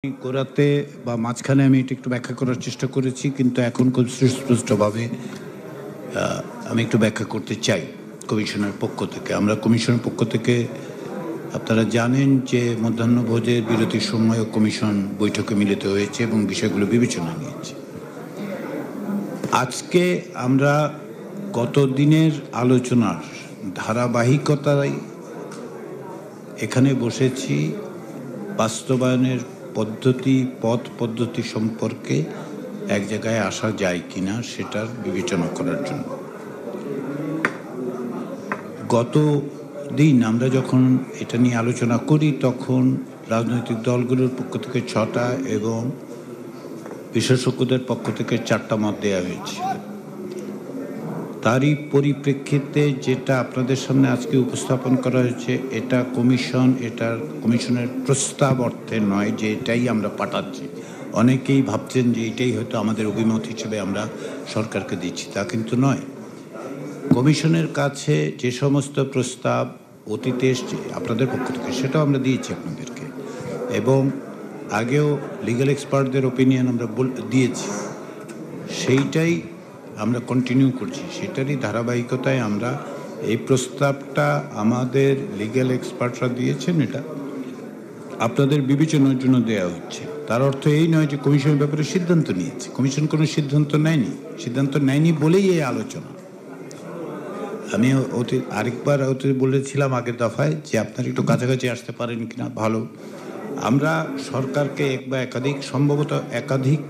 গোড়াতে বা মাঝখানে আমি এটা একটু ব্যাখ্যা করার চেষ্টা করেছি, কিন্তু এখন খুব সুস্পষ্টভাবে আমি একটু ব্যাখ্যা করতে চাই। কমিশনের পক্ষ থেকে কমিশনের পক্ষ থেকে আপনারা জানেন যে মধ্যাহ্নভোজের বিরতির সময়ও কমিশন বৈঠকে মিলিত হয়েছে এবং বিষয়গুলো বিবেচনা নিয়েছে। আজকে আমরা গত দিনের আলোচনার ধারাবাহিকতায় এখানে বসেছি বাস্তবায়নের পথ পদ্ধতি সম্পর্কে এক জায়গায় আসা যায় কিনা সেটার বিবেচনা করার জন্য। গত দিন আমরা যখন এটা নিয়ে আলোচনা করি তখন রাজনৈতিক দলগুলোর পক্ষ থেকে 6টা এবং বিশেষজ্ঞদের পক্ষ থেকে 4টা মত দেওয়া হয়েছিল। তারই পরিপ্রেক্ষিতে যেটা আপনাদের সামনে আজকে উপস্থাপন করা হয়েছে, এটা কমিশনের প্রস্তাব অর্থে নয় যে এটাই আমরা পাঠাচ্ছি। অনেকেই ভাবছেন যে এটাই হয়তো আমাদের অভিমত হিসেবে আমরা সরকারকে দিচ্ছি, তা কিন্তু নয়। কমিশনের কাছে যে সমস্ত প্রস্তাব অতীতে এসছে আপনাদের পক্ষ থেকে, সেটাও আমরা দিয়েছি আপনাদেরকে, এবং আগেও লিগ্যাল এক্সপার্টদের ওপিনিয়ন আমরা দিয়েছি। সেইটাই আমরা কন্টিনিউ করছি, সেটারই ধারাবাহিকতায় আমরা এই প্রস্তাবটা আমাদের লিগ্যাল এক্সপার্টরা দিয়েছেন, এটা আপনাদের বিবেচনার জন্য দেওয়া হচ্ছে। তার অর্থ এই নয় যে কমিশনের ব্যাপারে সিদ্ধান্ত নিয়েছে। কমিশন কোনো সিদ্ধান্ত নেয়নি বলেই এই আলোচনা। আমি আরেকবার বলেছিলাম আগের দফায় যে আপনারা একটু কাছাকাছি আসতে পারেন কিনা ভালো। আমরা সরকারকে সম্ভবত একাধিক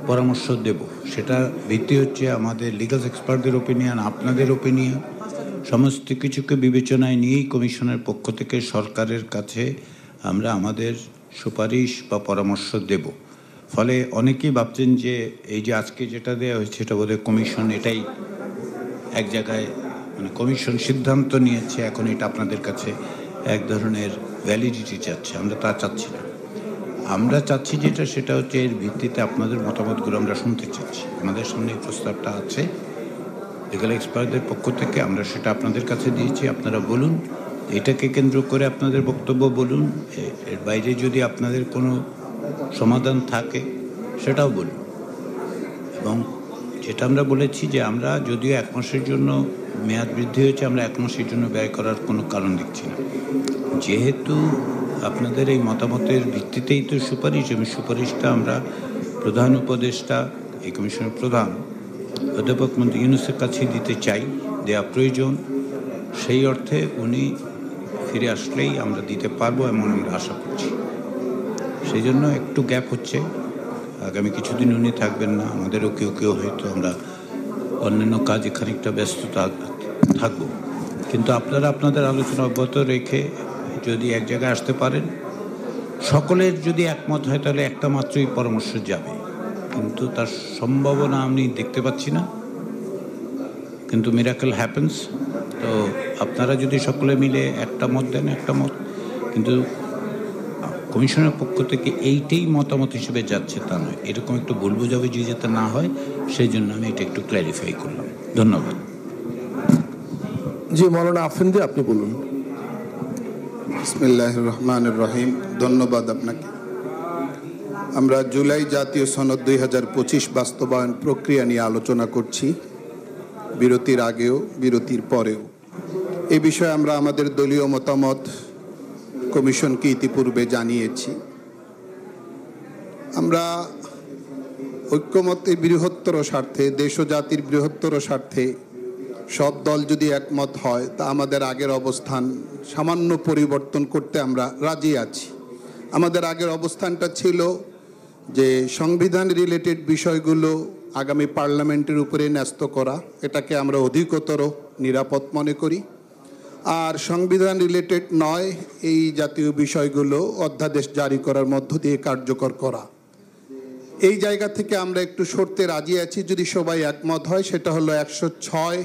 পরামর্শ দেব। সেটা ভিত্তি হচ্ছে আমাদের লিগ্যাল এক্সপার্টদের ওপিনিয়ন, আপনাদের ওপিনিয়ন, সমস্ত কিছুকে বিবেচনায় নিয়েই কমিশনের পক্ষ থেকে সরকারের কাছে আমরা আমাদের সুপারিশ বা পরামর্শ দেব। ফলে অনেকেই ভাবছেন যে এই যে আজকে যেটা দেওয়া হয়েছে সেটা বোধহয় কমিশন এটাই এক জায়গায় কমিশন সিদ্ধান্ত নিয়েছে, এখন এটা আপনাদের কাছে এক ধরনের ভ্যালিডিটি চাচ্ছে। আমরা তা চাচ্ছি না। আমরা চাচ্ছি সেটা হচ্ছে এর ভিত্তিতে আপনাদের মতামতগুলো আমরা শুনতে চাচ্ছি। আমাদের সামনে এই প্রস্তাবটা আছে লিগ্যাল এক্সপার্টদের পক্ষ থেকে, আমরা সেটা আপনাদের কাছে দিয়েছি। আপনারা বলুন, এটাকে কেন্দ্র করে আপনাদের বক্তব্য বলুন। এর বাইরে যদি আপনাদের কোনো সমাধান থাকে সেটাও বলুন। এবং যেটা আমরা বলেছি যে আমরা যদিও 1 মাসের জন্য মেয়াদ বৃদ্ধি হয়েছে, আমরা 1 মাসের জন্য ব্যয় করার কোনো কারণ দেখছি না। যেহেতু আপনাদের এই মতামতের ভিত্তিতেই তো সুপারিশ, এবং সুপারিশটা আমরা প্রধান উপদেষ্টা, এই কমিশনের প্রধান অধ্যাপক মন্ত্রী ইউনূসের কাছে দিতে চাই, দেওয়া প্রয়োজন। সেই অর্থে উনি ফিরে আসলেই আমরা দিতে পারবো এমন আমরা আশা করছি। সেই জন্য একটু গ্যাপ হচ্ছে। আগামী কিছুদিন উনি থাকবেন না, আমাদেরও কেউ হয়তো আমরা অন্যান্য কাজে খানিকটা ব্যস্ততা থাকবো। কিন্তু আপনারা আপনাদের আলোচনা অব্যাহত রেখে যদি এক জায়গায় আসতে পারেন, সকলের যদি একমত হয় তাহলে একটা মাত্রই পরামর্শ যাবে, কিন্তু তার সম্ভাবনা আমি দেখতে পাচ্ছি না। কিন্তু মিরাকেল হ্যাপেন্স। তো আপনারা যদি সকলে মিলে একটা মত দেন, একটা মত, কিন্তু কমিশনের পক্ষ থেকে এইটাই মতামত হিসেবে যাচ্ছে তা নয়। এরকম একটু ভুল বোঝাবুঝি যাতে না হয় সেই জন্য আমি এটা একটু ক্ল্যারিফাই করলাম। ধন্যবাদ। জি, মৌলানা আফেন্দি, আপনি বলুন। বিসমিল্লাহির রহমানির রহিম। ধন্যবাদ আপনাকে। আমরা জুলাই জাতীয় সনদ 2025 বাস্তবায়ন প্রক্রিয়া নিয়ে আলোচনা করছি, বিরতির আগেও বিরতির পরেও। এই বিষয়ে আমরা আমাদের দলীয় মতামত কমিশনকে ইতিপূর্বে জানিয়েছি। আমরা ঐক্যমতের বৃহত্তর স্বার্থে, দেশ ও জাতির বৃহত্তর স্বার্থে সব দল যদি একমত হয় তা আমাদের আগের অবস্থান সামান্য পরিবর্তন করতে আমরা রাজি আছি। আমাদের আগের অবস্থানটা ছিল যে সংবিধান রিলেটেড বিষয়গুলো আগামী পার্লামেন্টের উপরে ন্যস্ত করা, এটাকে আমরা অধিকতর নিরাপদ মনে করি। আর সংবিধান রিলেটেড নয় এই জাতীয় বিষয়গুলো অধ্যাদেশ জারি করার মধ্য দিয়ে কার্যকর করা। এই জায়গা থেকে আমরা একটু সরতে রাজি আছি যদি সবাই একমত হয়। সেটা হলো 106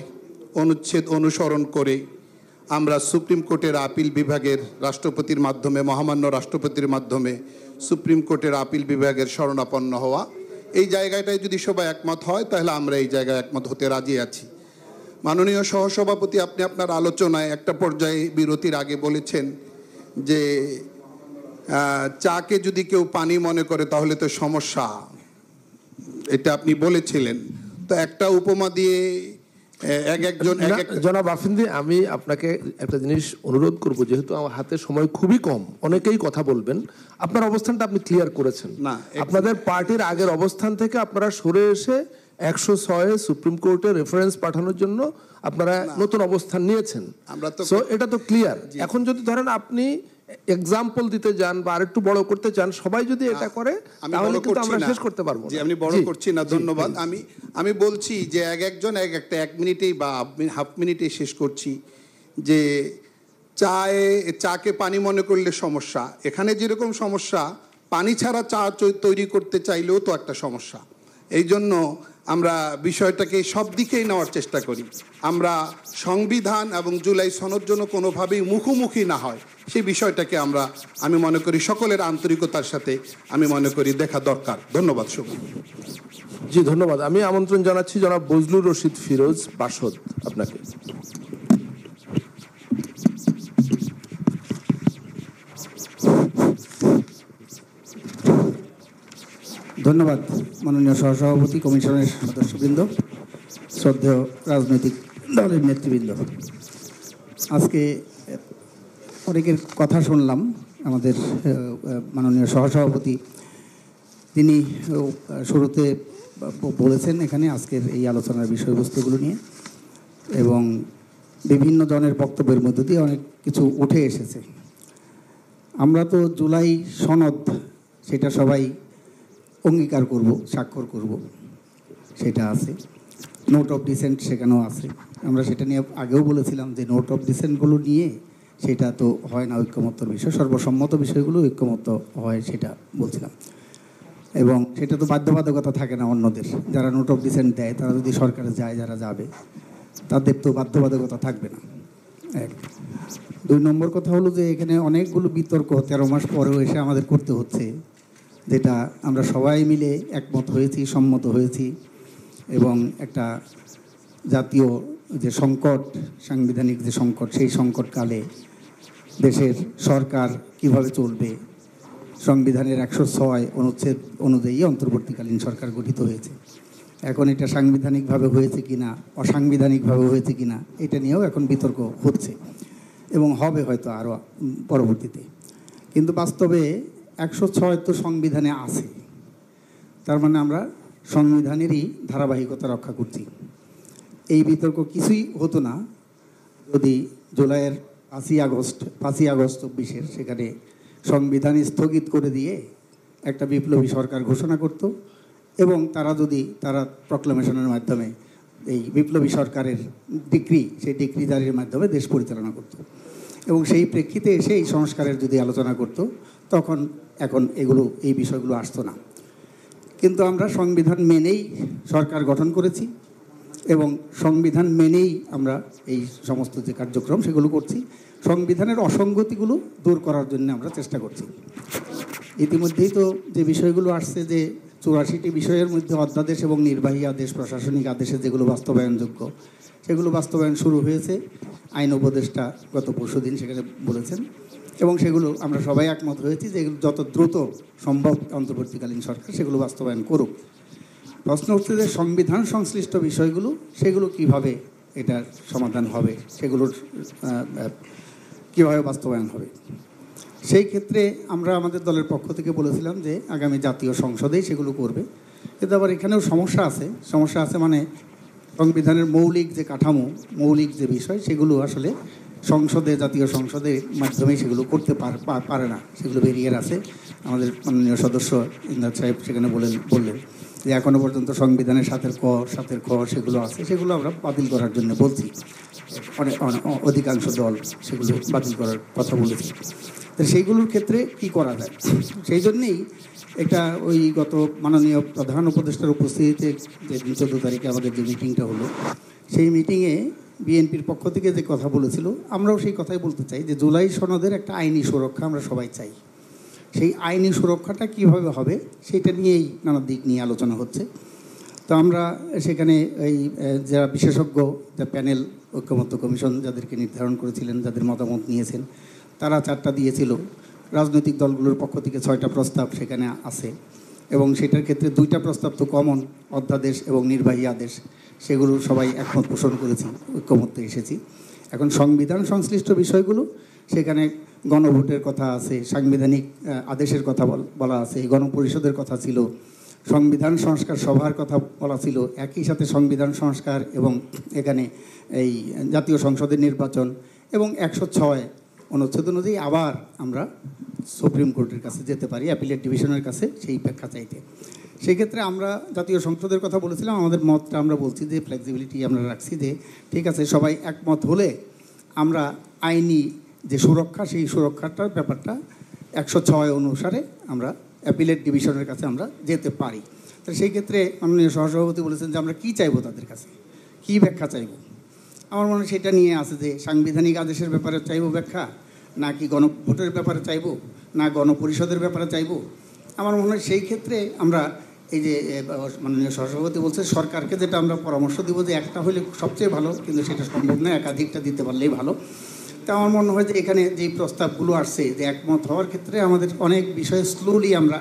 অনুচ্ছেদ অনুসরণ করে আমরা সুপ্রিম কোর্টের আপিল বিভাগের রাষ্ট্রপতির মাধ্যমে, মহামান্য রাষ্ট্রপতির মাধ্যমে সুপ্রিম কোর্টের আপিল বিভাগের শরণাপন্ন হওয়া। এই জায়গাটায় যদি সবাই একমত হয় তাহলে আমরা এই জায়গায় একমত হতে রাজি আছি। মাননীয় সহসভাপতি, আপনি আপনার আলোচনায় একটা পর্যায়ে বিরতির আগে বলেছেন যে চাকে যদি কেউ পানি মনে করে তাহলে তো সমস্যা, এটা আপনি বলেছিলেন। তো একটা উপমা দিয়ে একজন জনাব আফিন্দি, আমি আপনাকে একটা জিনিস অনুরোধ করব, যেহেতু আমার হাতে সময় খুবই কম, অনেকেই কথা বলবেন, আপনার অবস্থানটা আপনি ক্লিয়ার করেছেন না। আপনাদের পার্টির আগের অবস্থান থেকে আপনারা সরে এসে 106 সুপ্রিম কোর্টে রেফারেন্স পাঠানোর জন্য আপনারা নতুন অবস্থান নিয়েছেন। সো এটা তো ক্লিয়ার। এখন যদি ধরেন আপনি এক্সাম্পল দিতে যান বা আরেকটু বড় করতে চান, সবাই যদি এটা করে তাহলে কিন্তু আমরা শেষ করতে পারবো না। আমি বড় করছি না, ধন্যবাদ। আমি বলছি যে একজন একটা 1 মিনিটেই বা হাফ মিনিটেই শেষ করছি যে চাকে পানি মনে করলে সমস্যা, এখানে যেরকম সমস্যা পানি ছাড়া চা তৈরি করতে চাইলেও তো একটা সমস্যা। এই জন্য আমরা বিষয়টাকে সব দিকেই নেওয়ার চেষ্টা করি। আমরা সংবিধান এবং জুলাই সনদ জন্য কোনোভাবেই মুখোমুখি না হয় সেই বিষয়টাকে আমি মনে করি সকলের আন্তরিকতার সাথে আমি মনে করি দেখা দরকার। ধন্যবাদ। শুভ জি, ধন্যবাদ। আমি আমন্ত্রণ জানাচ্ছি জনাব বজলুর রশিদ ফিরোজ বাসদ, আপনাকে। ধন্যবাদ মাননীয় সহসভাপতি, কমিশনের সদস্যবৃন্দ, শ্রদ্ধেয় রাজনৈতিক দলের নেতৃবৃন্দ। আজকে অনেকের কথা শুনলাম। আমাদের মাননীয় সহসভাপতি তিনি শুরুতে বলেছেন এখানে আজকের এই আলোচনার বিষয়বস্তুগুলো নিয়ে, এবং বিভিন্ন জনের বক্তব্যের মধ্য দিয়ে অনেক কিছু উঠে এসেছে। আমরা তো জুলাই সনদ সেটা সবাই অঙ্গীকার করব, স্বাক্ষর করব, সেটা আছে। নোট অফ ডিসেন্ট সেখানেও আছে। আমরা সেটা নিয়ে আগেও বলেছিলাম যে নোট অফ ডিসেন্টগুলো নিয়ে সেটা তো হয় না ঐক্যমত্যর বিষয়, সর্বসম্মত বিষয়গুলো ঐক্যমত্য হয় সেটা বলছিলাম। এবং সেটা তো বাধ্যবাধকতা থাকে না অন্যদের, যারা নোট অফ ডিসেন্ট দেয় তারা যদি সরকারে যায়, যারা যাবে তাদের তো বাধ্যবাধকতা থাকবে না। 1 2 নম্বর কথা হলো যে এখানে অনেকগুলো বিতর্ক 13 মাস পরেও এসে আমাদের করতে হচ্ছে, যেটা আমরা সবাই মিলে একমত হয়েছি, সম্মত হয়েছি। এবং একটা জাতীয় যে সংকট, সাংবিধানিক যে সংকট, সেই সংকটকালে দেশের সরকার কিভাবে চলবে, সংবিধানের 106 অনুচ্ছেদ অনুযায়ী অন্তর্বর্তীকালীন সরকার গঠিত হয়েছে। এখন এটা সাংবিধানিকভাবে হয়েছে কিনা, অসাংবিধানিকভাবে হয়েছে কিনা, এটা নিয়েও এখন বিতর্ক হচ্ছে এবং হবে হয়তো আরও পরবর্তীতে। কিন্তু বাস্তবে 106 তো সংবিধানে আছে, তার মানে আমরা সংবিধানেরই ধারাবাহিকতা রক্ষা করছি। এই বিতর্ক কিছুই হতো না যদি জুলাইয়ের 5ই আগস্ট 24 সেখানে সংবিধান স্থগিত করে দিয়ে একটা বিপ্লবী সরকার ঘোষণা করত, এবং তারা প্রক্লামেশনের মাধ্যমে এই বিপ্লবী সরকারের সেই ডিক্রি জারির মাধ্যমে দেশ পরিচালনা করত। এবং সেই প্রেক্ষিতে এসে এই সংস্কারের যদি আলোচনা করত, তখন এই বিষয়গুলো আসতো না। কিন্তু আমরা সংবিধান মেনেই সরকার গঠন করেছি এবং সংবিধান মেনেই আমরা এই সমস্ত যে কার্যক্রম সেগুলো করছি। সংবিধানের অসঙ্গতিগুলো দূর করার জন্য আমরা চেষ্টা করছি। ইতিমধ্যেই তো যে বিষয়গুলো আসছে, যে 84টি বিষয়ের মধ্যে অধ্যাদেশ এবং নির্বাহী আদেশ, প্রশাসনিক আদেশে যেগুলো বাস্তবায়নযোগ্য সেগুলো বাস্তবায়ন শুরু হয়েছে। আইন উপদেষ্টা গত পরশুদিন সেখানে বলেছেন, এবং সেগুলো আমরা সবাই একমত হয়েছি যে এগুলো যত দ্রুত সম্ভব অন্তর্বর্তীকালীন সরকার সেগুলো বাস্তবায়ন করুক। প্রশ্ন হচ্ছে যে সংবিধান সংশ্লিষ্ট বিষয়গুলো সেগুলো কিভাবে এটার সমাধান হবে, সেগুলোর কীভাবে বাস্তবায়ন হবে। সেই ক্ষেত্রে আমরা আমাদের দলের পক্ষ থেকে বলেছিলাম যে আগামী জাতীয় সংসদেই সেগুলো করবে। কিন্তু আবার এখানেও সমস্যা আছে, মানে সংবিধানের মৌলিক যে কাঠামো, মৌলিক যে বিষয়, সেগুলো আসলে জাতীয় সংসদের মাধ্যমেই সেগুলো করতে পারে না, সেগুলো বেরিয়ে আছে। আমাদের মাননীয় সদস্য ইমদাদ সাহেব সেখানে বললেন যে এখনও পর্যন্ত সংবিধানের 7 ক সেগুলো আছে, সেগুলো আমরা বাতিল করার জন্য বলছি। অধিকাংশ দল সেগুলো বাতিল করার কথা বলেছে। তো সেইগুলোর ক্ষেত্রে কি করা যায়, সেই জন্যেই গত মাননীয় প্রধান উপদেষ্টার উপস্থিতিতে যে 14 তারিখে আমাদের যে মিটিংটা হলো, সেই মিটিংয়ে বিএনপির পক্ষ থেকে যে কথা বলেছিল, আমরাও সেই কথাই বলতে চাই যে জুলাই সনদের একটা আইনি সুরক্ষা আমরা সবাই চাই। সেই আইনি সুরক্ষাটা কিভাবে হবে সেটা নিয়েই নানা দিক নিয়ে আলোচনা হচ্ছে। তো আমরা সেখানে যারা বিশেষজ্ঞ, যা প্যানেল, ঐক্যমত্য কমিশন যাদেরকে নির্ধারণ করেছিলেন, যাদের মতামত নিয়েছেন, তারা 4টা দিয়েছিল। রাজনৈতিক দলগুলোর পক্ষ থেকে 6টা প্রস্তাব সেখানে আছে এবং সেটার ক্ষেত্রে 2টা প্রস্তাব তো কমন, অধ্যাদেশ এবং নির্বাহী আদেশ, সেগুলো সবাই একমত পোষণ করেছি, ঐক্যমত্যে এসেছি। এখন সংবিধান সংশ্লিষ্ট বিষয়গুলো, সেখানে গণভোটের কথা আছে, সাংবিধানিক আদেশের কথা বলা আছে, গণপরিষদের কথা ছিল, সংবিধান সংস্কার সভার কথা বলা ছিল, একই সাথে সংবিধান সংস্কার এবং এখানে এই জাতীয় সংসদের নির্বাচন এবং 106 অনুচ্ছেদ অনুযায়ী আবার আমরা সুপ্রিম কোর্টের কাছে যেতে পারি, অ্যাপিলেট ডিভিশনের কাছে সেই ব্যাখ্যা চাইতে। সেই ক্ষেত্রে আমরা জাতীয় সংসদের কথা বলেছিলাম, আমাদের মতটা আমরা বলছি যে ফ্লেক্সিবিলিটি আমরা রাখছি, যে ঠিক আছে সবাই একমত হলে আমরা আইনি যে সুরক্ষা, সেই সুরক্ষাটার ব্যাপারটা 106 অনুসারে আমরা অ্যাপিলেট ডিভিশনের কাছে আমরা যেতে পারি। তো সেই ক্ষেত্রে মাননীয় সহসভাপতি বলেছেন যে আমরা কী চাইবো, তাদের কাছে কী ব্যাখ্যা চাইবো। আমার মনে হয় সেটা নিয়ে আছে যে সাংবিধানিক আদেশের ব্যাপারে চাইবো ব্যাখ্যা, নাকি গণভোটের ব্যাপারে চাইবো, না গণপরিষদের ব্যাপারে চাইবো। আমার মনে হয় সেই ক্ষেত্রে আমরা এই যে মাননীয় সহসভাপতি বলছে সরকারকে যেটা আমরা পরামর্শ দিব যে একটা হলে সবচেয়ে ভালো, কিন্তু সেটা সম্ভব নয়, একাধিকটা দিতে পারলেই ভালো। তা আমার মনে হয় যে এখানে যে প্রস্তাবগুলো আসছে, যে একমত হওয়ার ক্ষেত্রে আমাদের অনেক বিষয়ে স্লোলি আমরা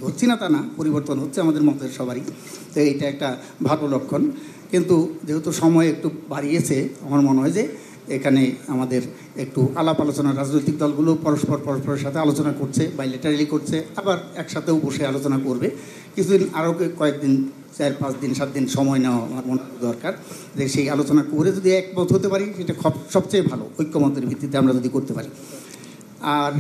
হচ্ছি না তা না, পরিবর্তন হচ্ছে আমাদের মতের সবারই, তো এইটা একটা ভালো লক্ষণ। কিন্তু যেহেতু সময় একটু বাড়িয়েছে, আমার মনে হয় যে এখানে আমাদের একটু আলাপ আলোচনা, রাজনৈতিক দলগুলো পরস্পরের সাথে আলোচনা করছে, বাইলেটারালি করছে, আবার একসাথেও বসে আলোচনা করবে। কিছুদিন আরও কয়েকদিন, 4-5 দিন 7 দিন সময় নেওয়া আমার মনে দরকার, যে সেই আলোচনা করে যদি একমত হতে পারি সেটা সবচেয়ে ভালো, ঐক্যমতের ভিত্তিতে আমরা যদি করতে পারি। আর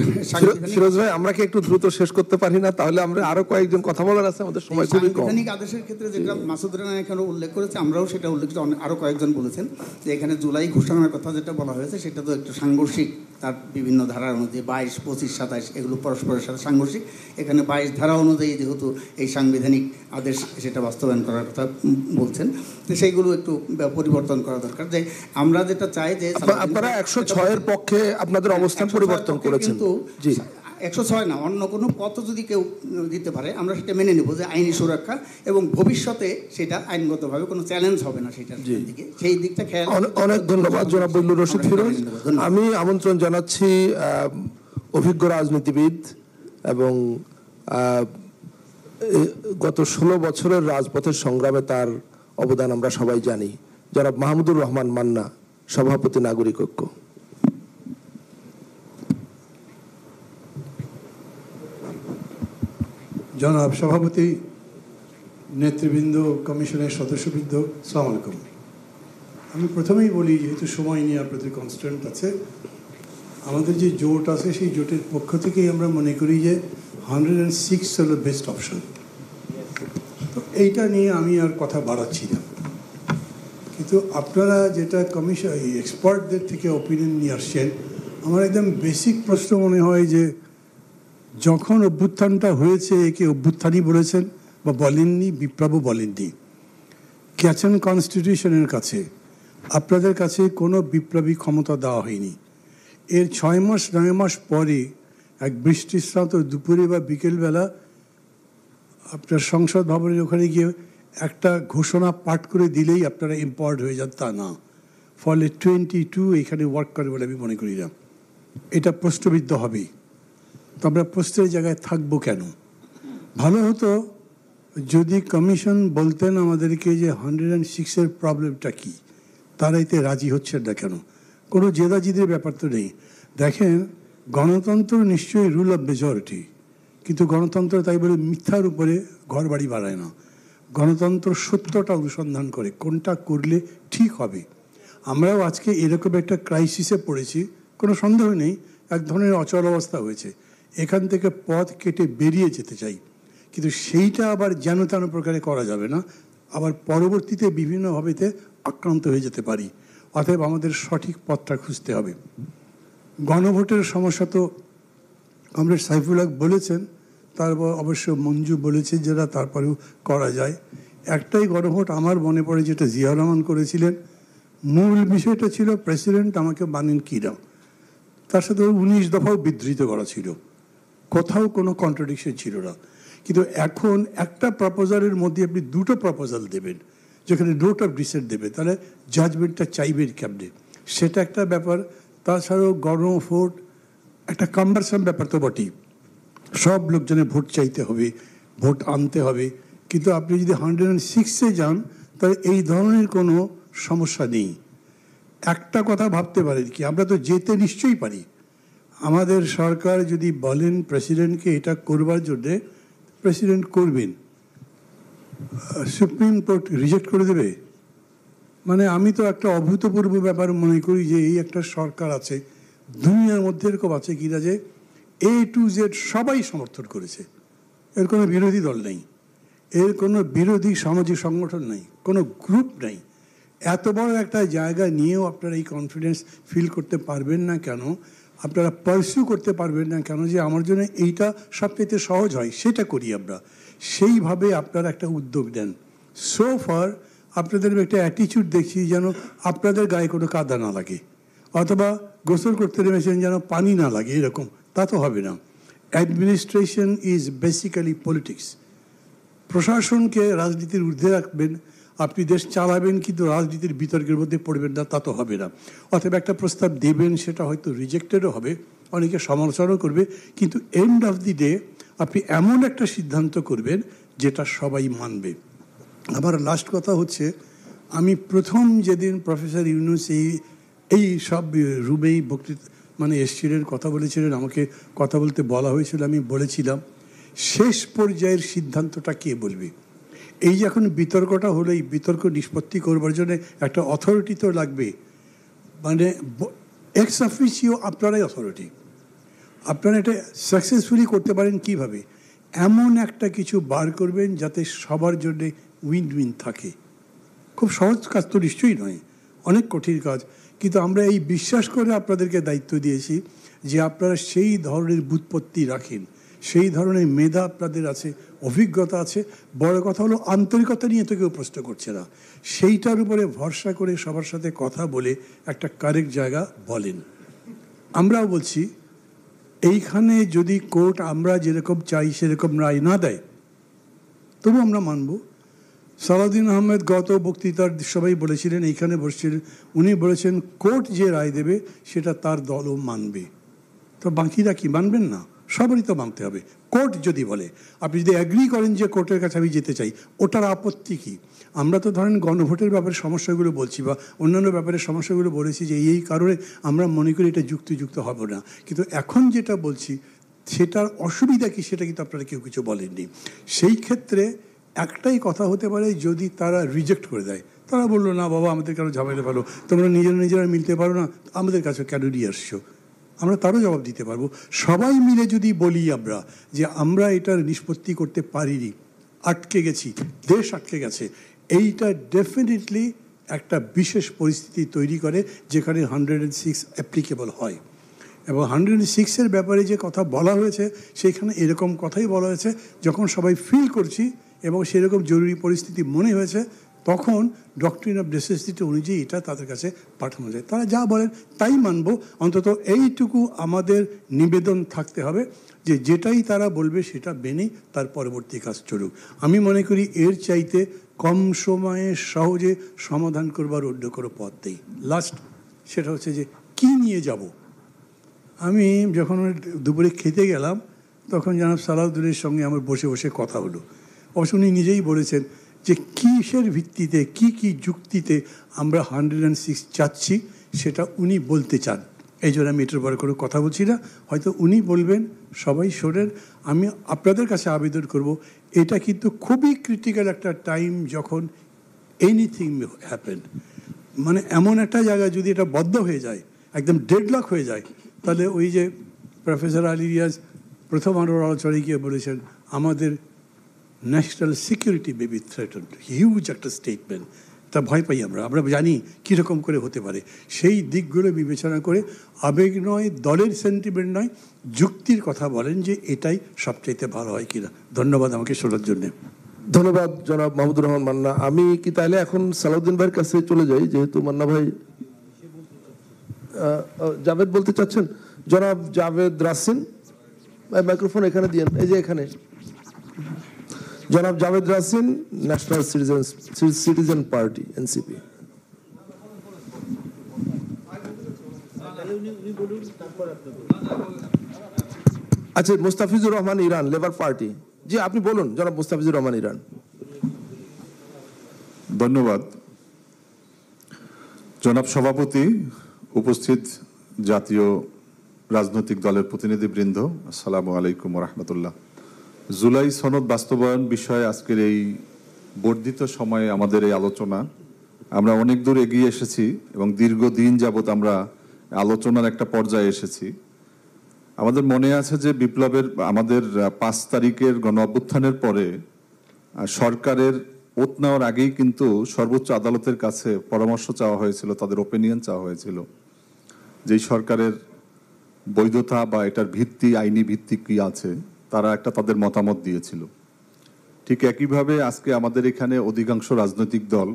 ফিরোজ ভাই, আমরা কি একটু দ্রুত শেষ করতে পারি না? তাহলে আমরা আরো কয়েকজন কথা বলার আছে, আমাদের সময় খুবই কম। সাংবিধানিক আদেশের ক্ষেত্রে যেটা মাসুদ রানা এখানে উল্লেখ করেছে, আমরাও সেটা উল্লেখ করেছি, আরও কয়েকজন বলেছেন যে এখানে জুলাই ঘোষণার কথা যেটা বলা হয়েছে সেটা তো একটু সাংঘর্ষিক, তার বিভিন্ন ধারার অনুযায়ী 22, 25, 27 এগুলো পরস্পরের সাথে সাংঘর্ষিক। এখানে 22 ধারা অনুযায়ী যেহেতু এই সাংবিধানিক আদেশ সেটা বাস্তবায়ন করার কথা বলছেন, তো সেইগুলো একটু পরিবর্তন করা দরকার। যে আমরা যেটা চাই যে আপনারা 106-এর পক্ষে আপনাদের অবস্থান পরিবর্তন করেছেন, কিন্তু 106 না, অন্য কোনো পথ যদি কেউ দিতে পারে আমরা সেটা মেনে নেব, যে আইনি সুরক্ষা এবং ভবিষ্যতে সেটা আইনগতভাবে কোনো চ্যালেঞ্জ হবে না সেটার দিকে, সেই দিকটা খেয়াল। অনেক ধন্যবাদ জনাব বজলুর রশিদ ফিরোজ। আমি আমন্ত্রণ জানাচ্ছি অভিজ্ঞ রাজনীতিবিদ এবং গত 16 বছরের রাজপথের সংগ্রামে তার অবদান আমরা সবাই জানি, জনাব মাহমুদুর রহমান মান্না, সভাপতি নাগরিক ঐক্য। জনাব সভাপতি, নেতৃবৃন্দ, কমিশনের সদস্যবৃন্দ, আসসালামু আলাইকুম। আমি প্রথমেই বলি, যেহেতু সময় নিয়ে আপনাদের কনস্ট্যান্ট আছে, আমাদের যে জোট আছে সেই জোটের পক্ষ থেকেই আমরা মনে করি যে 106 হলো বেস্ট অপশন। তো এইটা নিয়ে আমি আর কথা বাড়াচ্ছি না, কিন্তু আপনারা যেটা কমিশন এক্সপার্টদের থেকে ওপিনিয়ন নিয়ে আসছেন, আমার একদম বেসিক প্রশ্ন মনে হয় যে যখন অভ্যুত্থানটা হয়েছে, একে অভ্যুত্থানই বলেছেন বা বলেননি, বিপ্লবও বলেননি। ক্যাচন কনস্টিটিউশনের কাছে আপনাদের কাছে কোনো বিপ্লবী ক্ষমতা দেওয়া হয়নি। এর 6 মাস 9 মাস পরে এক বৃষ্টিস্নাত দুপুরে বা বিকেলবেলা আপনার সংসদ ভবনের ওখানে গিয়ে একটা ঘোষণা পাঠ করে দিলেই আপনারা এম্পাওয়ার্ড হয়ে যান, তা না। ফলে 22 এখানে ওয়ার্ক করে বলে আমি মনে করি না। এটা প্রশ্নবিদ্ধ হবেই। তো আমরা প্রশ্নের জায়গায় থাকবো কেন? ভালো হতো যদি কমিশন বলতেন আমাদেরকে যে 106-এর প্রবলেমটা কী, তারা এতে রাজি হচ্ছেন না কেন? কোনো জেদাজিদের ব্যাপার তো নেই। দেখেন, গণতন্ত্র নিশ্চয়ই রুল অফ মেজরিটি, কিন্তু গণতন্ত্র তাই বলে মিথ্যার উপরে ঘর বাড়ি বাড়ায় না। গণতন্ত্র সত্যটা অনুসন্ধান করে, কোনটা করলে ঠিক হবে। আমরাও আজকে এরকম একটা ক্রাইসিসে পড়েছি, কোনো সন্দেহ নেই, এক ধরনের অচল অবস্থা হয়েছে। এখান থেকে পথ কেটে বেরিয়ে যেতে চাই, কিন্তু সেইটা আবার যেন তেন প্রকারে করা যাবে না, আবার পরবর্তীতে বিভিন্নভাবেতে আক্রান্ত হয়ে যেতে পারি। অতএব আমাদের সঠিক পথটা খুঁজতে হবে। গণভোটের সমস্যা তো কমরেড সাইফুল হক বলেছেন, তারপর অবশ্য মঞ্জু বলেছে যেটা তারপরেও করা যায়। একটাই গণভোট আমার মনে পড়ে যেটা জিয়া রহমান করেছিলেন, মূল বিষয়টা ছিল প্রেসিডেন্ট আমাকে মানেন কি না। তার সাথে 19 দফাও বিধৃত করা ছিল, কোথাও কোনো কন্ট্রাডিকশন ছিল না। কিন্তু এখন একটা প্রপোজালের মধ্যে আপনি 2টো প্রপোজাল দেবেন, যেখানে নোট অফ ডিসেন্ট দেবে, তাহলে জাজমেন্টটা চাইবেন কেমনে, সেটা একটা ব্যাপার। তাছাড়াও গণভোট একটা কাম্বারসাম ব্যাপার তো বটেই, সব লোকজনের ভোট চাইতে হবে, ভোট আনতে হবে, কিন্তু আপনি যদি 106-এ যান তাহলে এই ধরনের কোনো সমস্যা নেই। একটা কথা ভাবতে পারেন কি, আমরা তো যেতে নিশ্চয়ই পারি, আমাদের সরকার যদি বলেন প্রেসিডেন্টকে এটা করবার জন্যে, প্রেসিডেন্ট করবেন, সুপ্রিম কোর্ট রিজেক্ট করে দেবে? মানে আমি তো একটা অভূতপূর্ব ব্যাপার মনে করি যে এই একটা সরকার আছে, দুনিয়ার মধ্যে এরকম আছে কিনা যে A to Z সবাই সমর্থন করেছে, এর কোনো বিরোধী দল নেই, এর কোনো বিরোধী সামাজিক সংগঠন নেই, কোনো গ্রুপ নেই। এত বড় একটা জায়গা নিয়েও আপনারা এই কনফিডেন্স ফিল করতে পারবেন না কেন? আপনারা পারসিউ করতে পারবেন না কেন যে আমার জন্য এইটা সবচেয়ে সহজ হয়, সেটা করি আমরা? সেইভাবে আপনারা একটা উদ্যোগ নেন। সো ফার আপনাদের একটা অ্যাটিচিউড দেখছি যেন আপনাদের গায়ে কোনো কাদা না লাগে, অথবা গোসল করতে নেমেছেন যেন পানি না লাগে, এরকম তা তো হবে না। Administration is basically politics. প্রশাসনকে রাজনীতির ঊর্ধ্বে রাখবেন, আপনি দেশ চালাবেন, কিন্তু রাজনীতির বিতর্কের মধ্যে পড়বেন না, তা তো হবে না। অথবা একটা প্রস্তাব দেবেন, সেটা হয়তো রিজেক্টেডও হবে, অনেকে সমালোচনাও করবে, কিন্তু এন্ড অফ দি ডে আপনি এমন একটা সিদ্ধান্ত করবেন যেটা সবাই মানবে। আবার লাস্ট কথা হচ্ছে, আমি প্রথম যেদিন প্রফেসর ইউনূস এই সব রুমেই বক্তৃতা মানে এসছিলেন, কথা বলেছিলেন, আমাকে কথা বলতে বলা হয়েছিল, আমি বলেছিলাম শেষ পর্যায়ের সিদ্ধান্তটা কে বলবে? এই যে এখন বিতর্কটা হলো, এই বিতর্ক নিষ্পত্তি করবার জন্য একটা অথরিটি তো লাগবে, মানে এক্স অফিসিও আপনারাই অথরিটি। আপনারা এটা সাকসেসফুলি করতে পারেন কিভাবে? এমন একটা কিছু বার করবেন যাতে সবার জন্যে উইন উইন থাকে। খুব সহজ কাজ তো নিশ্চয়ই নয়, অনেক কঠিন কাজ, কিন্তু আমরা এই বিশ্বাস করে আপনাদেরকে দায়িত্ব দিয়েছি যে আপনারা সেই ধরনের ব্যুৎপত্তি রাখেন, সেই ধরনের মেধা আপনাদের আছে, অভিজ্ঞতা আছে। বড় কথা হলো আন্তরিকতা নিয়ে তো কেউ প্রশ্ন করছে না, সেইটার উপরে ভরসা করে সবার সাথে কথা বলে একটা কারেক্ট জায়গা বলেন। আমরাও বলছি এইখানে যদি কোর্ট আমরা যেরকম চাই সেরকম রায় না দেয়, তবু আমরা মানব। সালাউদ্দিন আহমেদ গত বক্তৃতার সবাই বলেছিলেন, এইখানে বসছিলেন, উনি বলেছেন কোর্ট যে রায় দেবে সেটা তার দলও মানবে। তো বাকিরা কি মানবেন না? সবারই তো মানতে হবে। কোর্ট যদি বলে, আপনি যদি অ্যাগ্রি করেন যে কোর্টের কাছে আমি যেতে চাই, ওটার আপত্তি কি? আমরা তো ধরেন গণভোটের ব্যাপারে সমস্যাগুলো বলছি বা অন্যান্য ব্যাপারে সমস্যাগুলো বলেছি যে এই কারণে আমরা মনে করি এটা যুক্তিযুক্ত হবে না, কিন্তু এখন যেটা বলছি সেটার অসুবিধা কি সেটা কিন্তু আপনারা কেউ কিছু বলেননি। সেই ক্ষেত্রে একটাই কথা হতে পারে, যদি তারা রিজেক্ট করে দেয়, তারা বললো না বাবা আমাদের কেন ঝামেলা ভালো, তোমরা নিজেরা মিলতে পারো না, আমাদের কাছে কেন নিয়ে আসছো, আমরা তারও জবাব দিতে পারবো। সবাই মিলে যদি বলি আমরা যে আমরা এটার নিষ্পত্তি করতে পারিনি, আটকে গেছি, দেশ আটকে গেছে, এইটা ডেফিনেটলি একটা বিশেষ পরিস্থিতি তৈরি করে যেখানে 106 অ্যাপ্লিকেবল হয়। এবং 106-এর ব্যাপারে যে কথা বলা হয়েছে সেইখানে এরকম কথাই বলা হয়েছে, যখন সবাই ফিল করছি এবং সেরকম জরুরি পরিস্থিতি মনে হয়েছে তখন ডক্ট্রিন অফ নেসেসিটি অনুযায়ী এটা তাদের কাছে পাঠানো যায়। তারা যা বলেন তাই মানব, অন্তত এইটুকু আমাদের নিবেদন থাকতে হবে যে যেটাই তারা বলবে সেটা মেনে তার পরবর্তী কাজ চলুক। আমি মনে করি এর চাইতে কম সময়ে সহজে সমাধান করবার অন্য কোনো পথ নেই। লাস্ট সেটা হচ্ছে যে কি নিয়ে যাব। আমি যখন দুপুরে খেতে গেলাম তখন জনাব সালাউদ্দিনের সঙ্গে আমার বসে বসে কথা হলো। অবশ্য উনি নিজেই বলেছেন যে কিসের ভিত্তিতে কি যুক্তিতে আমরা 106 চাচ্ছি সেটা উনি বলতে চান, এই জন্য আমি এটার পরে কোনো কথা বলছি না। হয়তো উনি বলবেন, সবাই শোনেন। আমি আপনাদের কাছে আবেদন করব, এটা কিন্তু খুবই ক্রিটিক্যাল একটা টাইম যখন এনিথিং হ্যাপেন, মানে এমন একটা জায়গায় যদি এটা বদ্ধ হয়ে যায়, একদম ডেডলক হয়ে যায়, তাহলে ওই যে প্রফেসর আলী রিয়াজ প্রথম আলোর আলোচনায় গিয়ে বলেছেন আমাদের national security may be threatened, huge একটা স্টেটমেন্ট, তা ভয় পাই আমরা জানি কীরকম করে হতে পারে। সেই দিকগুলো বিবেচনা করে আবেগ নয়, দলের সেন্টিমেন্ট নয়, যুক্তির কথা বলেন যে এটাই সবচাইতে ভালো হয় কিনা। ধন্যবাদ আমাকে শোনার জন্যে। ধন্যবাদ জনাব মাহমুদুর রহমান মান্না। আমি কি তাহলে এখন সালাউদ্দিন ভাইয়ের কাছে চলে যাই, যেহেতু মান্না ভাই জাভেদ বলতে চাচ্ছেন। জনাব জাভেদ রাসিন, মাইক্রোফোন এখানে দিয়েন, এই যে এখানে। জনাব Javed Rasin, national citizen party, NCP. উনি বলুন, তারপর আপনি বলুন। আচ্ছা, মুস্তাফিজুর রহমান ইরান, লেবার পার্টি। জি, আপনি বলুন জনাব মুস্তাফিজুর রহমান ইরান। ধন্যবাদ জনাব সভাপতি, উপস্থিত জাতীয় রাজনৈতিক দলের প্রতিনিধিবৃন্দ, আসসালামু আলাইকুম রহমতুল্লাহ। জুলাই সনদ বাস্তবায়ন বিষয়ে আজকের এই বর্ধিত সময়ে আমাদের এই আলোচনা, আমরা অনেক দূর এগিয়ে এসেছি এবং দীর্ঘদিন যাবৎ আমরা আলোচনার একটা পর্যায়ে এসেছি। আমাদের মনে আছে যে বিপ্লবের আমাদের 5 তারিখের গণ অভ্যুত্থানের পরে সরকারের ওত নেওয়ার আগেই কিন্তু সর্বোচ্চ আদালতের কাছে পরামর্শ চাওয়া হয়েছিল, তাদের ওপিনিয়ন চাওয়া হয়েছিল যেই সরকারের বৈধতা বা এটার ভিত্তি, আইনি ভিত্তি কি আছে, তারা একটা তাদের মতামত দিয়েছিল। ঠিক একইভাবে আজকে আমাদের এখানে অধিকাংশ রাজনৈতিক দল,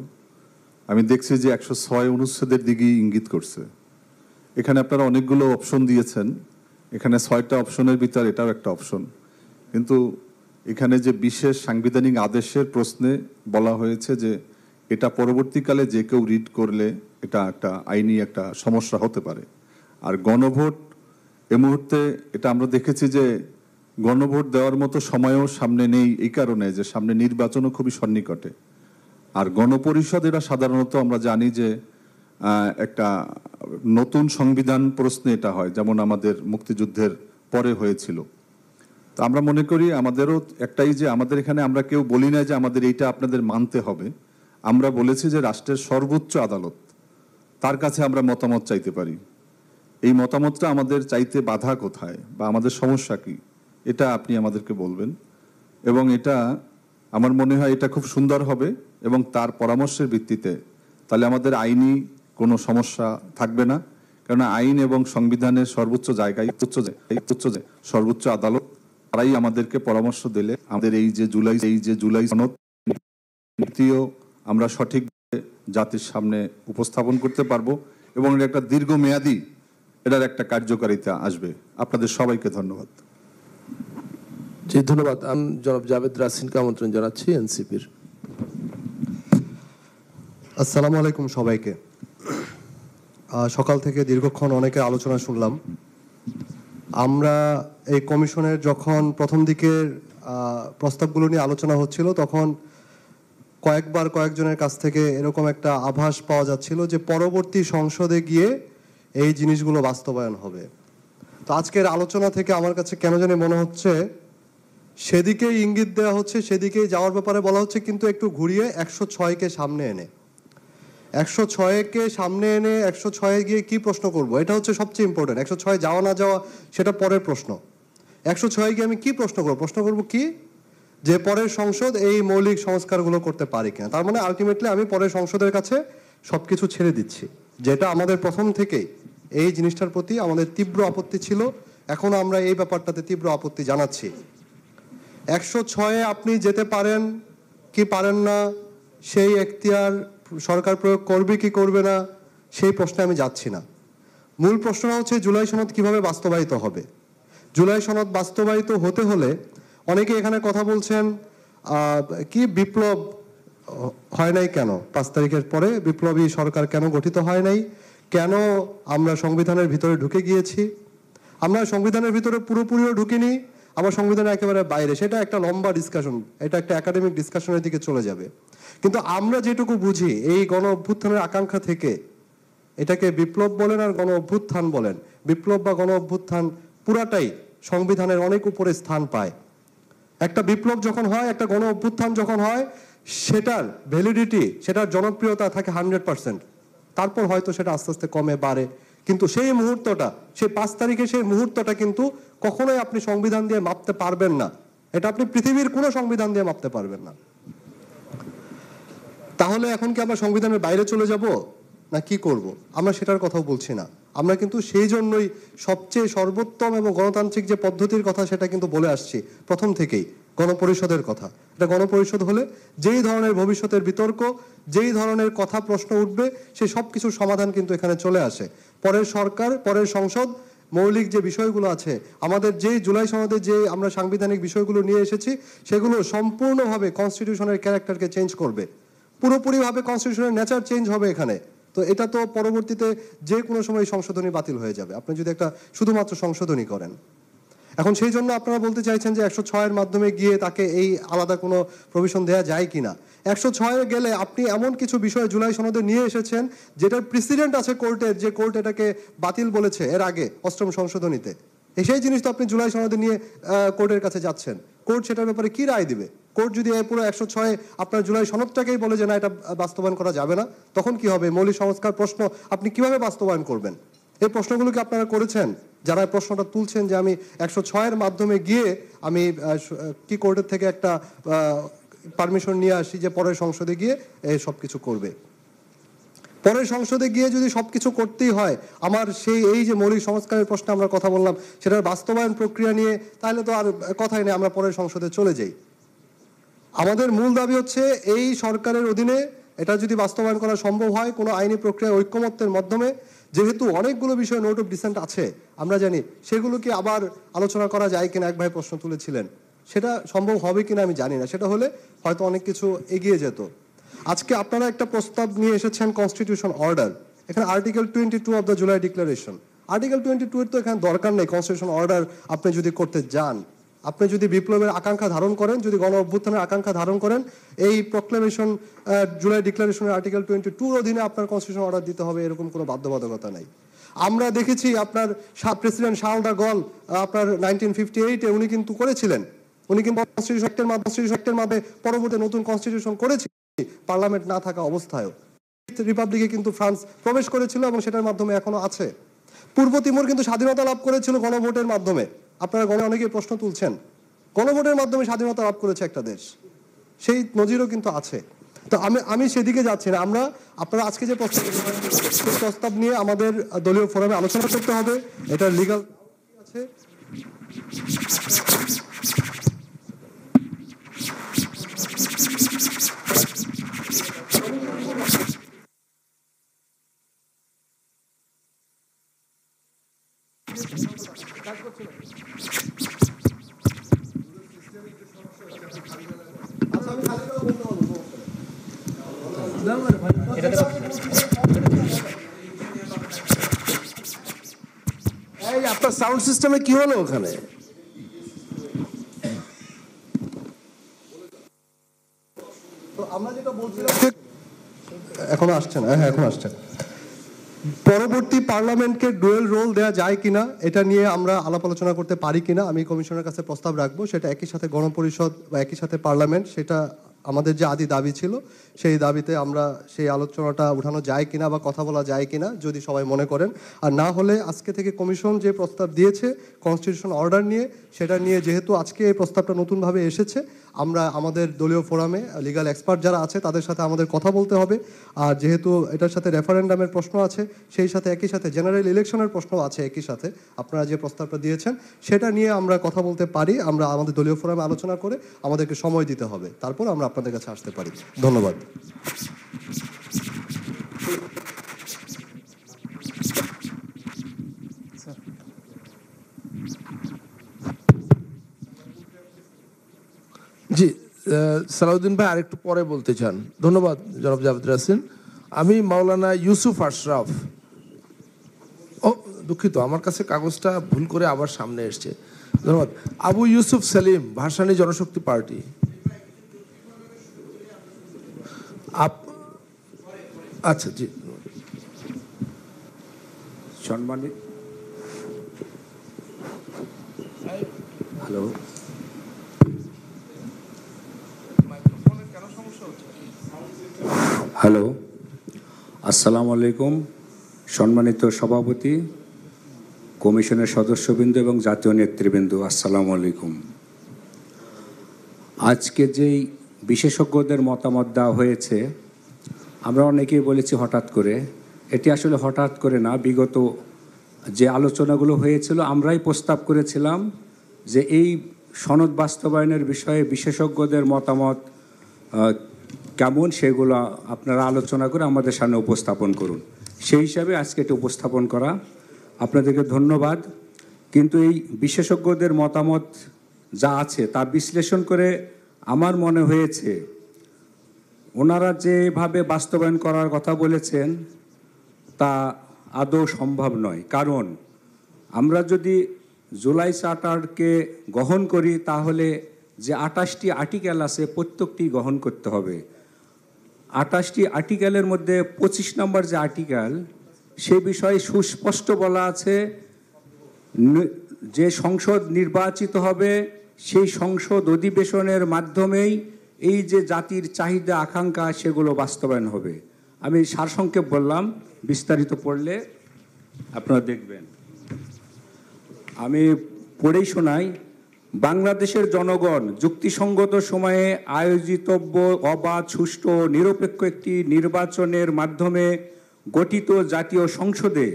আমি দেখছি যে 106 অনুচ্ছেদের দিকেই ইঙ্গিত করছে। এখানে আপনারা অনেকগুলো অপশন দিয়েছেন, এখানে 6টা অপশনের ভিতর এটাও একটা অপশন, কিন্তু এখানে যে বিশেষ সাংবিধানিক আদেশের প্রশ্নে বলা হয়েছে যে এটা পরবর্তীকালে যে কেউ রিড করলে এটা একটা আইনি একটা সমস্যা হতে পারে। আর গণভোট এ মুহূর্তে এটা আমরা দেখেছি যে গণভোট দেওয়ার মতো সময়ও সামনে নেই, এই কারণে যে সামনে নির্বাচনও খুবই সন্নিকটে। আর গণপরিষদ এটা সাধারণত আমরা জানি যে একটা নতুন সংবিধান প্রশ্নে এটা হয়, যেমন আমাদের মুক্তিযুদ্ধের পরে হয়েছিল। তো আমরা মনে করি আমাদেরও একটাই যে আমাদের এখানে আমরা কেউ বলি না যে আমাদের এইটা আপনাদের মানতে হবে, আমরা বলেছি যে রাষ্ট্রের সর্বোচ্চ আদালত, তার কাছে আমরা মতামত চাইতে পারি। এই মতামতটা আমাদের চাইতে বাধা কোথায় বা আমাদের সমস্যা কি, এটা আপনি আমাদেরকে বলবেন। এবং এটা আমার মনে হয় এটা খুব সুন্দর হবে এবং তার পরামর্শের ভিত্তিতে তাহলে আমাদের আইনি কোনো সমস্যা থাকবে না, কেননা আইন এবং সংবিধানের সর্বোচ্চ জায়গায় সর্বোচ্চ আদালত, তারাই আমাদেরকে পরামর্শ দিলে আমাদের এই যে জুলাই সনদ নীতিও আমরা সঠিকভাবে জাতির সামনে উপস্থাপন করতে পারবো এবং এটা একটা দীর্ঘমেয়াদী এটার একটা কার্যকারিতা আসবে। আপনাদের সবাইকে ধন্যবাদ। জি, ধন্যবাদ। আমি জনাব জাভেদ রাসিনকে আমন্ত্রণ জানাচ্ছি, এনসিপির। আসসালামু আলাইকুম সবাইকে। সকাল থেকে দীর্ঘক্ষণ অনেকে আলোচনা শুনলাম। আমরা এই কমিশনের যখন প্রথম দিকের প্রস্তাবগুলো নিয়ে আলোচনা হচ্ছিল, তখন কয়েকজনের কাছ থেকে এরকম একটা আভাস পাওয়া যাচ্ছিল যে পরবর্তী সংসদে গিয়ে এই জিনিসগুলো বাস্তবায়ন হবে। তো আজকের আলোচনা থেকে আমার কাছে কেন জানি মনে হচ্ছে সেদিকেই ইঙ্গিত দেওয়া হচ্ছে, সেদিকেই যাওয়ার ব্যাপারে বলা হচ্ছে, কিন্তু একটু ঘুরিয়ে 106কে সামনে এনে 106কে সামনে এনে 106 গিয়ে কি প্রশ্ন করব, এটা হচ্ছে সবচেয়ে ইম্পর্টেন্ট। 106 যাওয়া না যাওয়া সেটা পরের প্রশ্ন। 106 গিয়ে আমি কি প্রশ্ন করব কি, যে পরের সংসদ এই মৌলিক সংস্কারগুলো করতে পারে কিনা। তার মানে আলটিমেটলি আমি পরের সংসদের কাছে সবকিছু ছেড়ে দিচ্ছি, যেটা আমাদের প্রথম থেকেই এই জিনিসটার প্রতি আমাদের তীব্র আপত্তি ছিল। এখনো আমরা এই ব্যাপারটাতে তীব্র আপত্তি জানাচ্ছি। 106 আপনি যেতে পারেন কি পারেন না, সেই এখতিয়ার সরকার প্রয়োগ করবে কি করবে না, সেই প্রশ্নে আমি যাচ্ছি না। মূল প্রশ্নটা হচ্ছে জুলাই সনদ কিভাবে বাস্তবায়িত হবে। জুলাই সনদ বাস্তবায়িত হতে হলে অনেকে এখানে কথা বলছেন কি বিপ্লব হয় নাই কেন, 5 তারিখের পরে বিপ্লবী সরকার কেন গঠিত হয় নাই, কেন আমরা সংবিধানের ভিতরে ঢুকে গিয়েছি। আমরা সংবিধানের ভিতরে পুরোপুরিও ঢুকিনি, আমার সংবিধানের একেবারে বাইরে। সেটা একটা লম্বা ডিসকাশন, এটা একটা একাডেমিক ডিসকাশনের দিকে চলে যাবে। কিন্তু আমরা যেটুকু বুঝি এই গণ অভ্যুত্থানের আকাঙ্ক্ষা থেকে, এটাকে বিপ্লব বলেন আর গণ অভ্যুত্থান বলেন, বিপ্লব বা গণ অভ্যুত্থান পুরাটাই সংবিধানের অনেক উপরে স্থান পায়। একটা বিপ্লব যখন হয়, একটা গণ অভ্যুত্থান যখন হয়, সেটার ভ্যালিডিটি, সেটার জনপ্রিয়তা থাকে 100%। তারপর হয়তো সেটা আস্তে আস্তে কমে বাড়ে, কিন্তু সেই মুহূর্তটা, সেই 5 তারিখে সেই মুহূর্তটা কিন্তু কখনোই আপনি সংবিধান দিয়ে মাপতে পারবেন না। এটা আপনি পৃথিবীর কোনো সংবিধান দিয়ে মাপতে পারবেন না। তাহলে এখন কি আমরা সংবিধানের বাইরে চলে যাব না কি করব? আমরা সেটার কথাও বলছি না। আমরা কিন্তু সেই জন্যই সবচেয়ে সর্বোত্তম এবং গণতান্ত্রিক যে পদ্ধতির কথা সেটা কিন্তু বলে আসছি প্রথম থেকেই, গণপরিষদের কথা। এটা গণপরিষদ হলে যেই ধরনের ভবিষ্যতের বিতর্ক, যেই ধরনের কথা প্রশ্ন উঠবে, সেই সব কিছুর সমাধান কিন্তু এখানে চলে আসে। পরের সরকার, পরের সংসদ মৌলিক যে বিষয়গুলো আছে, আমাদের যেই জুলাই সনদে যে আমরা সাংবিধানিক বিষয়গুলো নিয়ে এসেছি, সেগুলো সম্পূর্ণভাবে কনস্টিটিউশনের ক্যারেক্টারকে চেঞ্জ করবে, পুরোপুরিভাবে কনস্টিটিউশনের নেচার চেঞ্জ হবে এখানে। তো এটা তো পরবর্তীতে যে কোনো সময় সংশোধনী বাতিল হয়ে যাবে আপনি যদি একটা শুধুমাত্র সংশোধনী করেন। এখন সেই জন্য আপনারা বলতে চাইছেন যে 106-এর মাধ্যমে গিয়ে তাকে এই আলাদা কোনো প্রভিশন দেওয়া যায় কিনা। 106-এ গেলে আপনি এমন কিছু বিষয় জুলাই সনদে নিয়ে এসেছেন যেটার প্রেসিডেন্ট আছে কোর্টের, যে কোর্ট এটাকে বাতিল বলেছে এর আগে 8ম সংশোধনীতে। সেই জিনিস তো আপনি জুলাই সনদে নিয়ে কোর্টের কাছে যাচ্ছেন। কোর্ট সেটার ব্যাপারে কি রায় দিবে? কোর্ট যদি এই পুরো 106 আপনার জুলাই সনদটাকেই বলে যে না এটা বাস্তবায়ন করা যাবে না, তখন কি হবে? মৌলিক সংস্কার প্রশ্ন আপনি কিভাবে বাস্তবায়ন করবেন? এই প্রশ্নগুলো কি আপনারা করেছেন? যারা প্রশ্নটা তুলছেন যে আমি 106-এর মাধ্যমে গিয়ে আমি কি কোর্টের থেকে একটা পারমিশন নিয়ে আসি যে পরের সংসদে গিয়ে এই সব কিছু করবে। পরের সংসদে গিয়ে যদি সবকিছু করতেই হয়, আমার এই যে মৌলিক সংস্কারের প্রশ্নে আমরা কথা বললাম সেটার বাস্তবায়ন প্রক্রিয়া নিয়ে, তাহলে তো আর কথাই নেই, আমরা পরের সংসদে চলে যাই। আমাদের মূল দাবি হচ্ছে এই সরকারের অধীনে এটা যদি বাস্তবায়ন করা সম্ভব হয় কোনো আইনি প্রক্রিয়া ঐক্যমত্যের মাধ্যমে, যেহেতু অনেকগুলো বিষয় নোট অফ ডিসেন্ট আছে আমরা জানি, সেগুলোকে আবার আলোচনা করা যায় কিনা, এক ভাই প্রশ্ন তুলেছিলেন, সেটা সম্ভব হবে কিনা আমি জানি না। সেটা হলে হয়তো অনেক কিছু এগিয়ে যেত। আজকে আপনারা একটা প্রস্তাব নিয়ে এসেছেন কনস্টিটিউশন অর্ডার, এখানে article 22 of the July declaration, article 22 এর তো এখানে দরকার নেই। কনস্টিটিউশন অর্ডার আপনি যদি করতে যান, আপনি যদি বিপ্লবের আকাঙ্ক্ষা ধারণ করেন, যদি গণ অভ্যুত্থানের আকাঙ্ক্ষা ধারণ করেন, এই প্রক্লেমেশন জুলাই ডিক্লারেশনের আর্টিকেল 22 অধীনে আপনার কনস্টিটিউশন অর্ডার দিতে হবে, এরকম কোনো বাধ্যবাধকতা নাই। আমরা দেখেছি আপনার প্রেসিডেন্ট শার্ল দা গল আপনার 1958-এ উনি কিন্তু করেছিলেন, উনি কিন্তু কনস্টিটিউশন অ্যাক্টের মাধ্যমে পরবর্তী নতুন কনস্টিটিউশন করেছে পার্লামেন্ট না থাকা অবস্থায়ও। রিপাবলিকে কিন্তু ফ্রান্স প্রবেশ করেছিল এবং সেটার মাধ্যমে এখনো আছে। পূর্ব তিমুর কিন্তু স্বাধীনতা লাভ করেছিল গণভোটের মাধ্যমে। আপনারা অনেকে প্রশ্ন তুলছেন, গণভোটের মাধ্যমে স্বাধীনতা লাভ করেছে একটা দেশ, সেই নজিরও কিন্তু আছে। তো আমি সেদিকে যাচ্ছি না। আপনারা আজকে যে প্রস্তাব নিয়ে আমাদের দলীয় ফোরামে আলোচনা করতে হবে, এটা লিগ্যাল আছে। আপনার সাউন্ড সিস্টেমে কি হলো ওখানে? তো আমরা যেটা বলছিলাম এখনো আসছে না, হ্যাঁ এখন আসছে। পরবর্তী পার্লামেন্টকে ডুয়েল রোল দেওয়া যায় কিনা, এটা নিয়ে আমরা আলাপ আলোচনা করতে পারি কিনা আমি কমিশনের কাছে প্রস্তাব রাখবো। সেটা একই সাথে গণপরিষদ বা একই সাথে পার্লামেন্ট, সেটা আমাদের যে আদি দাবি ছিল সেই দাবিতে আমরা সেই আলোচনাটা উঠানো যায় কিনা বা কথা বলা যায় কিনা যদি সবাই মনে করেন। আর না হলে আজকে থেকে কমিশন যে প্রস্তাব দিয়েছে কনস্টিটিউশন অর্ডার নিয়ে, সেটা নিয়ে যেহেতু আজকে এই প্রস্তাবটা নতুনভাবে এসেছে, আমরা আমাদের দলীয় ফোরামে লিগ্যাল এক্সপার্ট যারা আছে তাদের সাথে আমাদের কথা বলতে হবে। আর যেহেতু এটার সাথে রেফারেন্ডামের প্রশ্ন আছে, সেই সাথে একই সাথে জেনারেল ইলেকশনের প্রশ্ন আছে, একই সাথে আপনারা যে প্রস্তাবটা দিয়েছেন সেটা নিয়ে আমরা কথা বলতে পারি। আমরা আমাদের দলীয় ফোরামে আলোচনা করে আমাদেরকে সময় দিতে হবে, তারপর আমরা আপনাদের কাছে আসতে পারি। ধন্যবাদ। জি, সালাউদ্দিন ভাই আরেকটু পরে বলতে চান। ধন্যবাদ জনাব জাভেদ রাসিন। আমি মাওলানা ইউসুফ আশরাফ। ও দুঃখিত, আমার কাছে কাগজটা ভুল করে আবার সামনে এসছে। ধন্যবাদ। আবু ইউসুফ সেলিম, ভাসানী জনশক্তি পার্টি। আচ্ছা জি, সম্মানিত, হ্যালো, হ্যালো, আসসালামু আলাইকুম। সম্মানিত সভাপতি, কমিশনের সদস্যবৃন্দ এবং জাতীয় নেতৃবৃন্দ, আসসালামু আলাইকুম। আজকে যেই বিশেষজ্ঞদের মতামত দেওয়া হয়েছে, আমরা অনেকেই বলেছি হঠাৎ করে, এটি আসলে হঠাৎ করে না। বিগত যে আলোচনাগুলো হয়েছিল আমরাই প্রস্তাব করেছিলাম যে এই সনদ বাস্তবায়নের বিষয়ে বিশেষজ্ঞদের মতামত কেমন সেগুলো আপনারা আলোচনা করে আমাদের সামনে উপস্থাপন করুন। সেই হিসাবে আজকে এটি উপস্থাপন করা, আপনাদেরকে ধন্যবাদ। কিন্তু এই বিশেষজ্ঞদের মতামত যা আছে তা বিশ্লেষণ করে আমার মনে হয়েছে ওনারা যেভাবে বাস্তবায়ন করার কথা বলেছেন তা আদৌ সম্ভব নয়। কারণ আমরা যদি জুলাই চার্টারকে গ্রহণ করি, তাহলে যে 28টি আর্টিকেল আছে প্রত্যেকটি গ্রহণ করতে হবে। 28টি আর্টিকেলের মধ্যে 25 নম্বর যে আর্টিকেল, সে বিষয়ে সুস্পষ্ট বলা আছে যে সংসদ নির্বাচিত হবে, সেই সংসদ অধিবেশনের মাধ্যমেই এই যে জাতির চাহিদা আকাঙ্ক্ষা সেগুলো বাস্তবায়ন হবে। আমি সারসংক্ষেপ বললাম, বিস্তারিত পড়লে আপনারা দেখবেন। আমি পড়েই শোনাই। বাংলাদেশের জনগণ যুক্তিসঙ্গত সময়ে আয়োজিতব্য অবাধ, সুষ্ঠু, নিরপেক্ষ একটি নির্বাচনের মাধ্যমে গঠিত জাতীয় সংসদে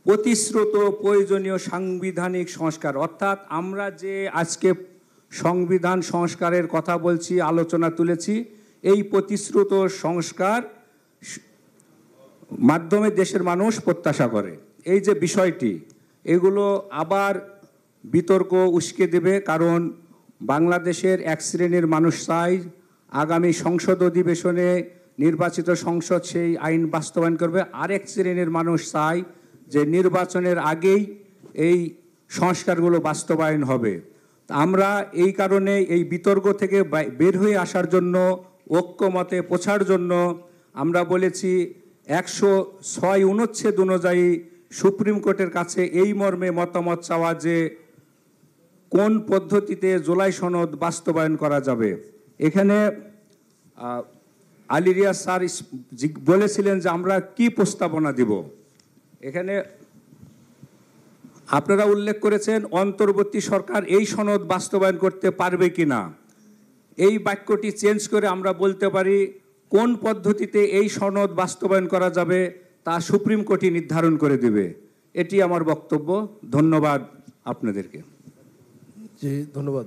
প্রতিশ্রুত প্রয়োজনীয় সাংবিধানিক সংস্কার, অর্থাৎ আমরা যে আজকে সংবিধান সংস্কারের কথা বলছি, আলোচনা তুলেছি, এই প্রতিশ্রুত সংস্কার মাধ্যমে দেশের মানুষ প্রত্যাশা করে। এই যে বিষয়টি, এগুলো আবার বিতর্ক উস্কে দেবে, কারণ বাংলাদেশের এক শ্রেণীর মানুষ চায় আগামী সংসদ অধিবেশনে নির্বাচিত সংসদ সেই আইন বাস্তবায়ন করবে, আরেক শ্রেণীর মানুষ চায় যে নির্বাচনের আগেই এই সংস্কারগুলো বাস্তবায়ন হবে। আমরা এই কারণে এই বিতর্ক থেকে বের হয়ে আসার জন্য, ঐক্যমতে পৌঁছার জন্য আমরা বলেছি 106 অনুচ্ছেদ অনুযায়ী সুপ্রিম কোর্টের কাছে এই মর্মে মতামত চাওয়া যে কোন পদ্ধতিতে জুলাই সনদ বাস্তবায়ন করা যাবে। এখানে আলী রিয়াজ স্যার বলেছিলেন যে আমরা কি প্রস্তাবনা দিব। এখানে আপনারা উল্লেখ করেছেন অন্তর্বর্তী সরকার এই সনদ বাস্তবায়ন করতে পারবে কিনা। এই বাক্যটি চেঞ্জ করে আমরা বলতে পারি কোন পদ্ধতিতে এই সনদ বাস্তবায়ন করা যাবে তা সুপ্রিম কোর্টই নির্ধারণ করে দেবে। এটি আমার বক্তব্য। ধন্যবাদ আপনাদেরকে। জি, ধন্যবাদ।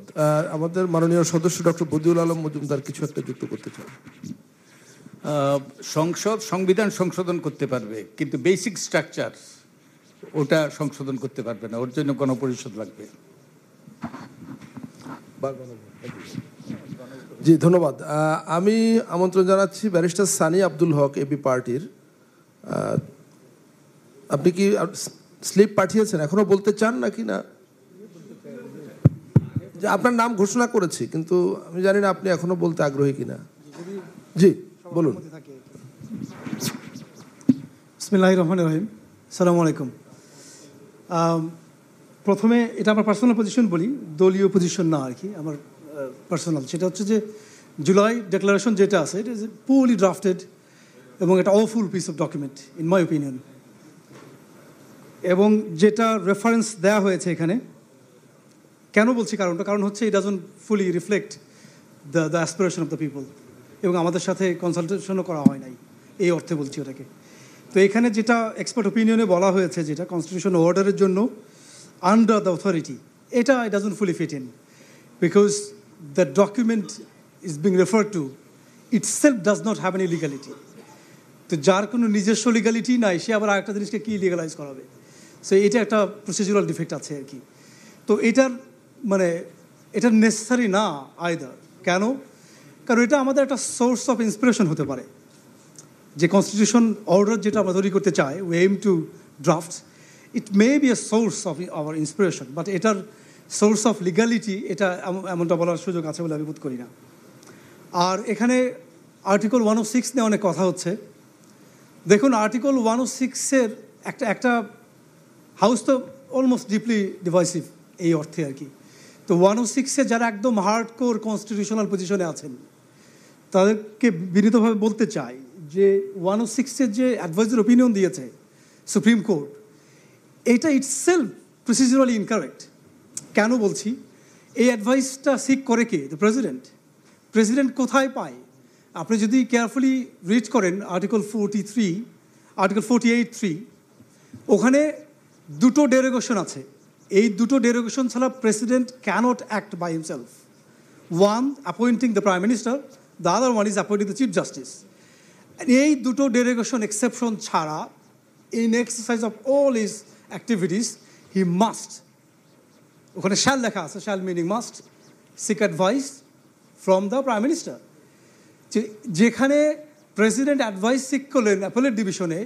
আমাদের মাননীয় সদস্য ডক্টর বদিউল আলম মজুমদার কিছু একটা যুক্ত করতে চান। সংসদ সংবিধান সংশোধন করতে পারবে, কিন্তু বেসিক স্ট্রাকচার ওটা সংশোধন করতে পারবে না, ওর জন্য গণপরিষদ লাগবে। জি, ধন্যবাদ। আমি আমন্ত্রণ জানাচ্ছি ব্যারিস্টার সানি আব্দুল হক, এবি পার্টির। আপনি কি স্লিপ পাঠিয়েছেন, এখনো বলতে চান নাকি না? যে আপনার নাম ঘোষণা করেছি, কিন্তু আমি জানি না আপনি এখনো বলতে আগ্রহী কিনা। জি, বলুন। বিসমিল্লাহির রহমানির রহিম। আসসালামু আলাইকুম। প্রথমে এটা আমার পার্সোনাল পজিশন বলি, দলীয় পজিশন না আর কি, আমার পার্সোনাল। সেটা হচ্ছে যে জুলাই ডিক্লারেশন যেটা আছে, ইট ইজ পুরলি ড্রাফটেড এবং এটা awful piece of document in my opinion. এবং যেটা রেফারেন্স দেওয়া হয়েছে এখানে, কেন বলছি কারণটা, কারণ হচ্ছে it doesn't fully reflect the aspiration of the people, এবং আমাদের সাথে কনসালটেশনও করা হয় নাই, এই অর্থে বলছি ওটাকে। তো এখানে যেটা এক্সপার্ট ওপিনিয়নে বলা হয়েছে, যেটা কনস্টিটিউশন অর্ডারের জন্য আন্ডার দ্য অথরিটি, এটা it doesn't fully fit in, because the document is being refer to itself does not have any legality. তো যার কোনো নিজস্ব লিগ্যালিটি নাই, সে আবার আরেকটা জিনিসকে কী লিগালাইজ করাবে? সো এটা একটা প্রসিডিউরাল ডিফেক্ট আছে আর কি। তো এটার মানে এটা নেসেসারি না আইদার। কেন? কারণ এটা আমাদের একটা সোর্স অফ ইন্সপিরেশন হতে পারে। যে কনস্টিটিউশন অর্ডার যেটা আমরা তৈরি করতে চাই, we aim to draft, it may B a source of our inspiration, but এটার সোর্স অফ লিগ্যালিটি এটা এমনটা বলার সুযোগ আছে বলে আমি বোধ করি না। আর এখানে আর্টিকেল 106 নিয়ে অনেক কথা হচ্ছে। দেখুন, আর্টিকেল 106-এর একটা হাউস তো অলমোস্ট ডিপলি ডিভাইসিভ এই অর্থে আর কি। তো 106-এ যারা একদম হার্ডকোর কনস্টিটিউশনাল পজিশনে আছেন, তাদেরকে বিনীতভাবে বলতে চাই যে 106-এর যে অ্যাডভাইজার ওপিনিয়ন দিয়েছে সুপ্রিম কোর্ট, এটা ইটসেলফ প্রসিডিউরালি ইনকারেক্ট। কেন বলছি? এই অ্যাডভাইসটা সিক করে কে? The president. প্রেসিডেন্ট কোথায় পায়? আপনি যদি কেয়ারফুলি রিড করেন আর্টিকেল 43, আর্টিকেল 48(3), ওখানে দুটো ডেরোগেশন আছে। এই দুটো ডেরোগেশন ছাড়া president cannot act by himself. One, appointing the prime minister, the other one is appointing the chief justice. এই দুটো ডেরোগেশন এক্সেপশন ছাড়া in exercise of all his activities he must, ওখানে শ্যাল লেখা আছে, shall meaning must, seek advice from the prime minister. যেখানে president advice seek করলেন appellate ডিভিশনে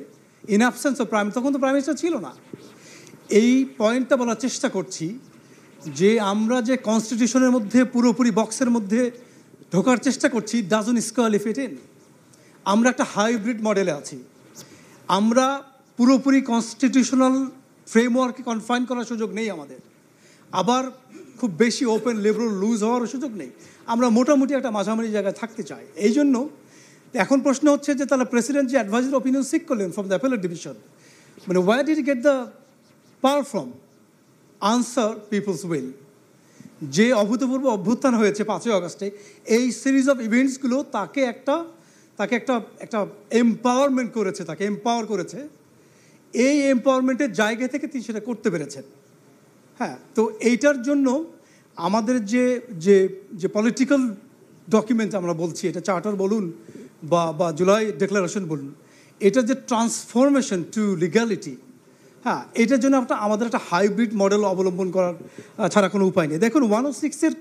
in absence of prime, তখন তো প্রাইম মিনিস্টার ছিল না। এই পয়েন্টটা বলার চেষ্টা করছি যে আমরা যে কনস্টিটিউশনের মধ্যে পুরোপুরি বক্সের মধ্যে ঢোকার চেষ্টা করছি ডাজন্ট স্কোয়ারলি ফিট ইন। আমরা একটা হাইব্রিড মডেলে আছি। আমরা পুরোপুরি কনস্টিটিউশনাল ফ্রেমওয়ার্কে কনফাইন করার সুযোগ নেই আমাদের, আবার খুব বেশি ওপেন লিবারাল লুজ হওয়ারও সুযোগ নেই। আমরা মোটামুটি একটা মাঝামাঝি জায়গায় থাকতে চাই। এই জন্য এখন প্রশ্ন হচ্ছে যে তাহলে প্রেসিডেন্ট যে অ্যাডভাইজারি অপিনিয়ন সিক করলেন ফ্রম দ্য অ্যাপেলেট ডিভিশন, মানে where did get the power from? Answer people's will. যে অভূতপূর্ব অভ্যুত্থান হয়েছে 5ই আগস্টে, এই সিরিজ অফ ইভেন্টসগুলো তাকে একটা এম্পাওয়ারমেন্ট করেছে, তাকে এম্পাওয়ার করেছে। এই এম্পাওয়ারমেন্টের জায়গা থেকে তিনি সেটা করতে পেরেছেন। হ্যাঁ, তো এইটার জন্য আমাদের যে যে পলিটিক্যাল ডকুমেন্ট আমরা বলছি, এটা চার্টার বলুন বা জুলাই ডিক্লারেশন বলুন, এটা যে ট্রান্সফরমেশন টু লিগ্যালিটি, হ্যাঁ, এটার জন্য আমাদের একটা হাইব্রিড মডেল অবলম্বন করার ছাড়া কোনো উপায় নেই। দেখুন 106-এর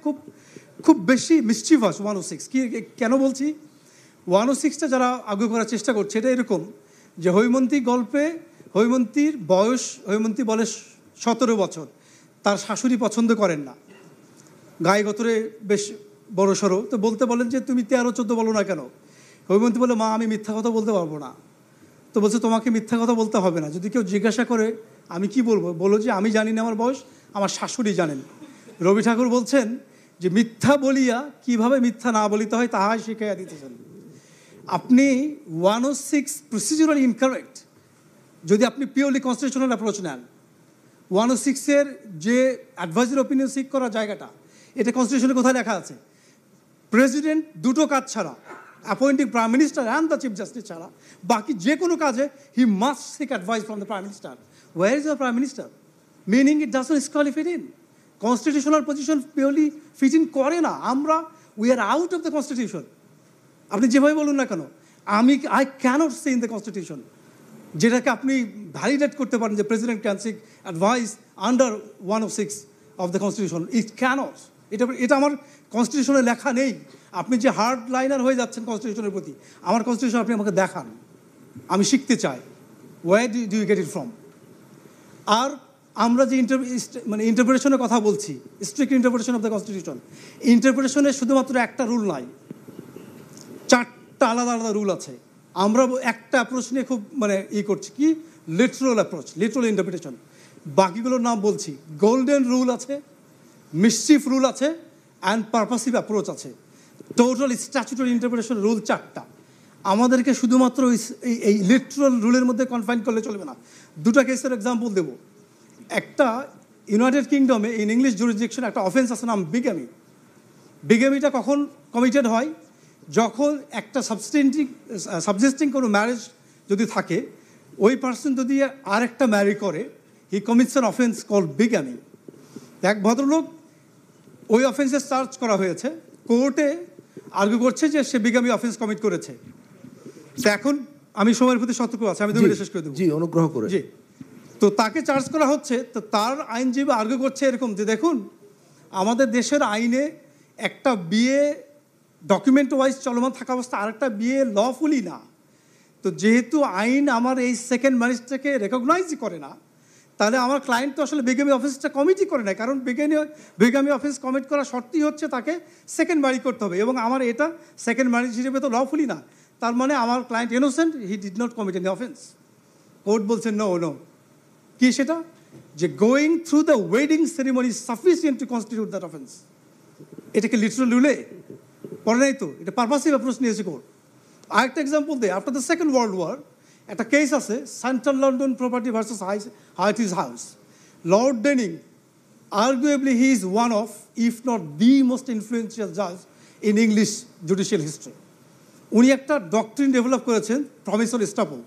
খুব বেশি মিসচিভাস 106। কেন বলছি? 106টা যারা আগে করার চেষ্টা করছে, এটা এরকম যে হৈমন্তী গল্পে হৈমন্তী বলে 17 বছর, তার শাশুড়ি পছন্দ করেন না, গায়ে গতরে বেশ বড় সড়ো, তো বলেন যে তুমি 13-14 বলো না কেন? হৈমন্তী বলে, মা আমি মিথ্যা কথা বলতে পারবো না। তো বলছে তোমাকে মিথ্যা কথা বলতে হবে না, যদি কেউ জিজ্ঞাসা করে আমি কি বলবো, বলো যে আমি জানি না আমার বয়স, আমার শাশুড়ি জানেন। রবি ঠাকুর বলছেন যে মিথ্যা বলিয়া কিভাবে মিথ্যা না বলিতে হয় তাহাই শিখাইয়া দিতেছেন। আপনি 106 প্রসিডিউরালি ইনকারেক্ট যদি আপনি পিওরলি কনস্টিটিউশনাল অ্যাপ্রোচ নেন। 106-এর যে অ্যাডভাইজারি অপিনিয়ন সিক করার জায়গাটা, এটা কনস্টিটিউশনে কোথায় লেখা আছে? প্রেসিডেন্ট দুটো কাজ ছাড়া, appointing prime minister and the chief justice ছাড়া, বাকি যে কোনো কাজে he must seek advice from the prime minister. Where is the prime minister? Meaning it doesn't squarely fit in. Constitutional position purely fit in করে না। We are out of the constitution. আপনি যেভাবে বলুন না কেন, I can't say in the constitution, যেটাকে আপনি validate করতে পারেন যে president can seek advice under 106 of the constitution. It cannot. এটা আমার কনস্টিটিউশনে লেখা নেই। আপনি যে হার্ড লাইনার হয়ে যাচ্ছেন কনস্টিটিউশনের প্রতি, আমার কনস্টিটিউশন আপনি আমাকে দেখান, আমি শিখতে চাই। Where do you get it from? আর আমরা যে ইন্টারপ্রিটেশনের কথা বলছি, strict interpretation of the constitution, ইন্টারপ্রিটেশনের শুধুমাত্র একটা রুল নাই, 4টা আলাদা আলাদা রুল আছে। আমরা একটা অ্যাপ্রোচ নিয়ে খুব করছি, কি লিটারাল অ্যাপ্রোচ, লিটারাল ইন্টারপ্রিটেশন। বাকিগুলোর নাম বলছি। গোল্ডেন রুল আছে, মিসচিফ রুল আছে, অ্যান্ড পারপাসিভ অ্যাপ্রোচ আছে। টোটাল স্ট্যাচুটরি ইন্টারপ্রিটেশন রুল 4টা। আমাদেরকে শুধুমাত্র এই লিটারাল রুলের মধ্যে কনফাইন করলে চলবে না। 2টা কেসের এক্সাম্পল দেব। একটা, ইউনাইটেড কিংডমে ইন ইংলিশ জুরিসডিকশন একটা অফেন্স আছে নাম বিগামি। বিগামিটা কখন কমিটেড হয়? যখন একটা সাবজিস্টিং কোনো ম্যারেজ যদি থাকে, ওই পার্সন যদি আরেকটা ম্যারি করে, হি কমিটস অ্যান অফেন্স কল্ড বিগামি। এক ভদ্রলোক, ওই অফেন্সে চার্জ করা হয়েছে, কোর্টে আর্গু করছে যে সে বিগামি অফেন্স কমিট করেছে। তো এখন আমি সময়ের প্রতি সতর্ক আছি, আমি 2 মিনিট শেষ করে দেবো। জি, অনুগ্রহ করে। জি, তো তাকে চার্জ করা হচ্ছে। তো তার আইনজীবী আর্গু করছে এরকম যে দেখুন, আমাদের দেশের আইনে একটা বিয়ে ডকুমেন্ট ওয়াইজ চলমান থাকা অবস্থা আরেকটা বিয়ে লফুলি না। তো যেহেতু আইন আমার এই সেকেন্ড ম্যারেজটাকে রেকগনাইজই করে না, তাহলে আমার ক্লায়েন্ট তো আসলে বিগামি অফেন্সটা কমিটই করে না, কারণ বিগামি অফেন্স কমিট করা শর্তই হচ্ছে তাকে সেকেন্ড ম্যারেজ করতে হবে, এবং আমার এটা সেকেন্ড ম্যারেজ হিসেবে তো লফুলি না। তার মানে আমার client innocent, he did not commit any offence. Court বলছে নো। কি সেটা? যে going through the wedding ceremony sufficient to constitute that offence. এটাকে লিটারাল রুলে পড়ে নাই তো, এটা পারপাসিভ অ্যাপ্রোচ নিয়েছে কোর্ট। আরেকটা এক্সাম্পল দেয়। After the second world war একটা কেস আছে, central London property versus high trees house. Lord Denning, arguably he is one of, if not the most influential জাজ ইন ইংলিশ জুডিশিয়াল হিস্ট্রি। উনি একটা doctrine develop করেছেন, promissory এস্টাপল,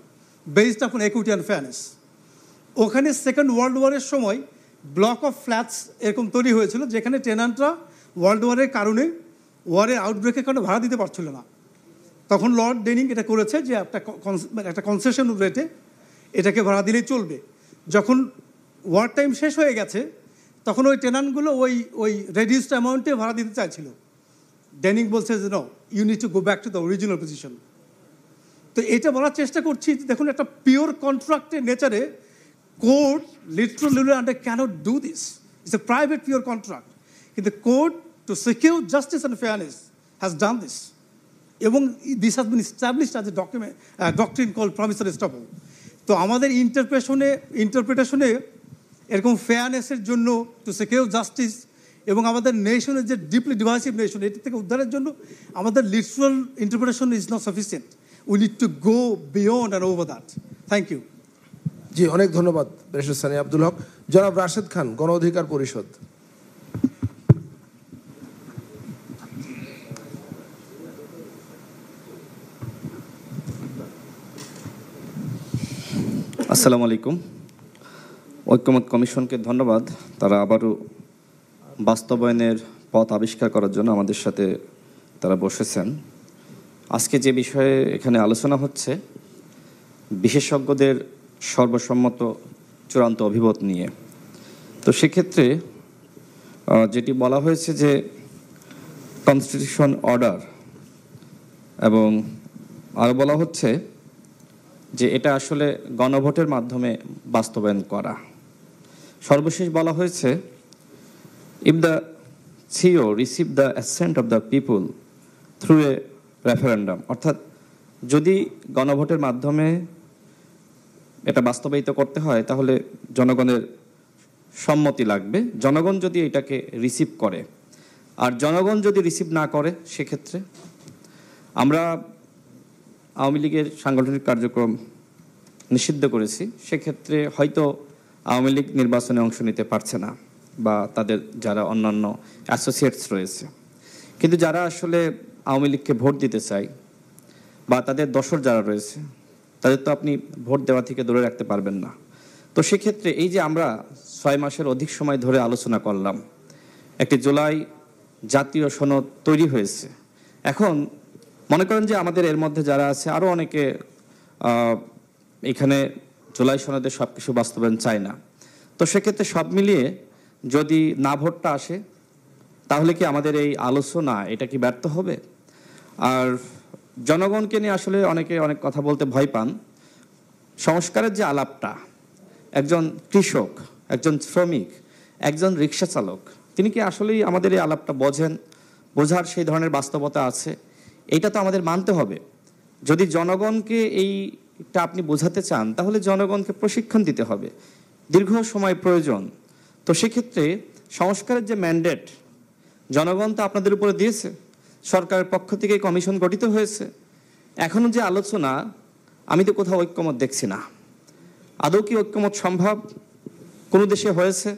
based আপন equity and fairness. ওখানে second world ওয়ারের সময় block of flats এরকম তৈরি হয়েছিল, যেখানে টেনান্টরা ওয়ার্ল্ড ওয়ারের কারণে, ওয়ারের আউটব্রেকের কারণে ভাড়া দিতে পারছিল না। তখন লর্ড ডেনিং এটা করেছে যে একটা কনসেশন রেটে এটাকে ভাড়া দিলেই চলবে। যখন ওয়ার টাইম শেষ হয়ে গেছে, তখন ওই টেনান্টগুলো ওই রেডিউসড অ্যামাউন্টে ভাড়া দিতে চাইছিল। ডেনিং বলছে যে no, you need to go back to the original position. তো এটা বলার চেষ্টা করছি, দেখুন একটা পিওর কন্ট্রাক্টের নেচারে court literally cannot do this. It's a private pure contract. The court, to secure justice and fairness, has done this. এবং this has been established as a doctrine called promissory estoppel. তো আমাদের ইন্টারপ্রিটেশনে এরকম ফেয়ারনেসের জন্য, to secure justice, এবং আমাদের নেশনের যে deeply divisive nation, এটি থেকে উদ্ধারের জন্য আমাদের literal interpretation is not sufficient. We need to go beyond and over that. Thank you. জি, অনেক ধন্যবাদ ব্যারিস্টার সানি আব্দুল হক। জনাব রাশেদ খান, গণ অধিকার পরিষদ। আসসালামু আলাইকুম। ঐক্যমত কমিশনকে ধন্যবাদ, তারা আবারও বাস্তবায়নের পথ আবিষ্কার করার জন্য আমাদের সাথে তারা বসেছেন। আজকে যে বিষয়ে এখানে আলোচনা হচ্ছে, বিশেষজ্ঞদের সর্বসম্মত চূড়ান্ত অভিমত নিয়ে। তো সেক্ষেত্রে যেটি বলা হয়েছে যে কনস্টিটিউশন অর্ডার, এবং আরও বলা হচ্ছে যে এটা আসলে গণভোটের মাধ্যমে বাস্তবায়ন করা। সর্বশেষ বলা হয়েছে, if the CO receive the assent of the people through a referendum, অর্থাৎ যদি গণভোটের মাধ্যমে এটা বাস্তবায়িত করতে হয় তাহলে জনগণের সম্মতি লাগবে। জনগণ যদি এটাকে রিসিভ করে, আর জনগণ যদি রিসিভ না করে, সেক্ষেত্রে আমরা আওয়ামী লীগের সাংগঠনিক কার্যক্রম নিষিদ্ধ করেছি। সেক্ষেত্রে হয়তো আওয়ামী লীগ নির্বাচনে অংশ নিতে পারছে না, বা তাদের যারা অন্যান্য অ্যাসোসিয়েটস রয়েছে। কিন্তু যারা আসলে আওয়ামী লীগকে ভোট দিতে চায়, বা তাদের দশর যারা রয়েছে, তাদের তো আপনি ভোট দেওয়া থেকে দূরে রাখতে পারবেন না। তো সেক্ষেত্রে এই যে আমরা 6 মাসের অধিক সময় ধরে আলোচনা করলাম, একটি জুলাই জাতীয় সনদ তৈরি হয়েছে। এখন মনে করেন যে আমাদের এর মধ্যে যারা আছে, আরও অনেকে এখানে জুলাই সনদে সব কিছু বাস্তবায়ন চায় না। তো সেক্ষেত্রে সব মিলিয়ে যদি না ভোটটা আসে, তাহলে কি আমাদের এই আলোচনা এটা কি ব্যর্থ হবে? আর জনগণকে নিয়ে আসলে অনেকে অনেক কথা বলতে ভয় পান। সংস্কারের যে আলাপটা, একজন কৃষক, একজন শ্রমিক, একজন রিক্সা চালক, তিনি কি আসলেই আমাদের এই আলাপটা বোঝার সেই ধরনের বাস্তবতা আছে? এইটা তো আমাদের মানতে হবে। যদি জনগণকে এইটা আপনি বোঝাতে চান, তাহলে জনগণকে প্রশিক্ষণ দিতে হবে, দীর্ঘ সময় প্রয়োজন। তো সেক্ষেত্রে সংস্কারের যে ম্যান্ডেট জনগণ তো আপনাদের উপরে দিয়েছে, সরকারের পক্ষ থেকে কমিশন গঠিত হয়েছে। এখনও যে আলোচনা, আমি তো কোথাও ঐক্যমত দেখছি না। আদৌ কি ঐক্যমত সম্ভব? কোনো দেশে হয়েছে?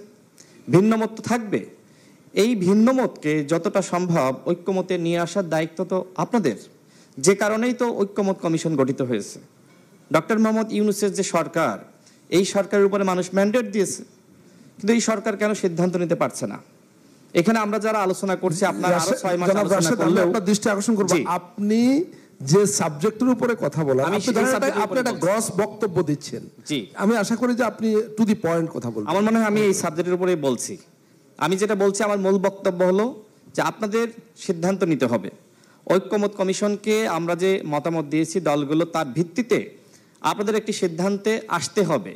ভিন্নমত তো থাকবে। এই ভিন্নমতকে যতটা সম্ভব ঐক্যমতে নিয়ে আসার দায়িত্ব তো আপনাদের। যে কারণেই তো ঐক্যমত কমিশন গঠিত হয়েছে। ডক্টর মোহাম্মদ ইউনূসের যে সরকার, এই সরকারের উপরে মানুষ ম্যান্ডেট দিয়েছে, কিন্তু এই সরকার কেন সিদ্ধান্ত নিতে পারছে না? এখানে আমরা যারা আলোচনা করছি, আপনারা আরো 6 মাস আলোচনা করলে আপনার দৃষ্টি আকর্ষণ করব, আপনি যে সাবজেক্টের উপরে কথা বলেন, আপনি একটা গ্রস বক্তব্য দিচ্ছেন। জি, আমি আশা করি যে আপনি টু দি পয়েন্ট কথা বলবেন। আমার মনে হয় আমি এই সাবজেক্টের উপরেই বলছি। আমি যেটা বলছি, আমার মূল বক্তব্য হলো যে আপনাদের সিদ্ধান্ত নিতে হবে। ঐক্যমত কমিশনকে আমরা যে মতামত দিয়েছি দলগুলো, তার ভিত্তিতে আপনাদের একটি সিদ্ধান্তে আসতে হবে।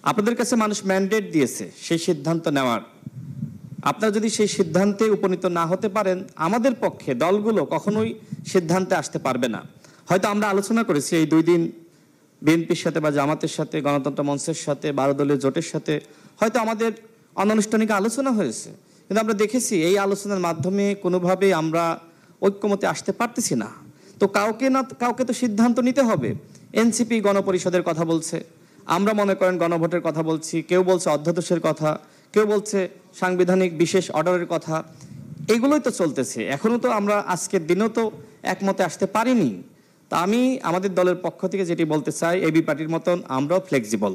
আপনাদের কাছে মানুষ ম্যান্ডেট দিয়েছে সেই সিদ্ধান্ত নেওয়ার। আপনারা যদি সেই সিদ্ধান্তে উপনীত না হতে পারেন, আমাদের পক্ষে দলগুলো কখনোই সিদ্ধান্তে আসতে পারবে না। হয়তো আমরা আলোচনা করেছি এই 2 দিন বিএনপির সাথে বা জামাতের সাথে, গণতন্ত্র মঞ্চের সাথে, 12 দলীয় জোটের সাথে হয়তো আমাদের অনানুষ্ঠানিক আলোচনা হয়েছে, কিন্তু আমরা দেখেছি এই আলোচনার মাধ্যমে কোনোভাবেই আমরা ঐক্যমতে আসতে পারতেছি না। তো কাউকে তো সিদ্ধান্ত নিতে হবে। এনসিপি গণপরিষদের কথা বলছে, আমরা মনে করেন গণভোটের কথা বলছি, কেউ বলছে অধ্যাদেশের কথা, কেউ বলছে সাংবিধানিক বিশেষ অর্ডারের কথা। এগুলোই তো চলতেছে। এখনও তো আমরা আজকের দিনেও তো একমতে আসতে পারিনি। তা আমি আমাদের দলের পক্ষ থেকে যেটি বলতে চাই, এবি পার্টির মতন আমরাও ফ্লেক্সিবল।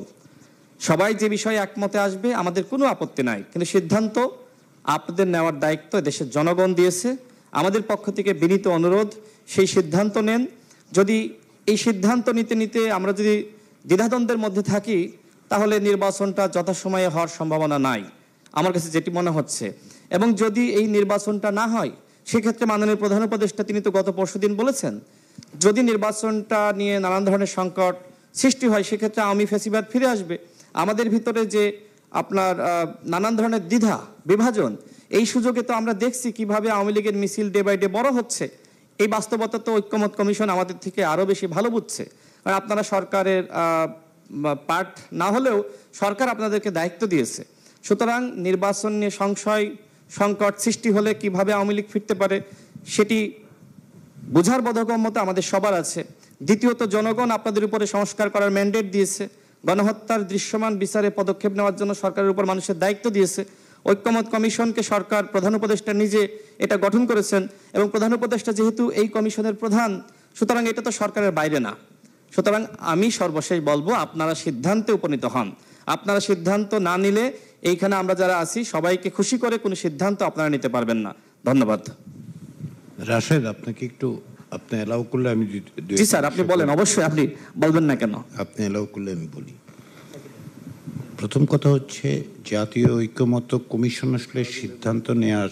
সবাই যে বিষয়ে একমতে আসবে আমাদের কোনো আপত্তি নাই, কিন্তু সিদ্ধান্ত আপনাদের নেওয়ার দায়িত্ব দেশের জনগণ দিয়েছে। আমাদের পক্ষ থেকে বিনীত অনুরোধ, সেই সিদ্ধান্ত নেন। যদি এই সিদ্ধান্ত নিতে নিতে আমরা যদি দ্বিধাদ্বন্দ্বের মধ্যে থাকি, তাহলে নির্বাচনটা যথাসময়ে হওয়ার সম্ভাবনা নাই আমার কাছে যেটি মনে হচ্ছে। এবং যদি এই নির্বাচনটা না হয়, সেক্ষেত্রে মাননীয় প্রধান উপদেষ্টা তিনি তো গত পরশুদিন বলেছেন, যদি নির্বাচনটা নিয়ে নানান ধরনের সংকট সৃষ্টি হয়, সেক্ষেত্রে আওয়ামী ফ্যাসিবাদ ফিরে আসবে। আমাদের ভিতরে যে আপনার নানান ধরনের দ্বিধা বিভাজন, এই সুযোগে তো আমরা দেখছি কিভাবে আওয়ামী লীগের মিছিল ডে বাই ডে বড় হচ্ছে। এই বাস্তবতা তো ঐক্যমত কমিশন আমাদের থেকে আরও বেশি ভালো বুঝছে। আর আপনারা সরকারের পার্ট না হলেও সরকার আপনাদেরকে দায়িত্ব দিয়েছে। সুতরাং নির্বাচন নিয়ে সংশয় সংকট সৃষ্টি হলে কিভাবে আওয়ামী লীগ ফিরতে পারে সেটি বোঝার বোধগম্যতা আমাদের সবার আছে। দ্বিতীয়ত, জনগণ আপনাদের উপরে সংস্কার করার ম্যান্ডেট দিয়েছে, গণহত্যার দৃশ্যমান বিচারে পদক্ষেপ নেওয়ার জন্য সরকারের উপর মানুষের দায়িত্ব দিয়েছে। ঐক্যমত কমিশনকে সরকার প্রধান উপদেষ্টা নিজে এটা গঠন করেছেন এবং প্রধান উপদেষ্টা যেহেতু এই কমিশনের প্রধান, সুতরাং এটা তো সরকারের বাইরে না। সুতরাং আমি সর্বশেষ বলবো, আপনারা সিদ্ধান্তে উপনীত হন। আপনারা সিদ্ধান্ত না নিলে এইখানে আমরা যারা আছি সবাইকে খুশি করে কোনো সিদ্ধান্ত আপনারা নিতে পারবেন না। ধন্যবাদ। রাশেদ, আপনাকে একটু আপনি এলাও করলে আমি জি স্যার, আপনি বলেন, অবশ্যই আপনি বলবেন না কেন। আপনি এলাও করলে আমি বলি। প্রথম কথা হচ্ছে, জাতীয় ঐক্যমত্য কমিশন আসলে সিদ্ধান্ত নেয়ার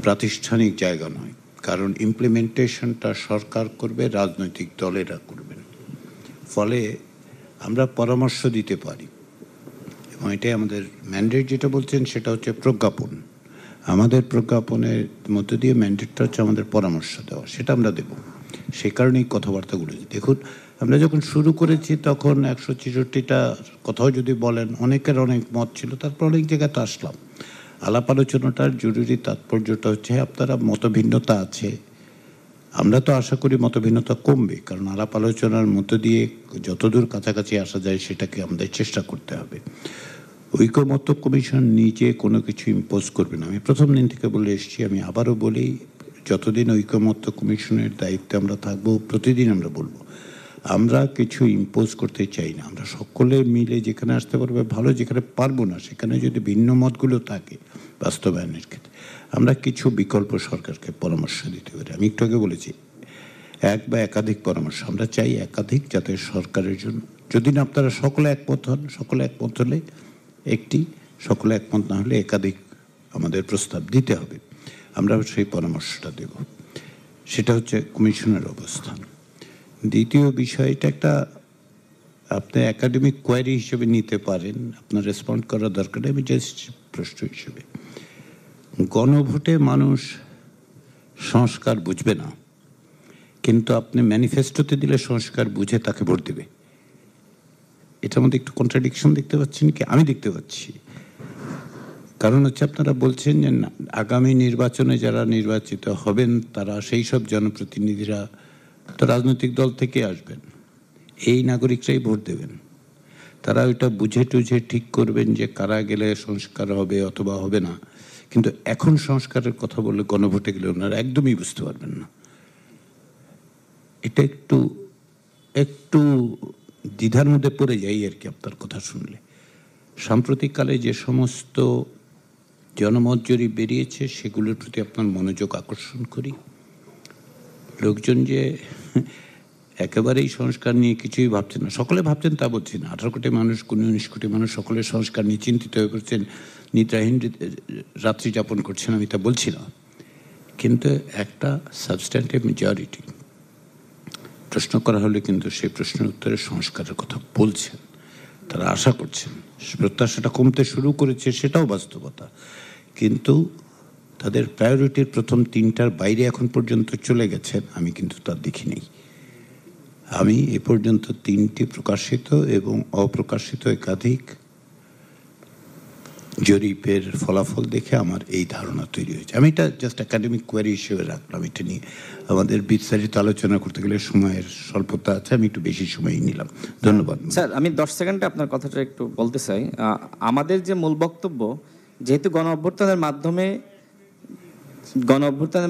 প্রাতিষ্ঠানিক জায়গা নয়, কারণ ইমপ্লিমেন্টেশনটা সরকার করবে, রাজনৈতিক দলেরা করবেন। ফলে আমরা পরামর্শ দিতে পারি এবং এটাই আমাদের ম্যান্ডেট। যেটা বলছেন সেটা হচ্ছে প্রজ্ঞাপন। আমাদের প্রজ্ঞাপনের মধ্য দিয়ে ম্যান্ডেটটা হচ্ছে আমাদের পরামর্শ দেওয়া, সেটা আমরা দেব। সেই কারণেই কথাবার্তাগুলো দেখুন, আমরা যখন শুরু করেছি তখন 166টা কথাও যদি বলেন, অনেকের অনেক মত ছিল, তারপর অনেক জায়গায় তো আসলাম। আলাপ আলোচনাটার জরুরি তাৎপর্যটা হচ্ছে আপনারা মতভিন্নতা আছে, আমরা তো আশা করি মতভিন্নতা কমবে, কারণ আলাপ আলোচনার মধ্য দিয়ে যতদূর কাছাকাছি আসা যায় সেটাকে আমাদের চেষ্টা করতে হবে। ঐক্যমত্য কমিশন নিজে কোনো কিছু ইম্পোজ করবে না। আমি প্রথম দিন থেকে বলে এসেছি, আমি আবারও বলি, যতদিন ঐক্যমত্য কমিশনের দায়িত্বে আমরা থাকবো, প্রতিদিন আমরা বলবো আমরা কিছু ইম্পোজ করতে চাই না। আমরা সকলে মিলে যেখানে আসতে পারবে ভালো, যেখানে পারবো না সেখানে যদি ভিন্ন মতগুলো থাকে বাস্তবায়নের ক্ষেত্রে আমরা কিছু বিকল্প সরকারকে পরামর্শ দিতে পারি। আমি একটু আগে বলেছি এক বা একাধিক পরামর্শ আমরা চাই, একাধিক, যাতে সরকারের জন্য, যদি না আপনারা সকলে একমত হন, সকলে একমত হলে একটি, সকলে একমত না হলে একাধিক আমাদের প্রস্তাব দিতে হবে, আমরা সেই পরামর্শটা দেব। সেটা হচ্ছে কমিশনের অবস্থান। দ্বিতীয় বিষয়টা একটা আপনি একাডেমিক কোয়ারি হিসেবে নিতে পারেন, আপনার রেসপন্ড করার দরকার নেই, আমি জাস্ট প্রশ্ন হিসেবে, গণভোটে মানুষ সংস্কার বুঝবে না, কিন্তু আপনি ম্যানিফেস্টোতে দিলে সংস্কার বুঝে তাকে ভোট দেবে। এটার মধ্যে একটু কন্ট্রাডিকশন দেখতে পাচ্ছেন কি? আমি দেখতে পাচ্ছি। কারণ হচ্ছে আপনারা বলছেন যে আগামী নির্বাচনে যারা নির্বাচিত হবেন তারা সেই সব জনপ্রতিনিধিরা তো রাজনৈতিক দল থেকে আসবেন, এই নাগরিকরাই ভোট দেবেন। তারা ওইটা বুঝে টুঝে ঠিক করবেন যে কারা গেলে সংস্কার হবে অথবা হবে না। কিন্তু এখন সংস্কারের কথা বললে গণভোটে গেলে ওনারা একদমই বুঝতে পারবেন না। এটা একটু একটু দ্বিধার মধ্যে পড়ে যাই আর কি আপনার কথা শুনলে। সাম্প্রতিককালে যে সমস্ত জনমত জরিপ বেরিয়েছে সেগুলোর প্রতি আপনার মনোযোগ আকর্ষণ করি। লোকজন যে একেবারেই সংস্কার নিয়ে কিছুই ভাবছেন না, সকলে ভাবছেন তা বলছি না, 18 কোটি মানুষ, 19 কোটি মানুষ সকলে সংস্কার নিয়ে চিন্তিত হয়ে পড়ছেন, নিদ্রাহীন রাত্রি যাপন করছেন, আমি তা বলছি না। কিন্তু একটা সাবস্ট্যান্টিভ মেজরিটি প্রশ্ন করা হলে কিন্তু সেই প্রশ্নের উত্তরে সংস্কারের কথা বলছেন, তারা আশা করছেন। প্রত্যাশাটা কমতে শুরু করেছে, সেটাও বাস্তবতা, কিন্তু তাদের প্রায়োরিটির প্রথম 3টার বাইরে এখন পর্যন্ত চলে গেছেন, আমি কিন্তু তা দেখিনি। আমি এ পর্যন্ত 3টি প্রকাশিত এবং অপ্রকাশিত একাধিক জরিপের ফলাফল দেখে আমার এই ধারণা তৈরি হয়েছে। আমি এটা জাস্ট একাডেমিক কোয়ারি হিসেবে রাখলাম। এটা নিয়ে আমাদের বিস্তারিত আলোচনা করতে গেলে সময়ের স্বল্পতা আছে, আমি একটু বেশি সময়ই নিলাম। ধন্যবাদ স্যার। আমি 10 সেকেন্ডে আপনার কথাটা একটু বলতে চাই। আমাদের যে মূল বক্তব্য, যেহেতু গণ অভ্যুত্থানের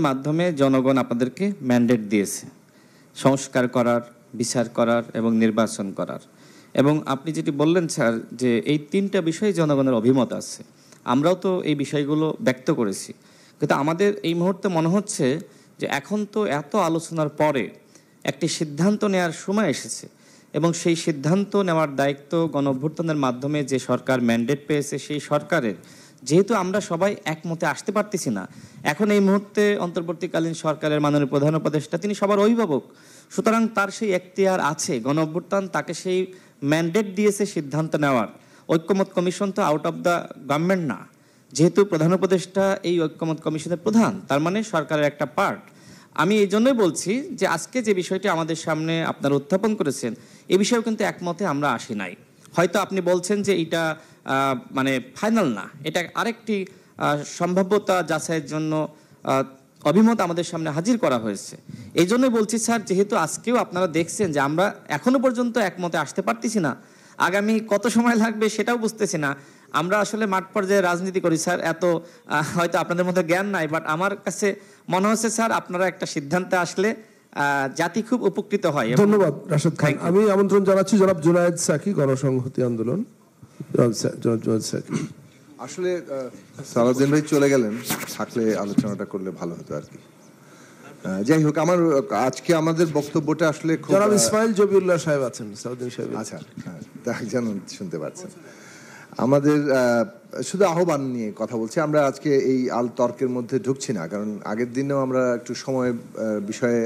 মাধ্যমে জনগণ আপনাদেরকে ম্যান্ডেট দিয়েছে সংস্কার করার, বিচার করার এবং নির্বাচন করার, এবং আপনি যেটি বললেন স্যার যে এই 3টা বিষয়ে জনগণের অভিমত আছে, আমরাও তো এই বিষয়গুলো ব্যক্ত করেছি। কিন্তু আমাদের এই মুহূর্তে মনে হচ্ছে যে এখন তো এত আলোচনার পরে একটি সিদ্ধান্ত নেওয়ার সময় এসেছে, এবং সেই সিদ্ধান্ত নেওয়ার দায়িত্ব গণ অভ্যুত্থানের মাধ্যমে যে সরকার ম্যান্ডেট পেয়েছে সেই সরকারের। যেহেতু আমরা সবাই একমতে আসতে পারতেছি না, এখন এই মুহূর্তে অন্তর্বর্তীকালীন সরকারের মাননীয় প্রধান উপদেষ্টা তিনি সবার অভিভাবক, সুতরাং তার সেই এখতিয়ার আছে, গণ অভ্যুত্থান তাকে সেই ম্যান্ডেট দিয়েছে সিদ্ধান্ত নেওয়ার। ঐক্যমত কমিশন তো আউট অফ দ্য গভর্নমেন্ট না, যেহেতু প্রধান উপদেষ্টা এই ঐক্যমত কমিশনের প্রধান, তার মানে সরকারের একটা পার্ট। আমি এই জন্যই বলছি যে আজকে যে বিষয়টি আমাদের সামনে আপনারা উত্থাপন করেছেন, এ বিষয়েও কিন্তু একমতে আমরা আসি নাই। হয়তো আপনি বলছেন যে এটা মানে ফাইনাল না, এটা আরেকটি সম্ভাব্যতা যাচাইয়ের জন্য অভিমত আমাদের সামনে হাজির করা হয়েছে। এই জন্যই বলছি স্যার, যেহেতু আজকেও আপনারা দেখছেন যে আমরা এখনো পর্যন্ত একমতে আসতে পারতেছি না, আগামী কত সময় লাগবে সেটাও বুঝতেছি না। আমরা আসলে মাঠ পর্যায়ে রাজনীতি করি স্যার, এত হয়তো আপনাদের মধ্যে জ্ঞান নাই, বাট আমার কাছে মনে হচ্ছে স্যার আপনারা একটা সিদ্ধান্তে আসলে জাতি খুব উপকৃত হয়। ধন্যবাদ রাশেদ খান। আমি আমন্ত্রণ জানাচ্ছি জনাব জুনায়েদ সাকি, গণসংহতি আন্দোলন। জুনায়েদ সাকি। আসলে সালাউদ্দিন ভাই চলে গেলেন, থাকলে আলোচনাটা করলে ভালো হতো আর কি। যাই হোক, আমার আজকে আমাদের বক্তব্যটা আসলে জনাব ইসমাইল জবিউল্লাহ সাহেব আছেন, সালাউদ্দিন সাহেব। আচ্ছা, একজন শুনতে পাচ্ছেন। আমাদের শুধু আহ্বান নিয়ে কথা বলছি। আমরা আজকে এই তর্কের মধ্যে ঢুকছি না, কারণ আগের দিনেও আমরা একটু সময় বিষয়ে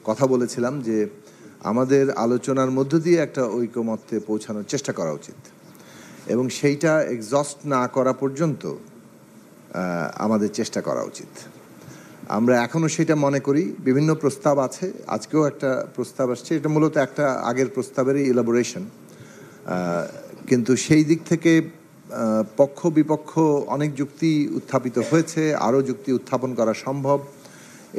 কথা বলেছিলাম যে আমাদের আলোচনার মধ্য দিয়ে একটা ঐকমত্যে পৌঁছানোর চেষ্টা করা উচিত, এবং সেইটা এক্সস্ট না করা পর্যন্ত আমাদের চেষ্টা করা উচিত। আমরা এখনও সেটা মনে করি। বিভিন্ন প্রস্তাব আছে, আজকেও একটা প্রস্তাব আসছে, এটা মূলত একটা আগের প্রস্তাবেরই ইলাবোরেশন, কিন্তু সেই দিক থেকে পক্ষ বিপক্ষ অনেক যুক্তি উত্থাপিত হয়েছে, আরও যুক্তি উত্থাপন করা সম্ভব।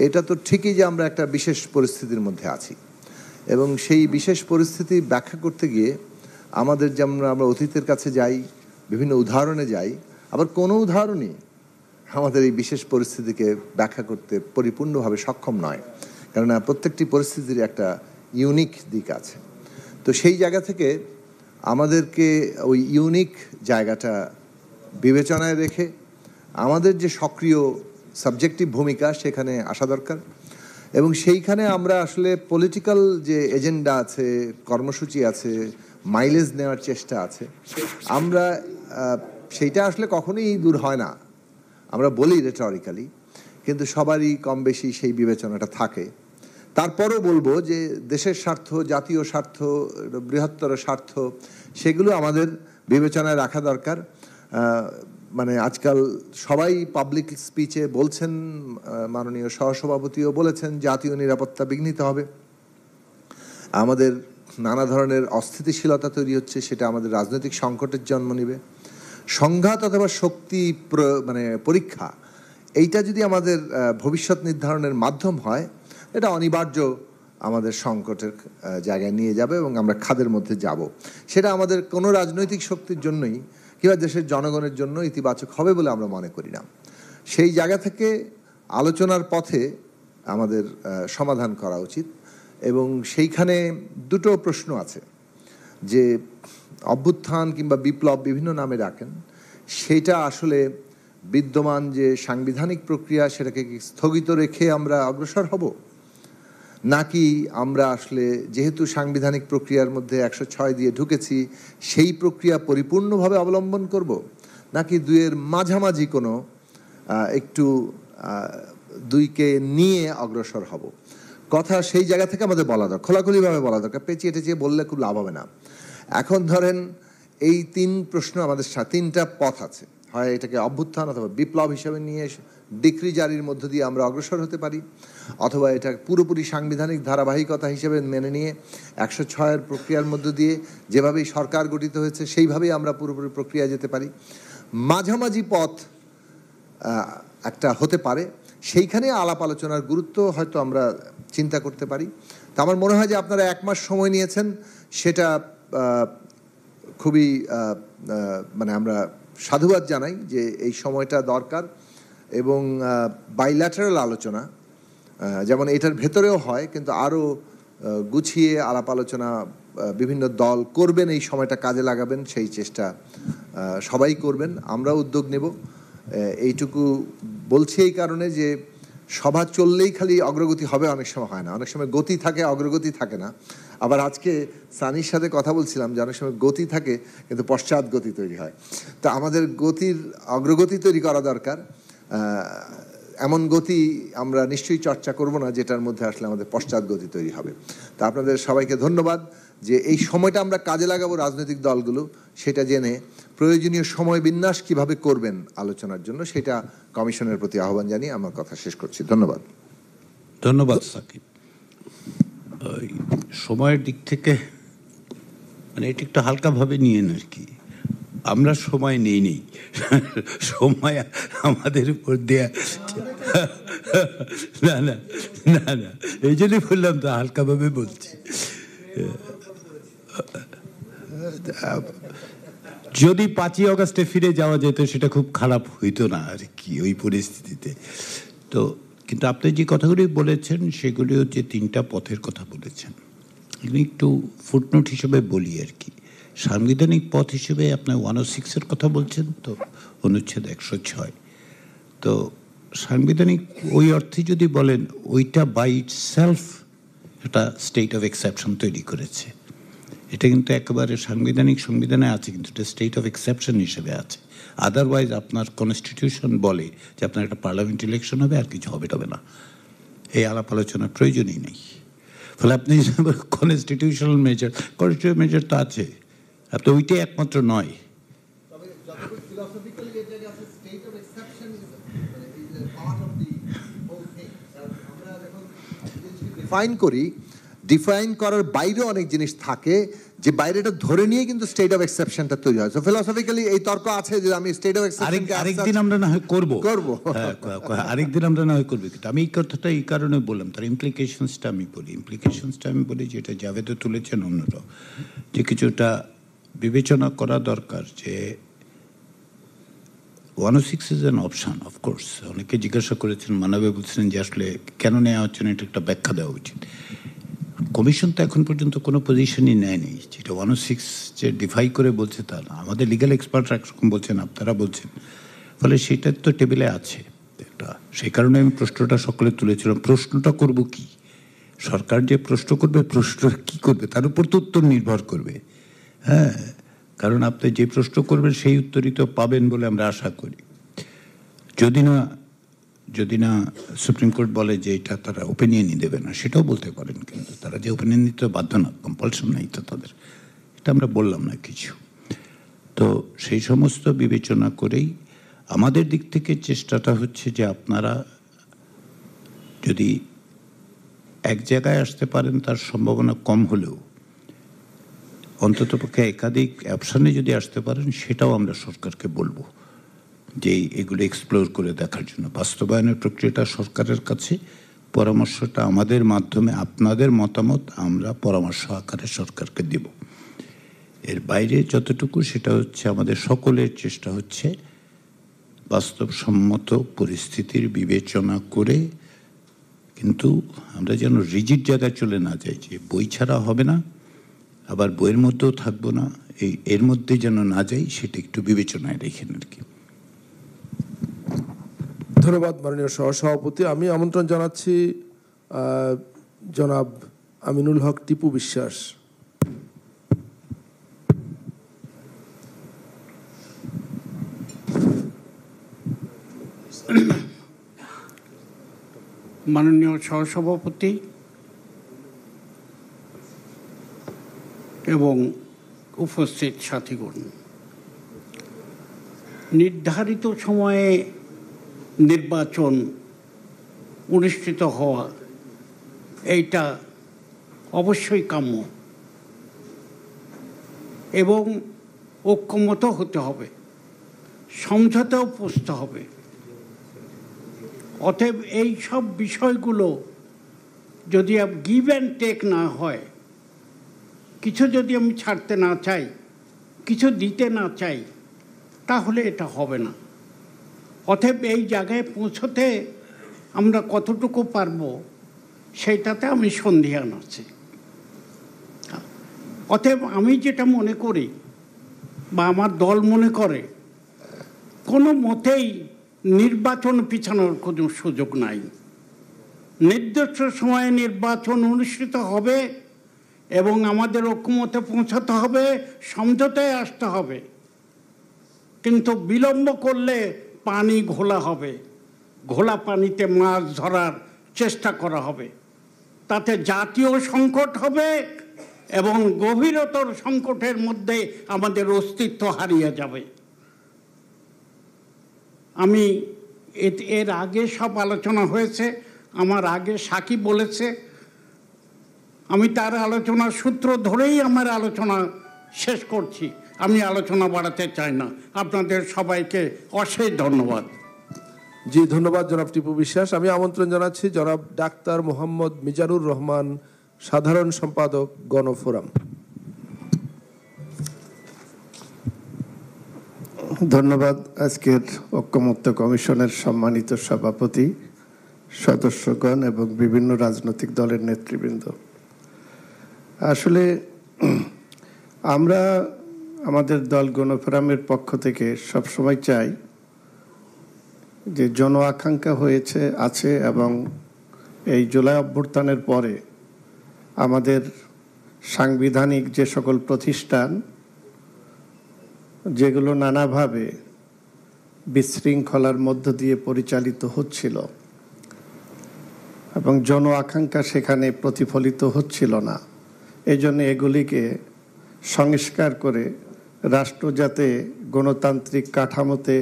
এটা তো ঠিকই যে আমরা একটা বিশেষ পরিস্থিতির মধ্যে আছি, এবং সেই বিশেষ পরিস্থিতি ব্যাখ্যা করতে গিয়ে আমাদের যেমন আমরা অতীতের কাছে যাই, বিভিন্ন উদাহরণে যাই, আবার কোনো উদাহরণই আমাদের এই বিশেষ পরিস্থিতিকে ব্যাখ্যা করতে পরিপূর্ণভাবে সক্ষম নয়, কেননা প্রত্যেকটি পরিস্থিতির একটা ইউনিক দিক আছে। তো সেই জায়গা থেকে আমাদেরকে ওই ইউনিক জায়গাটা বিবেচনায় রেখে আমাদের যে সক্রিয় সাবজেক্টিভ ভূমিকা সেখানে আসা দরকার, এবং সেইখানে আমরা আসলে পলিটিক্যাল যে এজেন্ডা আছে, কর্মসূচি আছে, মাইলেজ নেওয়ার চেষ্টা আছে, আমরা সেইটা আসলে কখনোই দূর হয় না। আমরা বলি রেটরিক্যালি, কিন্তু সবারই কম বেশি সেই বিবেচনাটা থাকে। তারপরও বলবো যে দেশের স্বার্থ, জাতীয় স্বার্থ, বৃহত্তর স্বার্থ, সেগুলো আমাদের বিবেচনায় রাখা দরকার। মানে আজকাল সবাই পাবলিক স্পিচে বলছেন, মাননীয় সহসভাপতিও বলেছেন, জাতীয় নিরাপত্তা বিঘ্নিত হবে, আমাদের নানা ধরনের অস্থিতিশীলতা তৈরি হচ্ছে, সেটা আমাদের রাজনৈতিক সংকটের জন্ম নেবে। সংঘাত অথবা শক্তি মানে পরীক্ষা, এইটা যদি আমাদের ভবিষ্যৎ নির্ধারণের মাধ্যম হয়, এটা অনিবার্য আমাদের সংকটের জায়গায় নিয়ে যাবে এবং আমরা খাদের মধ্যে যাব। সেটা আমাদের কোনো রাজনৈতিক শক্তির জন্যই কিংবা দেশের জনগণের জন্য ইতিবাচক হবে বলে আমরা মনে করি না। সেই জায়গা থেকে আলোচনার পথে আমাদের সমাধান করা উচিত, এবং সেইখানে দুটো প্রশ্ন আছে, যে অভ্যুত্থান কিংবা বিপ্লব বিভিন্ন নামে রাখেন, সেটা আসলে বিদ্যমান যে সাংবিধানিক প্রক্রিয়া সেটাকে কি স্থগিত রেখে আমরা অগ্রসর হব, নাকি আমরা আসলে যেহেতু সাংবিধানিক প্রক্রিয়ার মধ্যে 106 দিয়ে ঢুকেছি সেই প্রক্রিয়া পরিপূর্ণভাবে অবলম্বন করব, নাকি দুইয়ের মাঝামাঝি কোনো একটু দুইকে নিয়ে অগ্রসর হব। কথা সেই জায়গা থেকে আমাদের বলা দরকার, খোলাখুলিভাবে বলা দরকার। পেঁচিয়ে টেঁচিয়ে বললে খুব লাভ হবে না। এখন ধরেন এই তিন প্রশ্ন আমাদের তিনটা পথ আছে, হয় এটাকে অভ্যুত্থান অথবা বিপ্লব হিসেবে নিয়ে ডিক্রি জারির মধ্য দিয়ে আমরা অগ্রসর হতে পারি, অথবা এটা পুরোপুরি সাংবিধানিক ধারাবাহিকতা হিসেবে মেনে নিয়ে 106-এর প্রক্রিয়ার মধ্য দিয়ে যেভাবেই সরকার গঠিত হয়েছে সেইভাবেই আমরা পুরোপুরি প্রক্রিয়া যেতে পারি। মাঝামাঝি পথ একটা হতে পারে, সেইখানে আলাপ আলোচনার গুরুত্ব হয়তো আমরা চিন্তা করতে পারি। তা আমার মনে হয় যে আপনারা 1 মাস সময় নিয়েছেন, সেটা খুবই মানে আমরা সাধুবাদ জানাই যে এই সময়টা দরকার, এবং বাইল্যাটারাল আলোচনা যেমন এটার ভেতরেও হয়, কিন্তু আরও গুছিয়ে আলাপ আলোচনা বিভিন্ন দল করবেন, এই সময়টা কাজে লাগাবেন, সেই চেষ্টা সবাই করবেন, আমরাও উদ্যোগ নেব। এইটুকু বলছি এই কারণে যে সভা চললেই খালি অগ্রগতি হবে অনেক সময় হয় না, অনেক সময় গতি থাকে, অগ্রগতি থাকে না। আবার আজকে সানির সাথে কথা বলছিলাম যে অনেক সময় গতি থাকে কিন্তু পশ্চাৎ গতি তৈরি হয়। তো আমাদের গতির অগ্রগতি তৈরি করা দরকার। এমন গতি আমরা নিশ্চয়ই চর্চা করব না যেটার মধ্যে আসলে আমাদের পশ্চাৎ গতি তৈরি হবে। তা আপনাদের সবাইকে ধন্যবাদ। যে এই সময়টা আমরা কাজে লাগাবো রাজনৈতিক দলগুলো সেটা জেনে প্রয়োজনীয় সময় বিন্যাস কিভাবে করবেন আলোচনার জন্য সেটা কমিশনের প্রতি আহ্বান জানিয়ে আমার কথা শেষ করছি। ধন্যবাদ। ধন্যবাদ সাকিব। ওই সময়ের দিক থেকে মানে এটা একটু হালকাভাবে নিয়েন আর কি। আমরা সময় নেই সময় আমাদের উপর দেয়া না না না না এই জন্যই বললাম তো হালকাভাবে বলছি। যদি 5ই অগাস্টে ফিরে যাওয়া যেত সেটা খুব খারাপ হইতো না আর কি ওই পরিস্থিতিতে। তো কিন্তু আপনি যে কথাগুলি বলেছেন সেগুলি হচ্ছে 3টা পথের কথা বলেছেন। একটু ফুটনোট হিসেবে বলি আর কি। সাংবিধানিক পথ হিসেবে আপনার 106-এর কথা বলছেন তো, অনুচ্ছেদ 106। তো সাংবিধানিক ওই অর্থে যদি বলেন ওইটা বাই ইটসেলফ একটা স্টেট অফ এক্সেপশন তৈরি করেছে। এটা কিন্তু একেবারে সংবিধানে আছে, কিন্তু এটা স্টেট অফ এক্সেপশন হিসেবে আছে। আদারওয়াইজ আপনার কনস্টিটিউশন বলে যে আপনার একটা পার্লামেন্ট ইলেকশন হবে আর কিছু হবে না, এই আলাপ আলোচনার প্রয়োজনই নেই। ফলে আপনি কনস্টিটিউশনাল মেজার তো আছে, আপনি ওইটাই একমাত্র নয়। ডিফাইন করি, ডিফাইন করার বাইরে অনেক জিনিস থাকে যে বাইরেটা ধরে নিয়ে কিন্তু স্টেট অফ এক্সেপশনটা তৈরি হয়। সো ফিলোসফিক্যালি এই তর্ক আছে যে আমি স্টেট অফ এক্সেপশন আরেকদিন আমরা না হয় করব আরেকদিন আমরা না হয় করবো। কিন্তু আমি এই কথাটা এই কারণে বললাম, তার ইমপ্লিকেশনসটা আমি বলি যেটা জাভেদও তুলেছেন অন্যরা, যে কিছুটা বিবেচনা করা দরকার যে 106 ইজ অ্যান অপশন অফকোর্স। অনেকে জিজ্ঞাসা করেছেন, মানবে বলছিলেন যে আসলে কেন নেওয়া হচ্ছে না, এটা একটা ব্যাখ্যা দেওয়া উচিত। কমিশন তো এখন পর্যন্ত কোনো পজিশনই নেয়নি যেটা 106 যে ডিফাই করে বলছে তা না। আমাদের লিগ্যাল এক্সপার্টরা একরকম বলছেন, আপনারা বলছেন, ফলে সেটা তো টেবিলে আছে একটা। সেই কারণে আমি প্রশ্নটা সকলে তুলেছিলাম, প্রশ্নটা করব কি? সরকার যে প্রশ্ন করবে, প্রশ্ন কি করবে তার উপর তো উত্তর নির্ভর করবে। হ্যাঁ, কারণ আপনি যে প্রশ্ন করবেন সেই উত্তরই তো পাবেন বলে আমরা আশা করি। যদি না সুপ্রিম কোর্ট বলে যে এটা তারা ওপিনিয়নই দেবে না, সেটাও বলতে পারেন, কিন্তু তারা যে ওপিনিয়ন দিতে বাধ্য না, কম্পালশন নেই তো তাদের, এটা আমরা বললাম না কিছু। তো সেই সমস্ত বিবেচনা করেই আমাদের দিক থেকে চেষ্টাটা হচ্ছে যে আপনারা যদি এক জায়গায় আসতে পারেন তার সম্ভাবনা কম হলেও অন্ততপক্ষে একাধিক অপশানে যদি আসতে পারেন সেটাও আমরা সরকারকে বলবো যে এগুলো এক্সপ্লোর করে দেখার জন্য। বাস্তবায়নের প্রক্রিয়াটা সরকারের কাছে, পরামর্শটা আমাদের মাধ্যমে, আপনাদের মতামত আমরা পরামর্শ আকারে সরকারকে দেব। এর বাইরে যতটুকু সেটা হচ্ছে আমাদের সকলের চেষ্টা হচ্ছে বাস্তবসম্মত পরিস্থিতির বিবেচনা করে, কিন্তু আমরা যেন রিজিড জায়গায় চলে না যাই যে বই ছাড়া হবে না, আবার বইয়ের মধ্যেও থাকবো না, এর মধ্যে যেন না যাই, সেটা একটু বিবেচনায় রেখেন আর কি। ধন্যবাদ মাননীয় সহসভাপতি। আমি আমন্ত্রণ জানাচ্ছি জনাব আমিনুল হক টিপু বিশ্বাস। মাননীয় সহসভাপতি এবং উপস্থিত সাথীগণ, নির্ধারিত সময়ে নির্বাচন অনুষ্ঠিত হওয়া এইটা অবশ্যই কাম্য এবং ঐক্যমত হতে হবে, সমঝোতাও পৌঁছতে হবে। অতএব এই সব বিষয়গুলো যদি গিভ অ্যান্ড টেক না হয়, কিছু যদি আমি ছাড়তে না চাই, কিছু দিতে না চাই, তাহলে এটা হবে না। অতএব এই জায়গায় পৌঁছতে আমরা কতটুকু পারবো সেইটাতে আমি সন্দিহান আছি। অতএব আমি যেটা মনে করি বা আমার দল মনে করে, কোনো মতেই নির্বাচন পিছানোর কোনো সুযোগ নাই। নির্দিষ্ট সময়ে নির্বাচন অনুষ্ঠিত হবে এবং আমাদের ঐক্যমতে পৌঁছাতে হবে, সমঝোতায় আসতে হবে। কিন্তু বিলম্ব করলে পানি ঘোলা হবে, ঘোলা পানিতে মাছ ধরার চেষ্টা করা হবে, তাতে জাতীয় সংকট হবে, এবং গভীরতর সংকটের মধ্যে আমাদের অস্তিত্ব হারিয়ে যাবে। আমি এর আগে সব আলোচনা হয়েছে, আমার আগে সাকিব বলেছে, আমি তার আলোচনার সূত্র ধরেই আমার আলোচনা শেষ করছি। আমি আলোচনা বাড়াতে চাই না। আপনাদের সবাইকে অশেষ ধন্যবাদ। জি, ধন্যবাদ জনাব টিপু বিশ্বাস। আমি আমন্ত্রণ জানাচ্ছি জনাব ডাক্তার মোহাম্মদ মিজানুর রহমান, সাধারণ সম্পাদক, গণফোরাম। ধন্যবাদ। আজকের ঐক্যমত্য কমিশনের সম্মানিত সভাপতি, সদস্যগণ এবং বিভিন্ন রাজনৈতিক দলের নেতৃবৃন্দ, আসলে আমরা আমাদের দল গণফোরামের পক্ষ থেকে সবসময় চাই যে জন আকাঙ্ক্ষা আছে এবং এই জুলাই অভ্যুত্থানের পরে আমাদের সাংবিধানিক যে সকল প্রতিষ্ঠান যেগুলো নানাভাবে বিশৃঙ্খলার মধ্য দিয়ে পরিচালিত হচ্ছিল এবং জন আকাঙ্ক্ষা সেখানে প্রতিফলিত হচ্ছিল না, এই জন্য এগুলিকে সংস্কার করে রাষ্ট্র যাতে গণতান্ত্রিক কাঠামোতে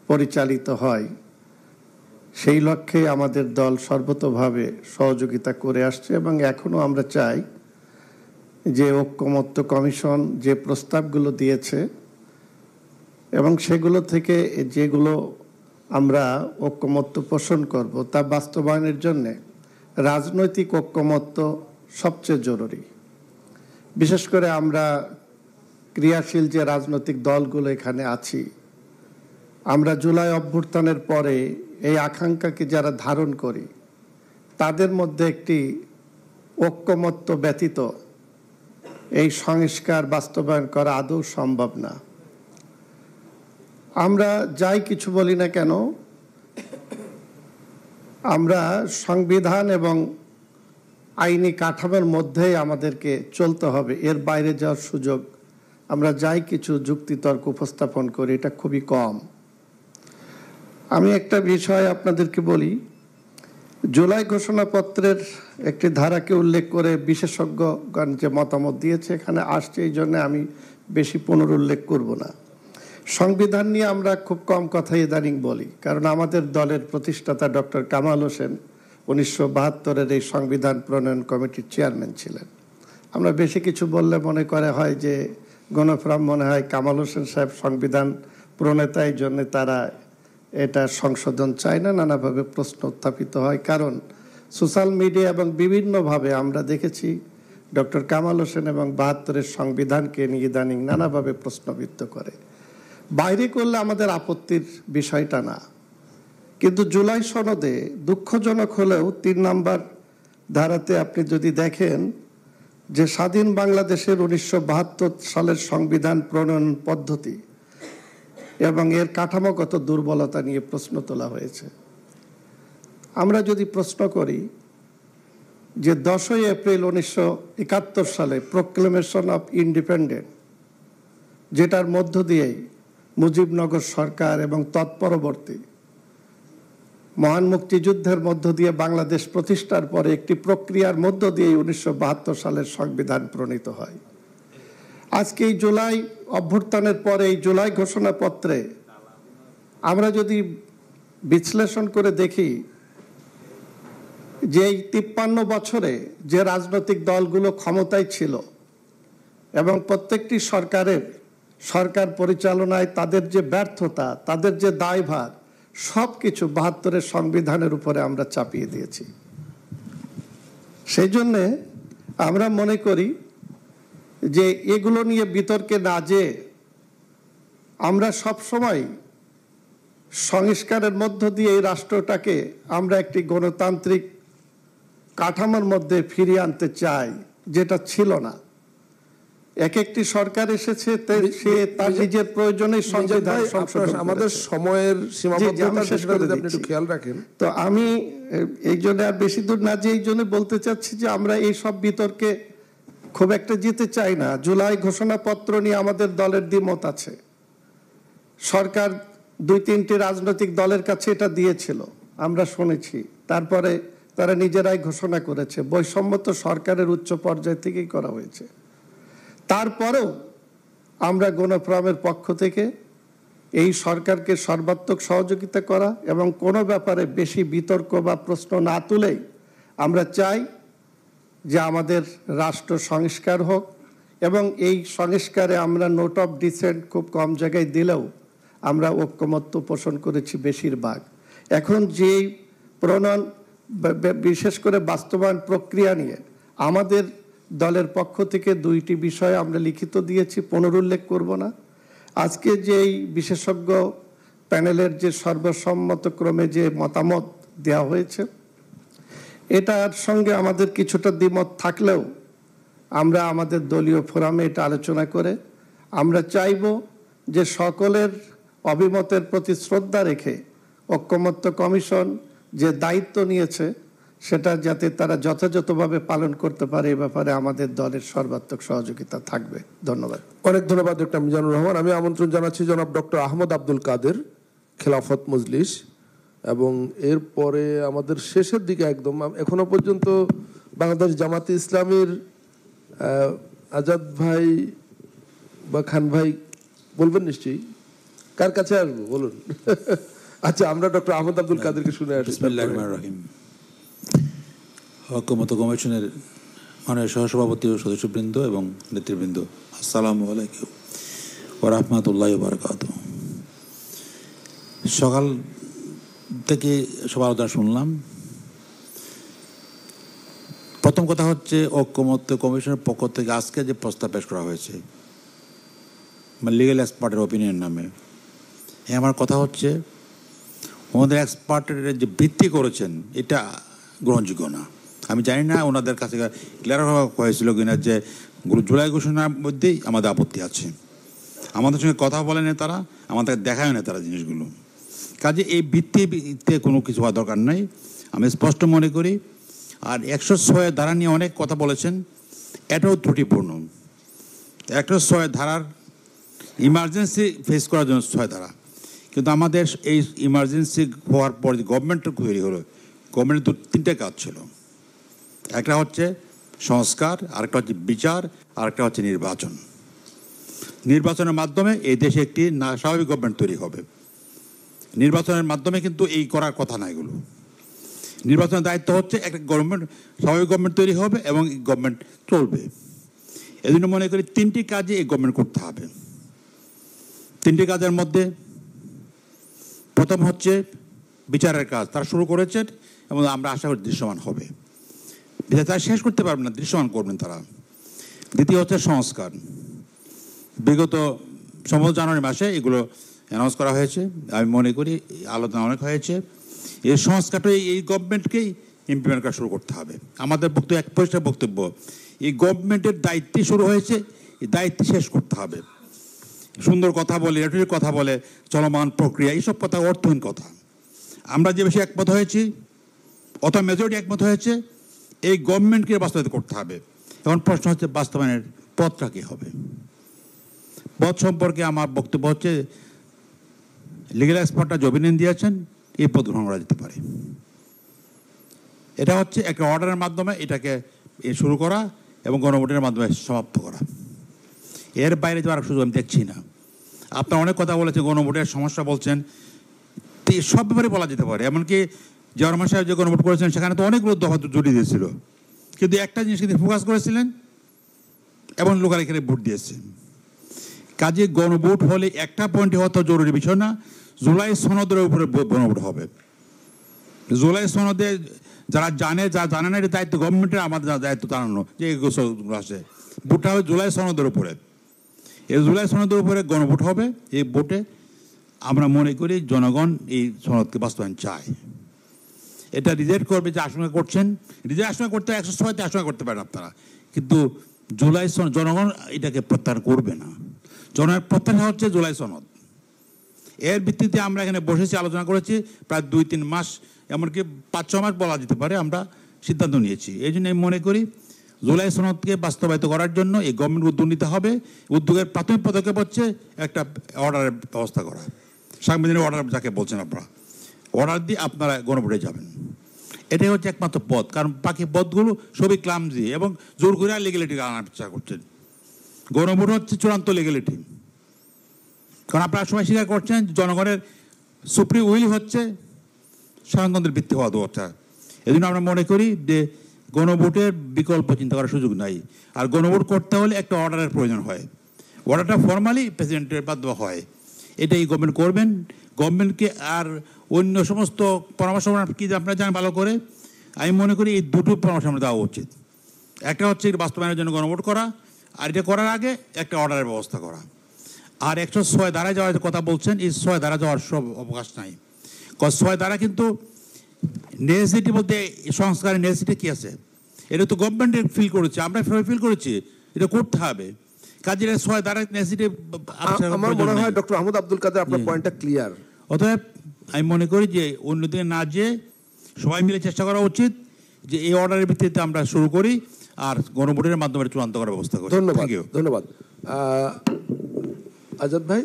পরিচালিত হয় সেই লক্ষ্যে আমাদের দল সর্বতোভাবে সহযোগিতা করে আসছে। এবং এখনও আমরা চাই যে ঐক্যমত্য কমিশন যে প্রস্তাবগুলো দিয়েছে এবং সেগুলো থেকে যেগুলো আমরা ঐক্যমত্য পোষণ করব তা বাস্তবায়নের জন্যে রাজনৈতিক ঐক্যমত্য সবচেয়ে জরুরি। বিশেষ করে আমরা ক্রিয়াশীল যে রাজনৈতিক দলগুলো এখানে আছি, আমরা জুলাই অভ্যুত্থানের পরে এই আকাঙ্ক্ষাকে যারা ধারণ করি তাদের মধ্যে একটি ঐক্যমত্য ব্যতীত এই সংস্কার বাস্তবায়ন করা আদৌ সম্ভব না। আমরা যাই কিছু বলি না কেন, আমরা সংবিধান এবং আইনি কাঠামোর মধ্যেই আমাদেরকে চলতে হবে, এর বাইরে যাওয়ার সুযোগ আমরা যাই কিছু যুক্তিতর্ক উপস্থাপন করি এটা খুবই কম। আমি একটা বিষয় আপনাদেরকে বলি, জুলাই ঘোষণাপত্রের একটি ধারাকে উল্লেখ করে বিশেষজ্ঞগণ যে মতামত দিয়েছে এখানে আসছে, এই জন্য আমি বেশি পুনরুল্লেখ করব না। সংবিধান নিয়ে আমরা খুব কম কথাই ইদানিং বলি, কারণ আমাদের দলের প্রতিষ্ঠাতা ডক্টর কামাল হোসেন 1972-এর এই সংবিধান প্রণয়ন কমিটির চেয়ারম্যান ছিলেন। আমরা বেশি কিছু বললে মনে করে হয় যে গণফোরাম মনে হয় কামাল হোসেন সাহেব সংবিধান প্রণেতা, এই জন্যে তারা এটা সংশোধন চায় না, নানাভাবে প্রশ্ন উত্থাপিত হয়। কারণ সোশ্যাল মিডিয়া এবং বিভিন্নভাবে আমরা দেখেছি ডক্টর কামাল হোসেন এবং 72-এর সংবিধানকে নিয়ে ইদানিং নানাভাবে প্রশ্নবিদ্ধ করে। বাইরে করলে আমাদের আপত্তির বিষয়টা না, কিন্তু জুলাই সনদে দুঃখজনক হলেও 3 নম্বর ধারাতে আপনি যদি দেখেন যে স্বাধীন বাংলাদেশের 1972 সালের সংবিধান প্রণয়ন পদ্ধতি এবং এর কাঠামোগত দুর্বলতা নিয়ে প্রশ্ন তোলা হয়েছে। আমরা যদি প্রশ্ন করি যে 10ই এপ্রিল 1971 সালে প্রোক্লেমেশন অফ ইন্ডিপেন্ডেন্ট, যেটার মধ্য দিয়েই মুজিবনগর সরকার এবং তৎপরবর্তী মহান মুক্তিযুদ্ধের মধ্য দিয়ে বাংলাদেশ প্রতিষ্ঠার পরে একটি প্রক্রিয়ার মধ্য দিয়ে 1972 সালের সংবিধান প্রণীত হয়। আজকে এই জুলাই অভ্যুত্থানের পরে এই জুলাই ঘোষণাপত্রে আমরা যদি বিশ্লেষণ করে দেখি যে এই 53 বছরে যে রাজনৈতিক দলগুলো ক্ষমতায় ছিল এবং প্রত্যেকটি সরকার পরিচালনায় তাদের যে ব্যর্থতা, তাদের যে দায়ভার, সব কিছু 72-এর সংবিধানের উপরে আমরা চাপিয়ে দিয়েছি। সেই জন্যে আমরা মনে করি যে এগুলো নিয়ে বিতর্কে না যেয়ে আমরা সবসময় সংস্কারের মধ্য দিয়ে এই রাষ্ট্রটাকে আমরা একটি গণতান্ত্রিক কাঠামোর মধ্যে ফিরিয়ে আনতে চাই, যেটা ছিল না। এক একটি সরকার এসেছে, সে তার নিজের প্রয়োজনে সংবিধান সংশোধন। আমাদের সময়ের সীমাবদ্ধতা শেষ করে আপনি একটু খেয়াল রাখেন। তো আমি এই জন্য আর বেশি দূর না যেয়ে এই জন্য বলতে চাচ্ছি যে আমরা এই সব বিতর্কে খুব একটা যেতে চাই না। জুলাই ঘোষণাপত্র নিয়ে আমাদের দলের দ্বিমত আছে। সরকার 2-3টি রাজনৈতিক দলের কাছে এটা দিয়েছিল, আমরা শুনেছি। তারপরে তারা নিজেরাই ঘোষণা করেছে। বৈষম্য তো সরকারের উচ্চ পর্যায় থেকেই করা হয়েছে। তারপরেও আমরা গণফোরামের পক্ষ থেকে এই সরকারকে সর্বাত্মক সহযোগিতা করা এবং কোনো ব্যাপারে বেশি বিতর্ক বা প্রশ্ন না তুলেই আমরা চাই যে আমাদের রাষ্ট্র সংস্কার হোক, এবং এই সংস্কারে আমরা নোট অফ ডিসেন্ট খুব কম জায়গায় দিলেও আমরা ঐক্যমত্য পোষণ করেছি বেশিরভাগ। এখন যেই প্রণয়ন বিশেষ করে বাস্তবায়ন প্রক্রিয়া নিয়ে আমাদের দলের পক্ষ থেকে 2টি বিষয় আমরা লিখিত দিয়েছি, পুনরুল্লেখ করব না। আজকে যেই বিশেষজ্ঞ প্যানেলের যে সর্বসম্মতক্রমে যে মতামত দেওয়া হয়েছে, এটার সঙ্গে আমাদের কিছুটা দ্বিমত থাকলেও আমরা আমাদের দলীয় ফোরামে এটা আলোচনা করে আমরা চাইব যে সকলের অভিমতের প্রতি শ্রদ্ধা রেখে ঐক্যমত্য কমিশন যে দায়িত্ব নিয়েছে সেটা যাতে তারা যথাযথভাবে পালন করতে পারে, এ ব্যাপারে আমাদের দলের সর্বাত্মক সহযোগিতা থাকবে। ধন্যবাদ। অনেক ধন্যবাদ ডক্টর মিজানুর রহমান। আমি আমন্ত্রণ জানাচ্ছি জনাব ডক্টর আহমদ আব্দুল কাদের, খেলাফত মজলিস, এবং এরপরে আমাদের শেষের দিকে একদম এখনো পর্যন্ত বাংলাদেশ জামাতে ইসলামীর আজাদ ভাই বা খান ভাই বলবেন নিশ্চয়ই, কার কাছে আসবো বলুন? আচ্ছা, আমরা ডক্টর আহমদ আব্দুল কাদেরকে শুনে আসি। বিসমিল্লাহির রহমানির রহিম। ঐক্যমত্য কমিশনের মাননীয় সহসভাপতি ও সদস্যবৃন্দ এবং নেতৃবৃন্দ, আসসালামু আলাইকুম ওয়া রাহমাতুল্লাহি ওয়া বারাকাতুহু। সকাল থেকে সব আলোচনা শুনলাম। প্রথম কথা হচ্ছে ঐক্যমত্য কমিশনের পক্ষ থেকে আজকে যে প্রস্তাব পেশ করা হয়েছে লিগ্যাল এক্সপার্টের ওপিনিয়ন নামে, আমার কথা হচ্ছে ওনাদের এক্সপার্টের যে ভিত্তি করেছেন এটা গ্রহণযোগ্য না। আমি জানি না ওনাদের কাছে ক্লিয়ার হয়েছিল কিনা যে জুলাই ঘোষণার মধ্যেই আমাদের আপত্তি আছে। আমাদের সঙ্গে কথা বলেন তারা, আমাদের দেখায় না তারা জিনিসগুলো। কাজে এই ভিত্তিতে কোনো কিছু হওয়া দরকার নেই, আমি স্পষ্ট মনে করি। আর 106 ধারা নিয়ে অনেক কথা বলেছেন, এটাও ত্রুটিপূর্ণ। 106 ধারার ইমার্জেন্সি ফেস করার জন্য 6 ধারা, কিন্তু আমাদের এই ইমার্জেন্সি হওয়ার পর যে গভর্নমেন্ট তৈরি হলো, গভর্নমেন্টের 3টে কাজ ছিল। একটা হচ্ছে সংস্কার, আরেকটা হচ্ছে বিচার, আরেকটা হচ্ছে নির্বাচন। নির্বাচনের মাধ্যমে এই দেশে একটি স্বাভাবিক গভর্নমেন্ট তৈরি হবে। নির্বাচনের মাধ্যমে কিন্তু এই করার কথা না। এগুলো নির্বাচনের দায়িত্ব হচ্ছে একটা গভর্নমেন্ট, স্বাভাবিক গভর্নমেন্ট তৈরি হবে এবং এই গভর্নমেন্ট চলবে। এই জন্য মনে করি 3টি কাজে এই গভর্নমেন্ট করতে হবে। 3টি কাজের মধ্যে প্রথম হচ্ছে বিচারের কাজ, তারা শুরু করেছেন এবং আমরা আশা করি দৃশ্যমান হবে। বিচার তারা শেষ করতে পারবেন না, দৃশ্যমান করবেন তারা। দ্বিতীয় হচ্ছে সংস্কার। বিগত 15 জানুয়ারি মাসে এগুলো অ্যানাউন্স করা হয়েছে, আমি মনে করি আলোচনা অনেক হয়েছে। এই সংস্কারটা এই গভর্নমেন্টকেই ইমপ্লিমেন্ট করা শুরু করতে হবে। আমাদের বক্তব্য এক পরিষ্কার বক্তব্য, এই গভর্নমেন্টের দায়িত্বই শুরু হয়েছে, এই দায়িত্ব শেষ করতে হবে। সুন্দর কথা বলে, রেটরিক কথা বলে, চলমান প্রক্রিয়া, এইসব কথা অর্থহীন কথা। আমরা যে বেশি একমত হয়েছি অথবা মেজরিটি একমত হয়েছে, এই গভর্নমেন্টকে বাস্তবায়িত করতে হবে। এখন প্রশ্ন হচ্ছে বাস্তবায়নের পথটা কী হবে। পথ সম্পর্কে আমার বক্তব্য হচ্ছে লিগ্যাল এক্সপার্টরা যে অভিনয় দিয়েছেন, এই পথ গ্রহণ করা যেতে পারে। এটা হচ্ছে একটা অর্ডারের মাধ্যমে এটাকে শুরু করা এবং গণভোটের মাধ্যমে সমাপ্ত করা। এর বাইরে যাওয়ার সুযোগ আমি দেখছি না। আপনারা অনেক কথা বলেছেন, গণভোটের সমস্যা বলছেন, সব ব্যাপারে বলা যেতে পারে। এমনকি জওয়ার সাহেব যে গণভোট করেছেন সেখানে তো অনেকগুলো দফা জড়িয়ে দিয়েছিল, কিন্তু একটা জিনিস কিন্তু ফোকাস করেছিলেন এবং লোকাল এখানে ভোট দিয়েছে। কাজে গণভোট হলে একটা পয়েন্টে হতো জরুরি বিষয় না, জুলাই সনদের উপরে গণভোট হবে। জুলাই সনদে যারা জানে, যা জানে না, এটা দায়িত্ব গভর্নমেন্টের, আমাদের দায়িত্ব জানানো যে এগুলো আসে। ভোটটা হবে জুলাই সনদের উপরে। এই জুলাই সনদের উপরে গণভোট হবে। এই ভোটে আমরা মনে করি জনগণ এই সনদকে বাস্তবায়ন চায়। এটা রিজেক্ট করবে যে আশঙ্কা করছেন, রিজেক্ট আশঙ্কা করতে 106তে আশঙ্কা করতে পারেন আপনারা, কিন্তু জুলাই সনদ জনগণ এটাকে প্রত্যাহার করবে না। জনগণের প্রত্যাহার হচ্ছে জুলাই সনদ। এর ভিত্তিতে আমরা এখানে বসেছি, আলোচনা করেছি প্রায় 2-3 মাস, এমনকি 5-6 মাস বলা যেতে পারে, আমরা সিদ্ধান্ত নিয়েছি। এই জন্য আমি মনে করি জুলাই সনদকে বাস্তবায়িত করার জন্য এই গভর্নমেন্ট উদ্যোগ নিতে হবে। উদ্যোগের প্রাথমিক পদক্ষেপ হচ্ছে একটা অর্ডারের ব্যবস্থা করা, সাংবিধানিক অর্ডার যাকে বলছেন আপনারা, অর্ডার দিয়ে আপনারা গণভোটে যাবেন। এটাই হচ্ছে একমাত্র পথ, কারণ বাকি পথগুলো সবই ক্লামজি এবং জোর করে লিগ্যালিটি আনার চেষ্টা করছেন। গণভোট হচ্ছে চূড়ান্ত লিগ্যালিটি। কারণ আপনারা সবাই স্বীকার করছেন জনগণের সুপ্রিম উইল হচ্ছে সাধারণতন্ত্রের ভিত্তি হওয়া দরকার। এই জন্য আমরা মনে করি যে গণভোটের বিকল্প চিন্তা করার সুযোগ নাই। আর গণভোট করতে হলে একটা অর্ডারের প্রয়োজন হয়, অর্ডারটা ফর্মালি প্রেসিডেন্টের মাধ্যমে হয়। এটাই গভর্নমেন্ট করবেন। গভর্নমেন্টকে আর অন্য সমস্ত পরামর্শ কি আপনারা জানেন ভালো করে, আমি মনে করি এই দুটো পরামর্শ আমরা দেওয়া উচিত। একটা হচ্ছে বাস্তবায়নের জন্য গণভোট করা, আর এটা করার আগে একটা অর্ডারের ব্যবস্থা করা। আর 106 ধারায় যাওয়ার কথা বলছেন, এই 6 ধারা যাওয়ার সব অবকাশ নাই। 6 ধারা কিন্তু নেসেসিটি বলতে সংস্কারের নেসেসিটি কি আছে, এটা তো গভর্নমেন্টের ফিল করেছে, আমরা ফিল করেছি, এটা করতে হবে। কাজে 6 ধারা নেসেসিটি আমার মনে হয় ডক্টর আহমদ আব্দুল কাদের আপনার পয়েন্টটা ক্লিয়ার। অতএব আমি মনে করি যে অন্যদিকে না যেয়ে সবাই মিলে চেষ্টা করা উচিত যে এই অর্ডারের ভিত্তিতে আমরা শুরু করি আর গণভোটের মাধ্যমে চূড়ান্ত করার ব্যবস্থা করি। ধন্যবাদ, ধন্যবাদ। আজাদ ভাই,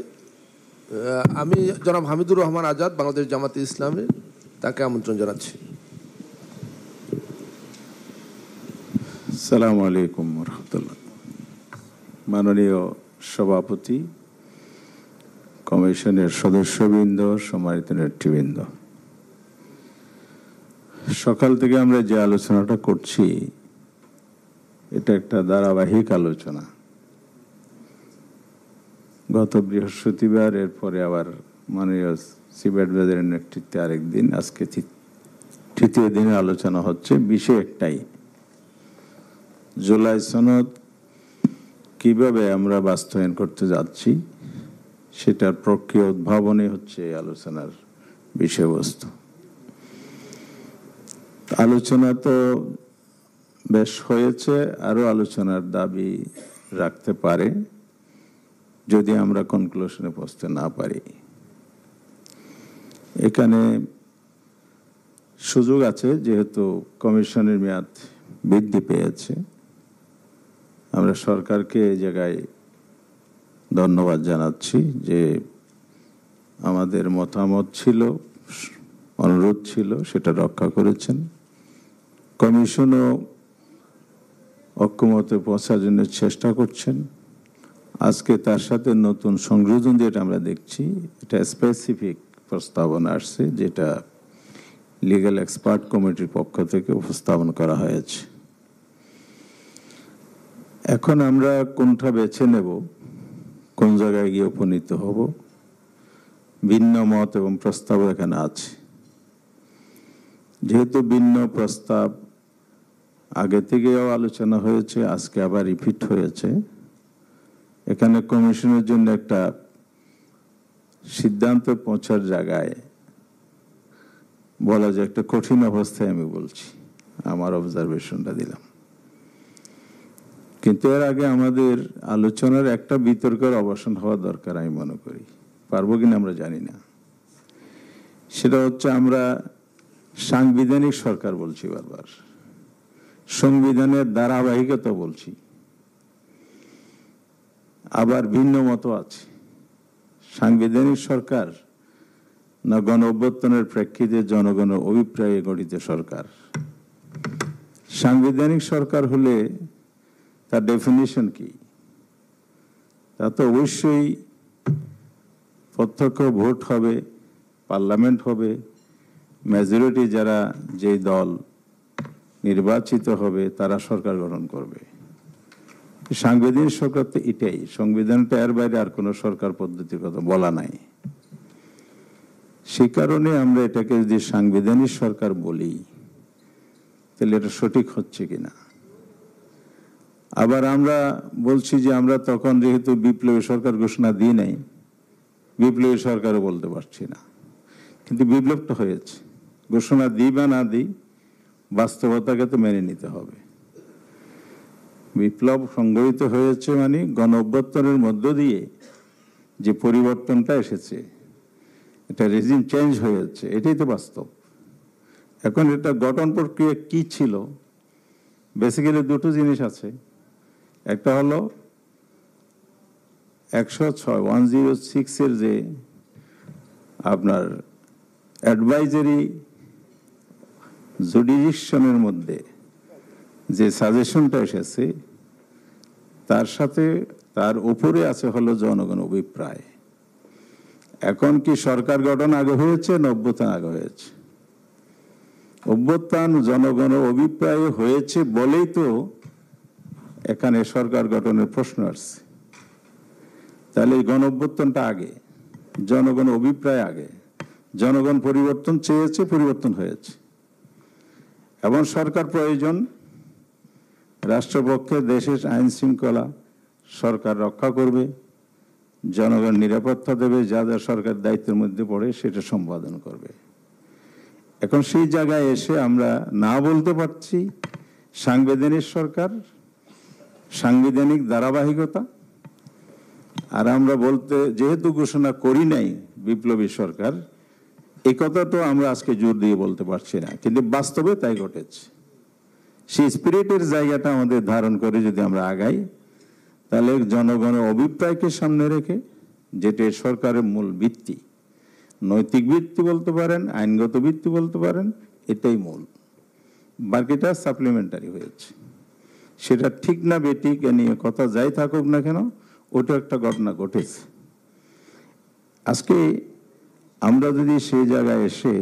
আমি জনাব হামিদুর রহমান আজাদ, বাংলাদেশ জামাতে ইসলামী, তাকে আমন্ত্রণ জানাচ্ছি। আসসালামু আলাইকুম রহমতুল্লাহ। মাননীয় সভাপতি, কমিশনের সদস্যবৃন্দ, সম্মানিত নেতৃবৃন্দ, সকাল থেকে আমরা যে আলোচনাটা করছি এটা একটা ধারাবাহিক আলোচনা। গত বৃহস্পতিবার, এরপরে আবার মাননীয় চিফ অ্যাডভাইজারের নেতৃত্বে আরেকদিন, আজকে তৃতীয় দিনে আলোচনা হচ্ছে। বিষয় একটাই, জুলাই সনদ কিভাবে আমরা বাস্তবায়ন করতে যাচ্ছি সেটার প্রক্রিয়া উদ্ভাবনই হচ্ছে এই আলোচনার বিষয়বস্তু। আলোচনা তো বেশ হয়েছে, আরো আলোচনার দাবি রাখতে পারে যদি আমরা কনক্লুশনে পৌঁছতে না পারি। এখানে সুযোগ আছে, যেহেতু কমিশনের মেয়াদ বৃদ্ধি পেয়েছে। আমরা সরকারকে এই জায়গায় ধন্যবাদ জানাচ্ছি যে আমাদের মতামত ছিল, অনুরোধ ছিল, সেটা রক্ষা করেছেন। কমিশনও ঐক্যমতে পৌঁছার জন্য চেষ্টা করছেন। আজকে তার সাথে নতুন সংযোজন যেটা আমরা দেখছি, এটা স্পেসিফিক প্রস্তাবনা আসছে, যেটা লিগ্যাল এক্সপার্ট কমিটির পক্ষ থেকে উপস্থাপন করা হয়েছে। এখন আমরা কোনটা বেছে নেব, কোন জায়গায় গিয়ে উপনীত হব, ভিন্ন মত এবং প্রস্তাব এখানে আছে। যেহেতু ভিন্ন প্রস্তাব আগে থেকেও আলোচনা হয়েছে, আজকে আবার রিপিট হয়েছে, এখানে কমিশনের জন্য একটা সিদ্ধান্ত পৌঁছার জায়গায় বলা যায় একটা কঠিন অবস্থায় আমি বলছি, আমার অবজারভেশনটা দিলাম। কিন্তু এর আগে আমাদের আলোচনার একটা বিতর্কের অবসান হওয়া দরকার আমি মনে করি। পারবো কিনা আমরা জানি না। সেটা হচ্ছে আমরা সাংবিধানিক সরকার বলছি বারবার, সংবিধানের ধারাবাহিকতা বলছি, আবার ভিন্ন মত আছে। সাংবিধানিক সরকার না গণ অভ্যুত্থানের প্রেক্ষিতে জনগণের অভিপ্রায়ে গঠিত সরকার? সাংবিধানিক সরকার হলে তার ডেফিনিশন কি? তা তো অবশ্যই প্রত্যক্ষ ভোট হবে, পার্লামেন্ট হবে, মেজরিটি যারা যেই দল নির্বাচিত হবে তারা সরকার গঠন করবে। সাংবিধানিক সরকার তো এটাই, সংবিধানটা এর বাইরে আর কোনো সরকার পদ্ধতির কথা বলা নাই। সে কারণে আমরা এটাকে যদি সাংবিধানিক সরকার বলি তাহলে এটা সঠিক হচ্ছে কিনা। আবার আমরা বলছি যে আমরা তখন যেহেতু বিপ্লবী সরকার ঘোষণা দিই নাই, বিপ্লবী সরকারও বলতে পারছি না। কিন্তু বিপ্লবটা হয়েছে, ঘোষণা দিই বা না দিই বাস্তবতাকে তো মেনে নিতে হবে। বিপ্লব সংগঠিত হয়েছে মানে গণ অভ্যুত্থানের মধ্য দিয়ে যে পরিবর্তনটা এসেছে, এটা রেজিম চেঞ্জ হয়েছে, এটাই তো বাস্তব। এখন এটা গঠন প্রক্রিয়া কি ছিল, বেসিক্যালি দুটো জিনিস আছে। একটা হলো 106 এর যে আপনার অ্যাডভাইজারি জুডিশনের মধ্যে যে সাজেশনটা এসেছে তার সাথে তার উপরে আছে হলো জনগণ অভিপ্রায়। এখন কি সরকার গঠন আগে হয়েছে না অভ্যুত্থান আগে হয়েছে? অভ্যুত্থান জনগণ অভিপ্রায় হয়েছে বলেই তো এখানে সরকার গঠনের প্রশ্ন আসছে। তাহলে এই গণ অভ্যুত্থানটা আগে, জনগণ অভিপ্রায় আগে, জনগণ পরিবর্তন চেয়েছে, পরিবর্তন হয়েছে। এবং সরকার প্রয়োজন, রাষ্ট্রপক্ষে দেশের আইন শৃঙ্খলা সরকার রক্ষা করবে, জনগণ নিরাপত্তা দেবে, যা যা সরকার দায়িত্বের মধ্যে পড়ে সেটা সম্পাদন করবে। এখন সেই জায়গায় এসে আমরা না বলতে পারছি সাংবিধানিক সরকার, সাংবিধানিক ধারাবাহিকতা, আর আমরা বলতে যেহেতু ঘোষণা করি নাই বিপ্লবী সরকার, এই কথাটা আমরা আজকে জোর দিয়ে বলতে পারছি না, কিন্তু বাস্তবে তাই ঘটেছে। সেই স্পিরিটের জায়গাটা আমাদের ধারণ করে যদি আমরা আগাই, তাহলে জনগণের অভিপ্রায়কে সামনে রেখে, যেটা সরকারের মূল ভিত্তি, নৈতিক ভিত্তি বলতে পারেন, আইনগত ভিত্তি বলতে পারেন, এটাই মূল, বাকিটা সাপ্লিমেন্টারি হয়েছে। সেটা ঠিক না বেঠিক এ নিয়ে কথা যাই থাকুক না কেন, ওটা একটা ঘটনা ঘটেছে। আজকে আমরা যদি সেই জায়গায় এসে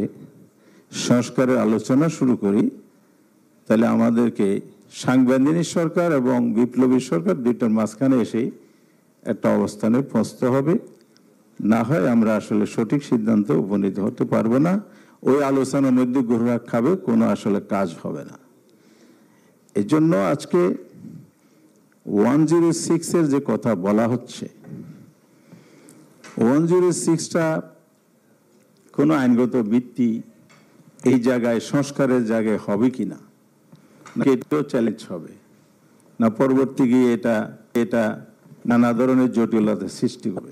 সংস্কারের আলোচনা শুরু করি, তাহলে আমাদেরকে সাংবিধানিক সরকার এবং বিপ্লবী সরকার দুইটার মাঝখানে এসে একটা অবস্থানে পৌঁছতে হবে। না হয় আমরা আসলে সঠিক সিদ্ধান্তে উপনীত হতে পারবো না। ওই আলোচনার মধ্যে ঘুরঘুর খাবে, কোনো আসলে কাজ হবে না। এই জন্য আজকে 106 এর যে কথা বলা হচ্ছে, 106টা কোনো আইনগত ভিত্তি এই জায়গায় সংস্কারের জায়গায় হবে কিনা, এটাও চ্যালেঞ্জ হবে না, পরবর্তী গিয়ে এটা নানা ধরনের জটিলতা সৃষ্টি হবে।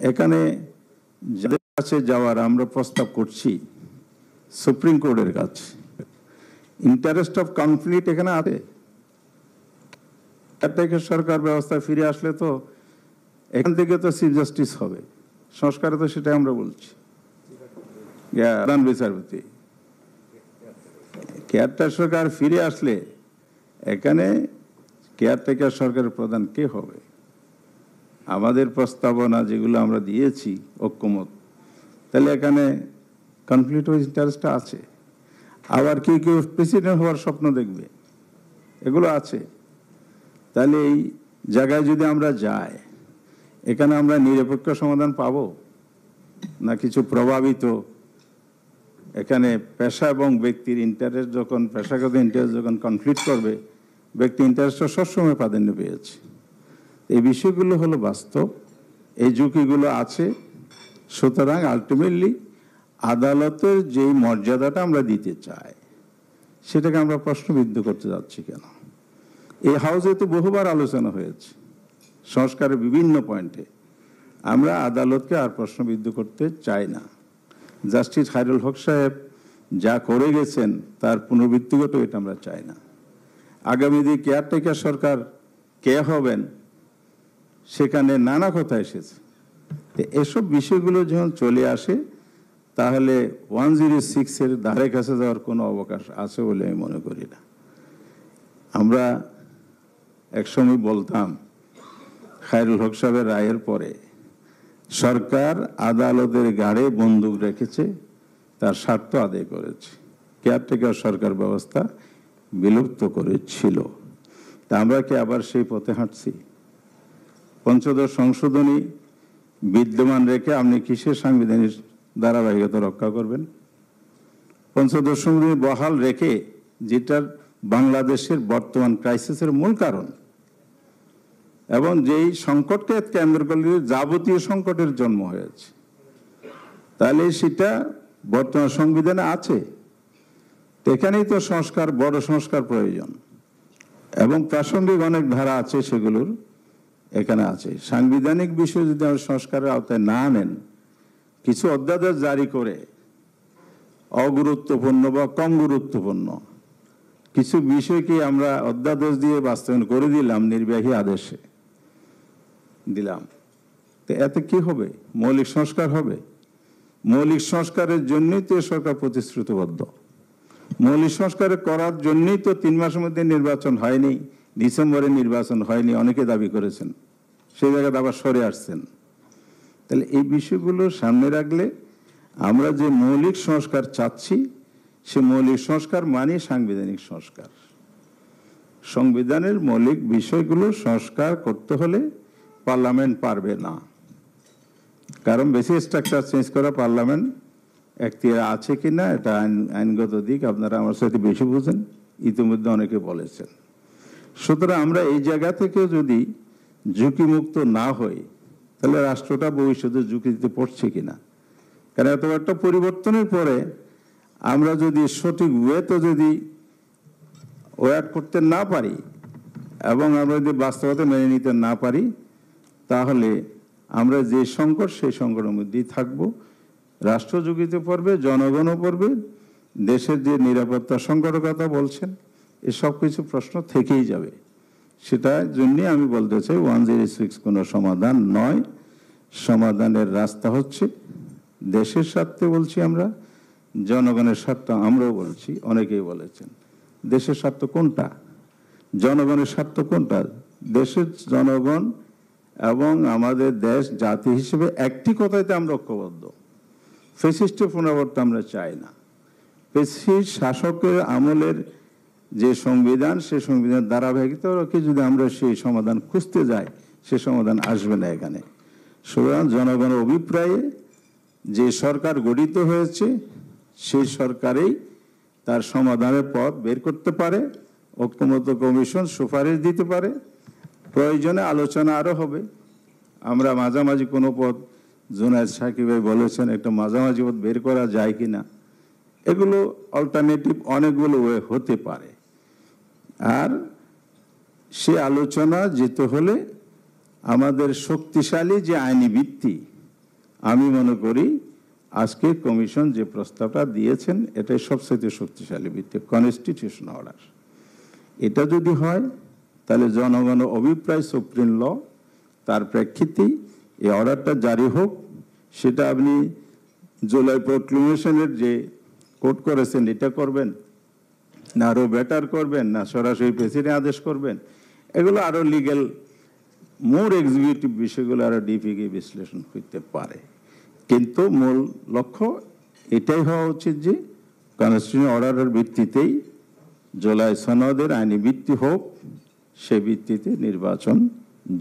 এখানে যাদের কাছে যাওয়ার আমরা প্রস্তাব করছি সুপ্রিম কোর্টের কাছে, ইন্টারেস্ট অফ কনফ্লিক্ট এখানে আছে। সরকার ব্যবস্থা ফিরে আসলে তো এখান থেকে তো চিফ জাস্টিস হবে, সংস্কারে তো সেটাই আমরা বলছি। প্রধান বিচারপতি কেয়ারটেকার সরকার ফিরে আসলে এখানে কেয়ারটেকার সরকারের প্রধান কে হবে? আমাদের প্রস্তাবনা যেগুলো আমরা দিয়েছি ঐক্যমত, তাহলে এখানে কনফ্লিক্ট অফ ইন্টারেস্টটা আছে। আবার কেউ কেউ প্রেসিডেন্ট হওয়ার স্বপ্ন দেখবে, এগুলো আছে। তাহলে এই জায়গায় যদি আমরা যাই, এখানে আমরা নিরপেক্ষ সমাধান পাবো না কিছু প্রভাবিত, এখানে পেশা এবং ব্যক্তির ইন্টারেস্ট যখন, পেশাগত ইন্টারেস্ট যখন কনফ্লিক্ট করবে, ব্যক্তি ইন্টারেস্টটা সবসময় প্রাধান্য পেয়েছে। এই বিষয়গুলো হলো বাস্তব, এই ঝুঁকিগুলো আছে। সুতরাং আলটিমেটলি আদালতের যেই মর্যাদাটা আমরা দিতে চাই, সেটাকে আমরা প্রশ্নবিদ্ধ করতে যাচ্ছি কেন? এই হাউসে তো বহুবার আলোচনা হয়েছে সংস্কারের বিভিন্ন পয়েন্টে। আমরা আদালতকে আর প্রশ্নবিদ্ধ করতে চাই না। জাস্টিস খায়রুল হক সাহেব যা করে গেছেন তার পুনরাবৃত্তি ঘটে, এটা আমরা চাই না। আগামী দিন কেয়ারটেকার সরকার কে হবেন, সেখানে নানা কথা এসেছে। এসব বিষয়গুলো যখন চলে আসে, তাহলে 106 এর ধারে কাছে যাওয়ার কোনো অবকাশ আছে বলে আমি মনে করি না। আমরা একসময় বলতাম খায়রুল হক সাহেবের রায়ের পরে সরকার আদালতের গাড়ে বন্দুক রেখেছে, তার স্বার্থ আদায় করেছে, কেয়ারটেকার সরকার ব্যবস্থা বিলুপ্ত করেছিল। তা আমরা কি আবার সেই পথে হাঁটছি? পঞ্চদশ সংশোধনী বিদ্যমান রেখে আপনি কিসের সাংবিধানিক ধারাবাহিকতা রক্ষা করবেন? পঞ্চদশ সংশোধনী বহাল রেখে, যেটার বাংলাদেশের বর্তমান ক্রাইসিসের মূল কারণ এবং যেই সংকটকে কেন্দ্র করে যাবতীয় সংকটের জন্ম হয়েছে, তাহলে সেটা বর্তমান সংবিধানে আছে। এখানেই তো সংস্কার, বড় সংস্কার প্রয়োজন এবং প্রাসঙ্গিক অনেক ধারা আছে, সেগুলোর এখানে আছে। সাংবিধানিক বিষয় যদি আমরা সংস্কারের আওতায় না আনেন, কিছু অধ্যাদেশ জারি করে অগুরুত্বপূর্ণ বা কম গুরুত্বপূর্ণ কিছু বিষয়কে আমরা অধ্যাদেশ দিয়ে বাস্তবায়ন করে দিলাম, নির্বাহী আদেশে দিলাম, তো এতে কি হবে? মৌলিক সংস্কার হবে? মৌলিক সংস্কারের জন্যই তো সরকার প্রতিশ্রুতিবদ্ধ। মৌলিক সংস্কার করার জন্যই তো 3 মাসের মধ্যে নির্বাচন হয়নি, ডিসেম্বরে নির্বাচন হয়নি, অনেকে দাবি করেছেন। সেই জায়গাতে আবার সরে আসছেন। তাহলে এই বিষয়গুলো সামনে রাখলে আমরা যে মৌলিক সংস্কার চাচ্ছি, সে মৌলিক সংস্কার মানে সাংবিধানিক সংস্কার। সংবিধানের মৌলিক বিষয়গুলো সংস্কার করতে হলে পার্লামেন্ট পারবে না, কারণ বেসিক স্ট্রাকচার চেঞ্জ করা পার্লামেন্ট এখতিয়ার আছে কিনা এটা আইনগত দিক আপনারা আমার সাথে বেশি বুঝেন, ইতিমধ্যে অনেকে বলেছেন। সুতরাং আমরা এই জায়গা থেকে যদি ঝুঁকিমুক্ত না হই, তাহলে রাষ্ট্রটা ভবিষ্যতে ঝুঁকিতে পড়ছে কিনা। কারণ এত একটা পরিবর্তনের পরে আমরা যদি সঠিক ওয়েতে যদি ওয়ার্ক করতে না পারি এবং আমরা যদি বাস্তবতা মেনে নিতে না পারি, তাহলে আমরা যে সংকট সেই সংকটের মধ্যেই থাকব। রাষ্ট্র ঝুঁকিতে পড়বে, জনগণও পড়বে, দেশের যে নিরাপত্তা সংকটের কথা বলছেন এসব কিছু প্রশ্ন থেকেই যাবে। সেটার জন্যে আমি বলতে চাই 106 কোনো সমাধান নয়। সমাধানের রাস্তা হচ্ছে দেশের স্বার্থে বলছি আমরা, জনগণের স্বার্থ আমরাও বলছি, অনেকেই বলেছেন। দেশের স্বার্থ কোনটা, জনগণের স্বার্থ কোনটা? দেশের জনগণ এবং আমাদের দেশ জাতি হিসেবে একটি কথাইতে আমরা ঐক্যবদ্ধ। ফ্যাসিস্টের পুনরাবর্তন আমরা চাই না। ফ্যাসিস্ট শাসকের আমলের যে সংবিধান, সে সংবিধান ধারাবাহিকতা রেখে যদি আমরা সেই সমাধান খুঁজতে যাই, সে সমাধান আসবে না এখানে। সুতরাং জনগণের অভিপ্রায়ে যে সরকার গঠিত হয়েছে, সেই সরকারেই তার সমাধানের পথ বের করতে পারে। ঐক্যমত্য কমিশন সুপারিশ দিতে পারে, প্রয়োজনে আলোচনা আরও হবে। আমরা মাঝামাঝি কোনো পথ, জুনায়েদ সাকিব ভাই বলেছেন একটা মাঝামাঝি পথ বের করা যায় কিনা, এগুলো অল্টারনেটিভ অনেকগুলো ওয়ে হতে পারে। আর সে আলোচনা যেতে হলে আমাদের শক্তিশালী যে আইনি ভিত্তি, আমি মনে করি আজকে কমিশন যে প্রস্তাবটা দিয়েছেন এটাই সবচেয়ে শক্তিশালী ভিত্তি, কনস্টিটিউশন অর্ডার। এটা যদি হয় তাহলে জনগণের অভিপ্রায় সুপ্রিম ল, তার প্রেক্ষিতেই এই অর্ডারটা জারি হোক। সেটা আপনি জুলাই প্রক্লেমেশনের যে কোর্ট করেছেন এটা করবেন না আরও বেটার করবেন, না সরাসরি প্রেসিডেন্ট আদেশ করবেন, এগুলো আরও লিগ্যাল মোর এক্সিকিউটিভ বিষয়গুলো আরও ডিপিকে বিশ্লেষণ করতে পারে। কিন্তু মূল লক্ষ্য এটাই হওয়া উচিত যে কনস্টিটিউশন অর্ডারের ভিত্তিতেই জুলাই সনদের আইনি ভিত্তি হোক, সে ভিত্তিতে নির্বাচন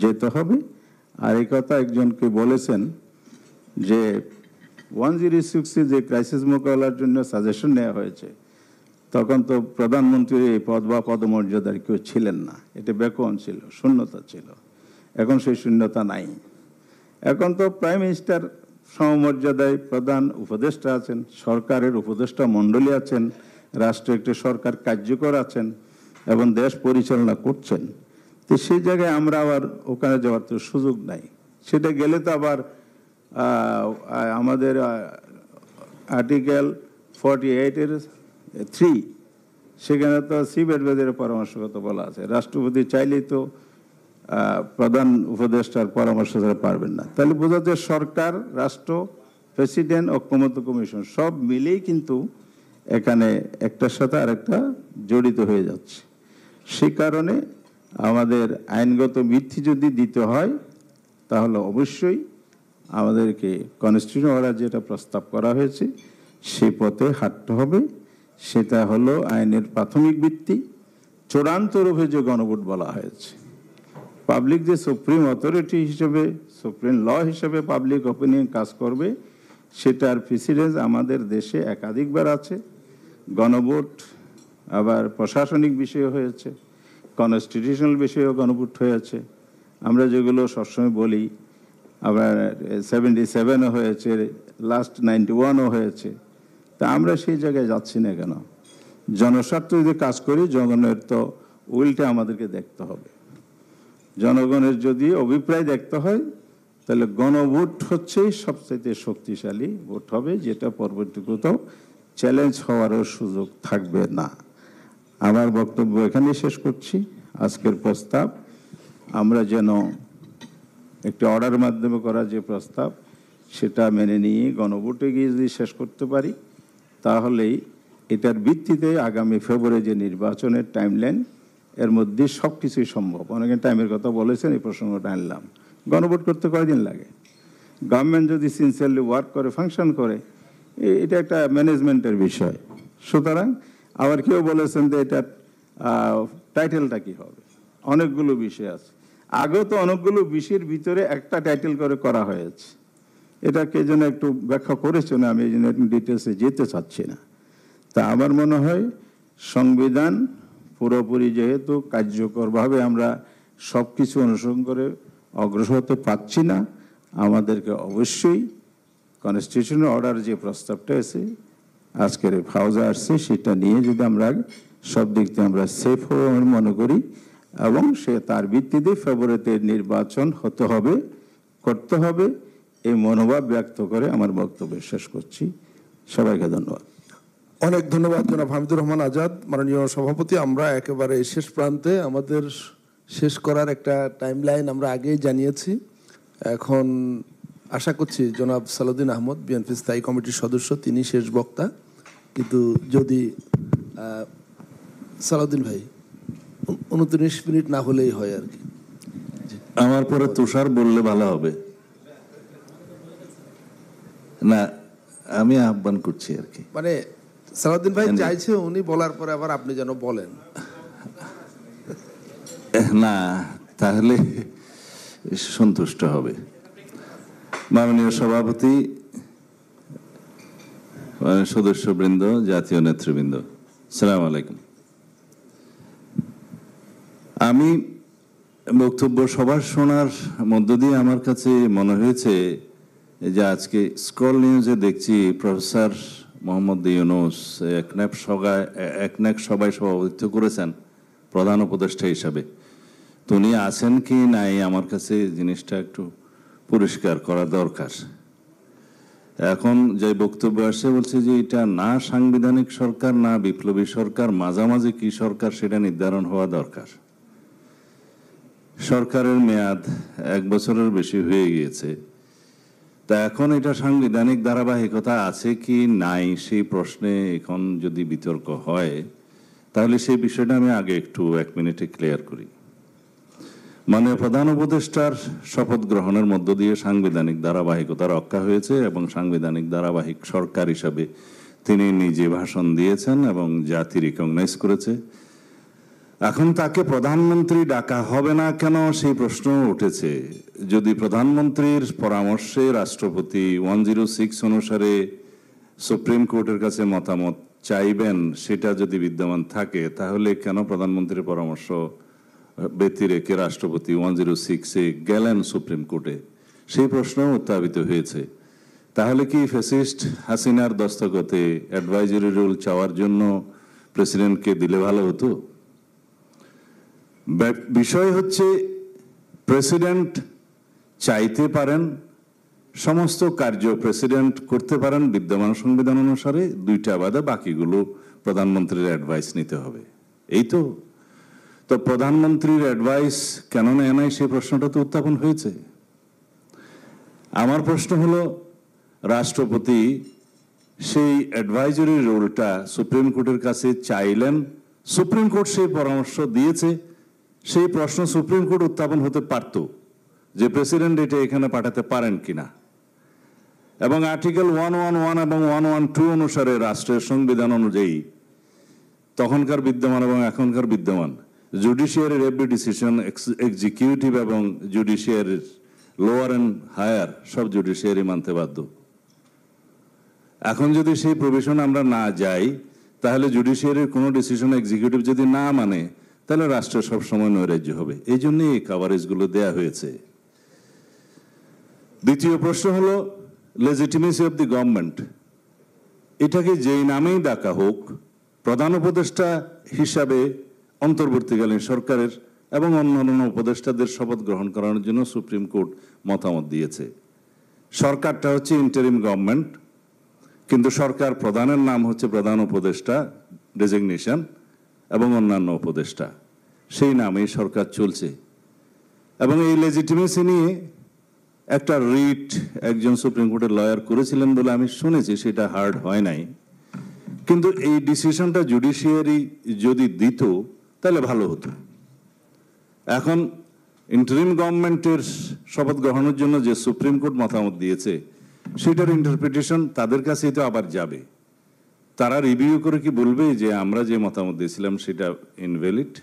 যেতে হবে। আর এই কথা একজনকে বলেছেন যে 106 যে ক্রাইসিস মোকাবেলার জন্য সাজেশন নেওয়া হয়েছে, তখন তো প্রধানমন্ত্রীর এই পদ বা পদমর্যাদার কেউ ছিলেন না, এটা ব্যাকরণ ছিল, শূন্যতা ছিল। এখন সেই শূন্যতা নাই। এখন তো প্রাইম মিনিস্টার সমমর্যাদায় প্রধান উপদেষ্টা আছেন, সরকারের উপদেষ্টা মণ্ডলী আছেন, রাষ্ট্রে একটি সরকার কার্যকর আছেন এবং দেশ পরিচালনা করছেন। তো সেই জায়গায় আমরা আবার ওখানে যাওয়ার তো সুযোগ নাই। সেটা গেলে তো আবার আমাদের আর্টিকেল 48-এর 3 সেখানে তো চিফ অ্যাডভাইজারের পরামর্শের কথা বলা আছে। রাষ্ট্রপতি চাইলেই তো প্রধান উপদেষ্টার পরামর্শ ছাড়া পারবেন না। তাহলে বোঝা যায় সরকার, রাষ্ট্র, প্রেসিডেন্ট, ঐক্যমত্য কমিশন সব মিলেই কিন্তু এখানে একটার সাথে আরেকটা জড়িত হয়ে যাচ্ছে। সেই কারণে আমাদের আইনগত ভিত্তি যদি দিতে হয় তাহলে অবশ্যই আমাদেরকে কনস্টিটিউশন অর্ডার যেটা প্রস্তাব করা হয়েছে সেই পথে হাঁটতে হবে। সেটা হলো আইনের প্রাথমিক ভিত্তি। চূড়ান্ত রূপে যে গণভোট বলা হয়েছে, পাবলিক যে সুপ্রিম অথরিটি হিসেবে, সুপ্রিম ল হিসেবে পাবলিক অপিনিয়ন কাজ করবে, সেটার প্রেসিডেন্স আমাদের দেশে একাধিকবার আছে। গণভোট আবার প্রশাসনিক বিষয় হয়েছে, কনস্টিটিউশনাল বিষয়েও গণভোট হয়েছে। আমরা যেগুলো সবসময় বলি, আবার 77-ও হয়েছে, লাস্ট 91-ও হয়েছে। তা আমরা সেই জায়গায় যাচ্ছি না কেন? জনস্বার্থ যদি কাজ করি, জনগণের তো উইলটা আমাদেরকে দেখতে হবে। জনগণের যদি অভিপ্রায় দেখতে হয় তাহলে গণভোট হচ্ছেই সবচেয়ে শক্তিশালী ভোট হবে, যেটা পরবর্তী কোথাও চ্যালেঞ্জ হওয়ারও সুযোগ থাকবে না। আমার বক্তব্য এখানেই শেষ করছি। আজকের প্রস্তাব আমরা যেন একটি অর্ডার মাধ্যমে করা যে প্রস্তাব, সেটা মেনে নিয়ে গণভোটে গিয়ে যদি শেষ করতে পারি, তাহলেই এটার ভিত্তিতে আগামী ফেব্রুয়ারি যে নির্বাচনের টাইমলাইন, এর মধ্যে সব কিছুই সম্ভব। অনেকে টাইমের কথা বলেছেন, এই প্রসঙ্গটা আনলাম। গণভোট করতে কয়দিন লাগে? গভর্নমেন্ট যদি সিনসিয়ারলি ওয়ার্ক করে, ফাংশন করে, এটা একটা ম্যানেজমেন্টের বিষয়। সুতরাং আবার কেউ বলেছেন যে এটা টাইটেলটা কি হবে, অনেকগুলো বিষয় আছে। আগেও তো অনেকগুলো বিষয়ের ভিতরে একটা টাইটেল করে করা হয়েছে। এটাকে যেন একটু ব্যাখ্যা করেছে না, আমি এই জন্য ডিটেলসে যেতে চাচ্ছি না। তা আমার মনে হয় সংবিধান পুরোপুরি যেহেতু কার্যকরভাবে আমরা সব কিছু অনুসরণ করে অগ্রসর হতে পারছি না, আমাদেরকে অবশ্যই কনস্টিটিউশনাল অর্ডার যে প্রস্তাবটা আছে আজকের হাউজে আসছে, সেটা নিয়ে যদি আমরা সব দিক থেকে আমরা সেফ হবে আমি মনে করি, এবং সে তার ভিত্তিতে ফেব্রুয়ারিতে নির্বাচন করতে হবে, এই মনোভাব ব্যক্ত করে আমার বক্তব্য শেষ করছি। সবাইকে ধন্যবাদ। অনেক ধন্যবাদ জনাব হামিদুর রহমান আজাদ, মাননীয় সভাপতি। আমরা একেবারে শেষ প্রান্তে, আমাদের শেষ করার একটা টাইমলাইন আমরা আগেই জানিয়েছি। এখন আশা করছি জনাব সালাউদ্দিন আহমদ, বিএনপি স্থায়ী কমিটির সদস্য, তিনি শেষ বক্তা। কিন্তু যদি সালাউদ্দিন ভাই 29 মিনিট না হলেই হয় আর কি। আমার পরে তুষার বললে ভালো হবে না, আমি আহ্বান করছি আর কি। মানে সালাউদ্দিন ভাই চাইছে উনি বলার পরে আবার আপনি যেন বলেন না, তাহলে সন্তুষ্ট হবে। মাননীয় সভাপতি, সদস্যবৃন্দ, জাতীয় নেতৃবৃন্দ, আসসালামু আলাইকুম। আমি বক্তব্য সবার শোনার মধ্য দিয়ে আমার কাছে মনে হয়েছে যে আজকে স্ক্রল নিউজে দেখছি প্রফেসর মোহাম্মদ ইউনূস একনেক সভায় সভাপতিত্ব করেছেন প্রধান উপদেষ্টা হিসাবে। তো উনি আছেন কি নাই, আমার কাছে জিনিসটা একটু পরিষ্কার করা দরকার। এখন যে বক্তব্য আসে বলছে যে এটা না সাংবিধানিক সরকার না বিপ্লবী সরকার, মাঝামাঝি কি সরকার সেটা নির্ধারণ হওয়া দরকার। সরকারের মেয়াদ 1 বছরের বেশি হয়ে গিয়েছে, তা এখন এটা সাংবিধানিক ধারাবাহিকতা আছে কি নাই সেই প্রশ্নে এখন যদি বিতর্ক হয়, তাহলে সেই বিষয়টা আমি আগে একটু 1 মিনিটে ক্লিয়ার করি। মানে প্রধান উপদেষ্টার শপথ গ্রহণের মধ্য দিয়ে সাংবিধানিক ধারাবাহিকতা রক্ষা হয়েছে এবং সাংবিধানিক ধারাবাহিক সরকার হিসাবে তিনি নিজে ভাষণ দিয়েছেন এবং জাতি রিকগনাইজ করেছে। এখন তাকে প্রধানমন্ত্রী ডাকা হবে না কেন সেই প্রশ্ন উঠেছে। যদি প্রধানমন্ত্রীর পরামর্শে রাষ্ট্রপতি 106 অনুসারে সুপ্রিম কোর্টের কাছে মতামত চাইবেন, সেটা যদি বিদ্যমান থাকে, তাহলে কেন প্রধানমন্ত্রীর পরামর্শ ব্যতি রেখে রাষ্ট্রপতি 106-এ গেলেন সুপ্রিম কোর্টে, সেই প্রশ্ন উত্থাপিত হয়েছে। তাহলে কি ফ্যাসিস্ট হাসিনার দস্তখতে অ্যাডভাইজারি রুল চাওয়ার জন্য প্রেসিডেন্টকে দিলে ভালো হতো? বিষয় হচ্ছে প্রেসিডেন্ট চাইতে পারেন, সমস্ত কার্য প্রেসিডেন্ট করতে পারেন বিদ্যমান সংবিধান অনুসারে, 2টা বাদে বাকিগুলো প্রধানমন্ত্রীর অ্যাডভাইস নিতে হবে। এই তো প্রধানমন্ত্রীর অ্যাডভাইস কেন নেয় নাই সেই প্রশ্নটা তো উত্থাপন হয়েছে। আমার প্রশ্ন হলো, রাষ্ট্রপতি সেই অ্যাডভাইজারি রুলটা সুপ্রিম কোর্টের কাছে চাইলেন, সুপ্রিম কোর্ট সেই পরামর্শ দিয়েছে, সেই প্রশ্ন সুপ্রিম কোর্ট উত্থাপন হতে পারত যে প্রেসিডেন্ট এটা এখানে পাঠাতে পারেন কিনা। এবং আর্টিকেল 111 এবং 112 অনুসারে রাষ্ট্রের সংবিধান অনুযায়ী তখনকার বিদ্যমান এবং এখনকার বিদ্যমান জুডিশিয়ারির এভরি ডিসিশন এক্সিকিউটিভ এবং জুডিশিয়ারির লোয়ার অ্যান্ড হায়ার সব জুডিশিয়ারি মানতে বাধ্য। এখন যদি সেই প্রভিশন আমরা না যাই, তাহলে জুডিশিয়ারির কোনো ডিসিশন এক্সিকিউটিভ যদি না মানে, তাহলে রাষ্ট্র সবসময় নৈরাজ্য হবে। এই জন্যই এই কাভারেজগুলো দেয়া হয়েছে। দ্বিতীয় প্রশ্ন হলো লেজিটিমেসি অফ দি গভর্নমেন্ট। এটাকে যেই নামেই ডাকা হোক, প্রধান উপদেষ্টা হিসাবে অন্তর্বর্তীকালীন সরকারের এবং অন্যান্য উপদেষ্টাদের শপথ গ্রহণ করানোর জন্য সুপ্রিম কোর্ট মতামত দিয়েছে। সরকারটা হচ্ছে ইন্টারিম গভর্নমেন্ট, কিন্তু সরকার প্রধানের নাম হচ্ছে প্রধান উপদেষ্টা ডেজিগনেশন এবং অন্যান্য উপদেষ্টা, সেই নামেই সরকার চলছে। এবং এই লেজিটিমেসি নিয়ে একটা রিট একজন সুপ্রিম কোর্টের লয়ার করেছিলেন বলে আমি শুনেছি, সেটা হার্ড হয় নাই। কিন্তু এই ডিসিশনটা জুডিশিয়ারি যদি দিত তাহলে ভালো হতো। এখন ইন্টারিম গভর্নমেন্টের শপথ গ্রহণের জন্য যে সুপ্রিম কোর্ট মতামত দিয়েছে সেটার ইন্টারপ্রিটেশন তাদের কাছেই তো আবার যাবে। তারা রিভিউ করে কি বলবে যে আমরা যে মতামত দিয়েছিলাম সেটা ইনভ্যালিড?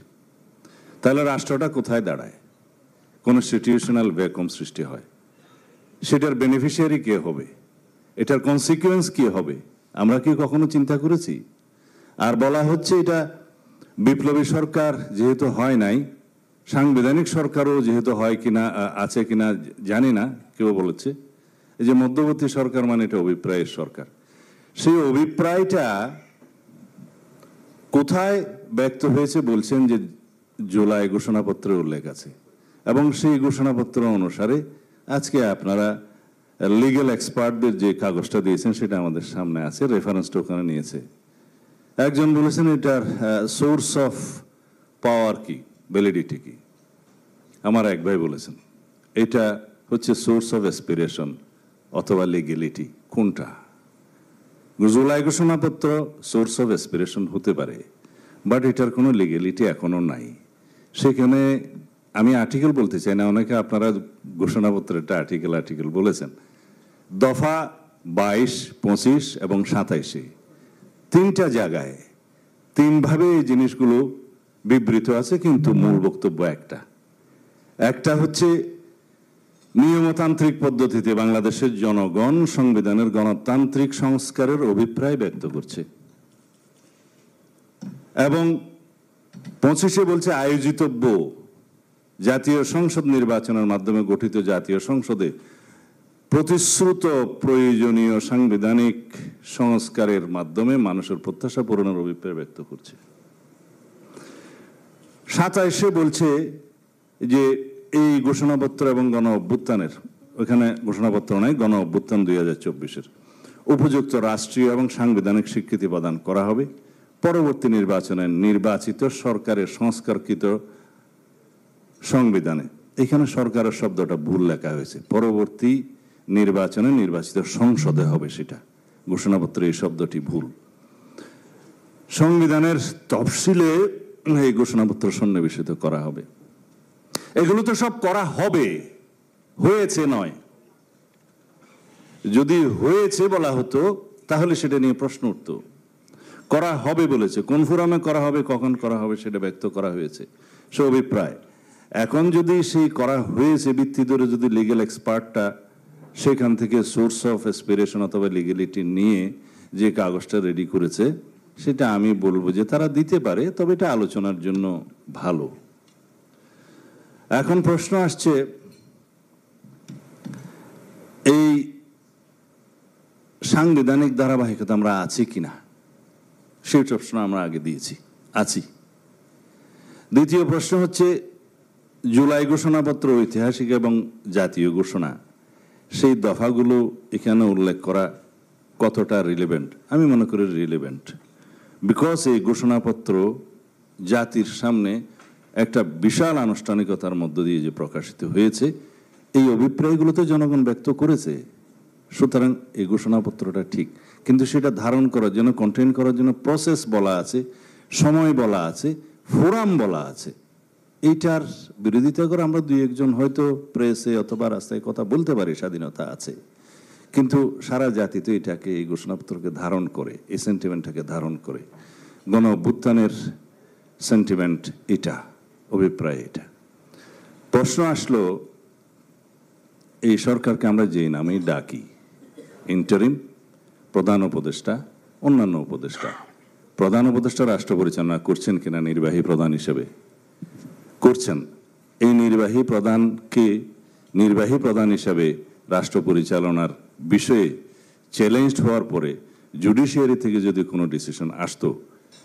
তাহলে রাষ্ট্রটা কোথায় দাঁড়ায়? কনস্টিটিউশনাল ভ্যাকুয়াম সৃষ্টি হয়। সেটার বেনিফিশিয়ারি কে হবে? এটার কনসিকুয়েন্স কি হবে? আমরা কি কখনো চিন্তা করেছি? আর বলা হচ্ছে এটা বিপ্লবী সরকার যেহেতু হয় নাই, সাংবিধানিক সরকারও যেহেতু হয় কিনা আছে কিনা জানি না, কেউ বলেছে এই যে মধ্যবর্তী সরকার মানে এটা অভিপ্রায়ের সরকার। সেই অভিপ্রায়টা কোথায় ব্যক্ত হয়েছে বলছেন যে জুলাই ঘোষণাপত্রে উল্লেখ আছে, এবং সেই ঘোষণাপত্র অনুসারে আজকে আপনারা লিগ্যাল এক্সপার্টদের যে কাগজটা দিয়েছেন সেটা আমাদের সামনে আছে, রেফারেন্সটা ওখানে নিয়েছে। একজন বলেছেন এটার সোর্স অফ পাওয়ার কি, ভ্যালিডিটি কি। আমার এক ভাই বলেছেন এটা হচ্ছে সোর্স অফ অ্যাসপিরেশন অথবা লিগ্যালিটি। কোনটা? জুলাই ঘোষণাপত্র সোর্স অফ অ্যাসপিরেশন হতে পারে, বাট এটার কোনো লিগ্যালিটি এখনো নাই। সেখানে আমি আর্টিকেল বলতে চাই না, অনেকে আপনারা ঘোষণাপত্রেরটা আর্টিকেল বলেছেন। দফা 22, 25 এবং 27 তিনটা জায়গায় তিনভাবে এই জিনিসগুলো বিবৃত আছে, কিন্তু মূল বক্তব্য একটা হচ্ছে নিয়মতান্ত্রিক পদ্ধতিতে বাংলাদেশের জনগণ সংবিধানের গণতান্ত্রিক সংস্কারের অভিপ্রায় ব্যক্ত করছে, এবং 25 বলছে আয়োজিতব্য জাতীয় সংসদ নির্বাচনের মাধ্যমে গঠিত জাতীয় সংসদে প্রতিশ্রুত প্রয়োজনীয় সাংবিধানিক সংস্কারের মাধ্যমে মানুষের প্রত্যাশা পূরণের অভিপ্রায় ব্যক্ত করছে। 27 বলছে যে এই ঘোষণাপত্র এবং গণ অভ্যুত্থানের, ওখানে ঘোষণাপত্র নাই, গণ অভ্যুত্থান 2024 উপযুক্ত রাষ্ট্রীয় এবং সাংবিধানিক স্বীকৃতি প্রদান করা হবে। পরবর্তী নির্বাচনে নির্বাচিত সরকারের সংস্কারকৃত সংবিধানে, এখানে সরকারের শব্দটা ভুল লেখা হয়েছে, পরবর্তী নির্বাচনে নির্বাচিত সংসদে হবে, সেটা ঘোষণাপত্রে এই শব্দটি ভুল। সংবিধানের তফসিলে এই ঘোষণাপত্র সন্নিবেশিত করা হবে। এগুলো তো সব করা হবে, হয়েছে নয়। যদি হয়েছে বলা হতো তাহলে সেটা নিয়ে প্রশ্ন উঠত। করা হবে বলেছে, কোন ফোরামে করা হবে, কখন করা হবে সেটা ব্যক্ত করা হয়েছে, সে অভিপ্রায়। এখন যদি সেই করা হয়েছে ভিত্তি ধরে যদি লিগ্যাল এক্সপার্টটা সেখান থেকে সোর্স অফ অ্যাসপিরেশন অথবা লিগ্যালিটি নিয়ে যে কাগজটা রেডি করেছে, সেটা আমি বলবো যে তারা দিতে পারে, তবে এটা আলোচনার জন্য ভালো। এখন প্রশ্ন আসছে এই সাংবিধানিক ধারাবাহিকতা আমরা আছি কিনা, সেই প্রশ্ন আমরা আগে দিয়েছি, আছি। দ্বিতীয় প্রশ্ন হচ্ছে জুলাই ঘোষণাপত্র ঐতিহাসিক এবং জাতীয় ঘোষণা, সেই দফাগুলো এখানে উল্লেখ করা কতটা রিলেভেন্ট? আমি মনে করি রিলেভেন্ট, বিকজ এই ঘোষণাপত্র জাতির সামনে একটা বিশাল আনুষ্ঠানিকতার মধ্য দিয়ে যে প্রকাশিত হয়েছে, এই অভিপ্রায়গুলো তো জনগণ ব্যক্ত করেছে। সুতরাং এই ঘোষণাপত্রটা ঠিক, কিন্তু সেটা ধারণ করার জন্য, কন্টেইন করার জন্য প্রসেস বলা আছে, সময় বলা আছে, ফোরাম বলা আছে। এইটার বিরোধিতা করে আমরা দুই একজন হয়তো প্রেসে অথবা রাস্তায় কথা বলতে পারি, স্বাধীনতা আছে, কিন্তু সারা জাতি তো এটাকে, এই ঘোষণাপত্রকে ধারণ করে, এই সেন্টিমেন্টটাকে ধারণ করে। গণ অভ্যুত্থানের সেন্টিমেন্ট এটা, অভিপ্রায় এটা। প্রশ্ন আসলো এই সরকারকে আমরা যেই নামেই ডাকি, ইন্টারিম, প্রধান উপদেষ্টা, অন্যান্য উপদেষ্টা, প্রধান উপদেষ্টা রাষ্ট্র পরিচালনা করছেন কিনা নির্বাহী প্রধান হিসেবে? করছেন। এই নির্বাহী প্রধানকে নির্বাহী প্রধান হিসাবে রাষ্ট্র পরিচালনার বিষয়ে চ্যালেঞ্জড হওয়ার পরে জুডিশিয়ারি থেকে যদি কোনো ডিসিশন আসতো,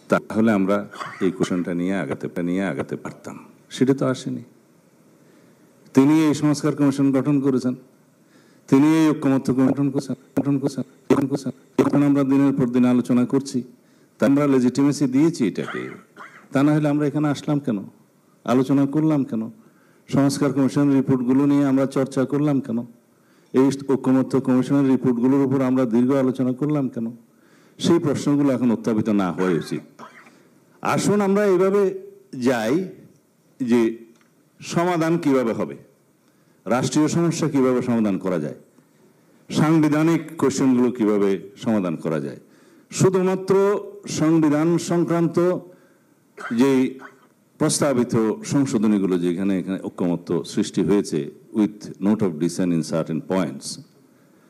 তাহলে আমরা এই কোশ্চেনটা নিয়ে আগাতে পারতাম। সেটা তো আসেনি। তিনি এই সংস্কার কমিশন গঠন করেছেন, তিনি এই ঐক্যমত্য গঠন করেছেন। এখন আমরা দিনের পর দিন আলোচনা করছি, তা আমরা লেজিটিমেসি দিয়েছি এটাকে। তা না হলে আমরা এখানে আসলাম কেন, আলোচনা করলাম কেন, সংস্কার কমিশনের রিপোর্টগুলো নিয়ে আমরা চর্চা করলাম কেন, এই ঐক্যমত্য কমিশনের রিপোর্টগুলোর উপর আমরা দীর্ঘ আলোচনা করলাম কেন? সেই প্রশ্নগুলো এখন উত্থাপিত না হওয়া উচিত। আসুন আমরা এইভাবে যাই যে সমাধান কিভাবে হবে, রাষ্ট্রীয় সমস্যা কিভাবে সমাধান করা যায়, সাংবিধানিক কোশ্চেনগুলো কিভাবে সমাধান করা যায়। শুধুমাত্র সংবিধান সংক্রান্ত যে প্রস্তাবিত সংশোধনীগুলো যেখানে এখানে ঐক্যমত্য সৃষ্টি হয়েছে with note of dissent in certain points,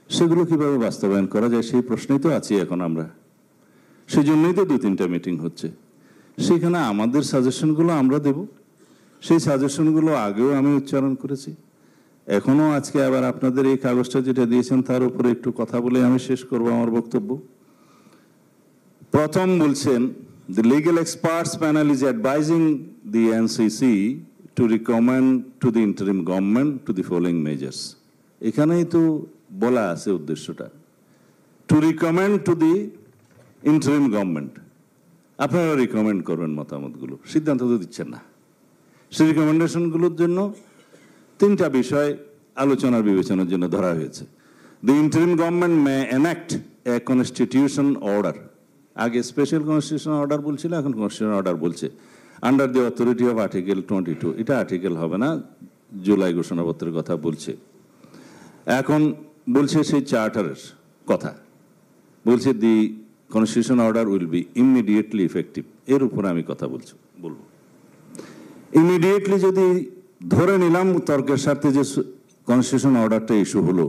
সেগুলো কিভাবে বাস্তবায়ন করা যায় সেই প্রশ্নেই তো আছি এখন আমরা। সেই জন্যই তো 2-3টা মিটিং হচ্ছে। সেখানে আমাদের সাজেশনগুলো আমরা দেব। সেই সাজেশনগুলো আগেও আমি উচ্চারণ করেছি, এখনো আজকে আবার আপনাদের এই কাগজটা যেটা দিয়েছেন তার উপরে একটু কথা বলে আমি শেষ করব আমার বক্তব্য। প্রথম বলছেন, the legal experts panel is advising the NCC to recommend to the interim government to the following measures. এখানেই তো বলা আছে উদ্দেশ্যটা, to recommend to the interim government। আপনারা রিকমেন্ড করবেন মতামতগুলো, সিদ্ধান্ত তো দিচ্ছেন না। সেই রিকমেন্ডেশনগুলোর জন্য 3টা বিষয় আলোচনার বিবেচনার জন্য ধরা হয়েছে। The interim government may enact a constitution order। আগে স্পেশাল কনস্টিটিউশন অর্ডার বলছিল, এখন কনস্টিটিউশন অর্ডার বলছে, under the authority of article 22। এটা আর্টিকেল হবে না, জুলাই ঘোষণাপত্রের কথা বলছে। এখন বলছে সেই চার্টারের কথা, বলছে the constitution order will be immediately effective. এর উপর আমি কথা বলবো। ইমিডিয়েটলি যদি ধরে নিলাম তর্কের স্বার্থে যে কনস্টিটিউশন অর্ডারটা ইস্যু হলো,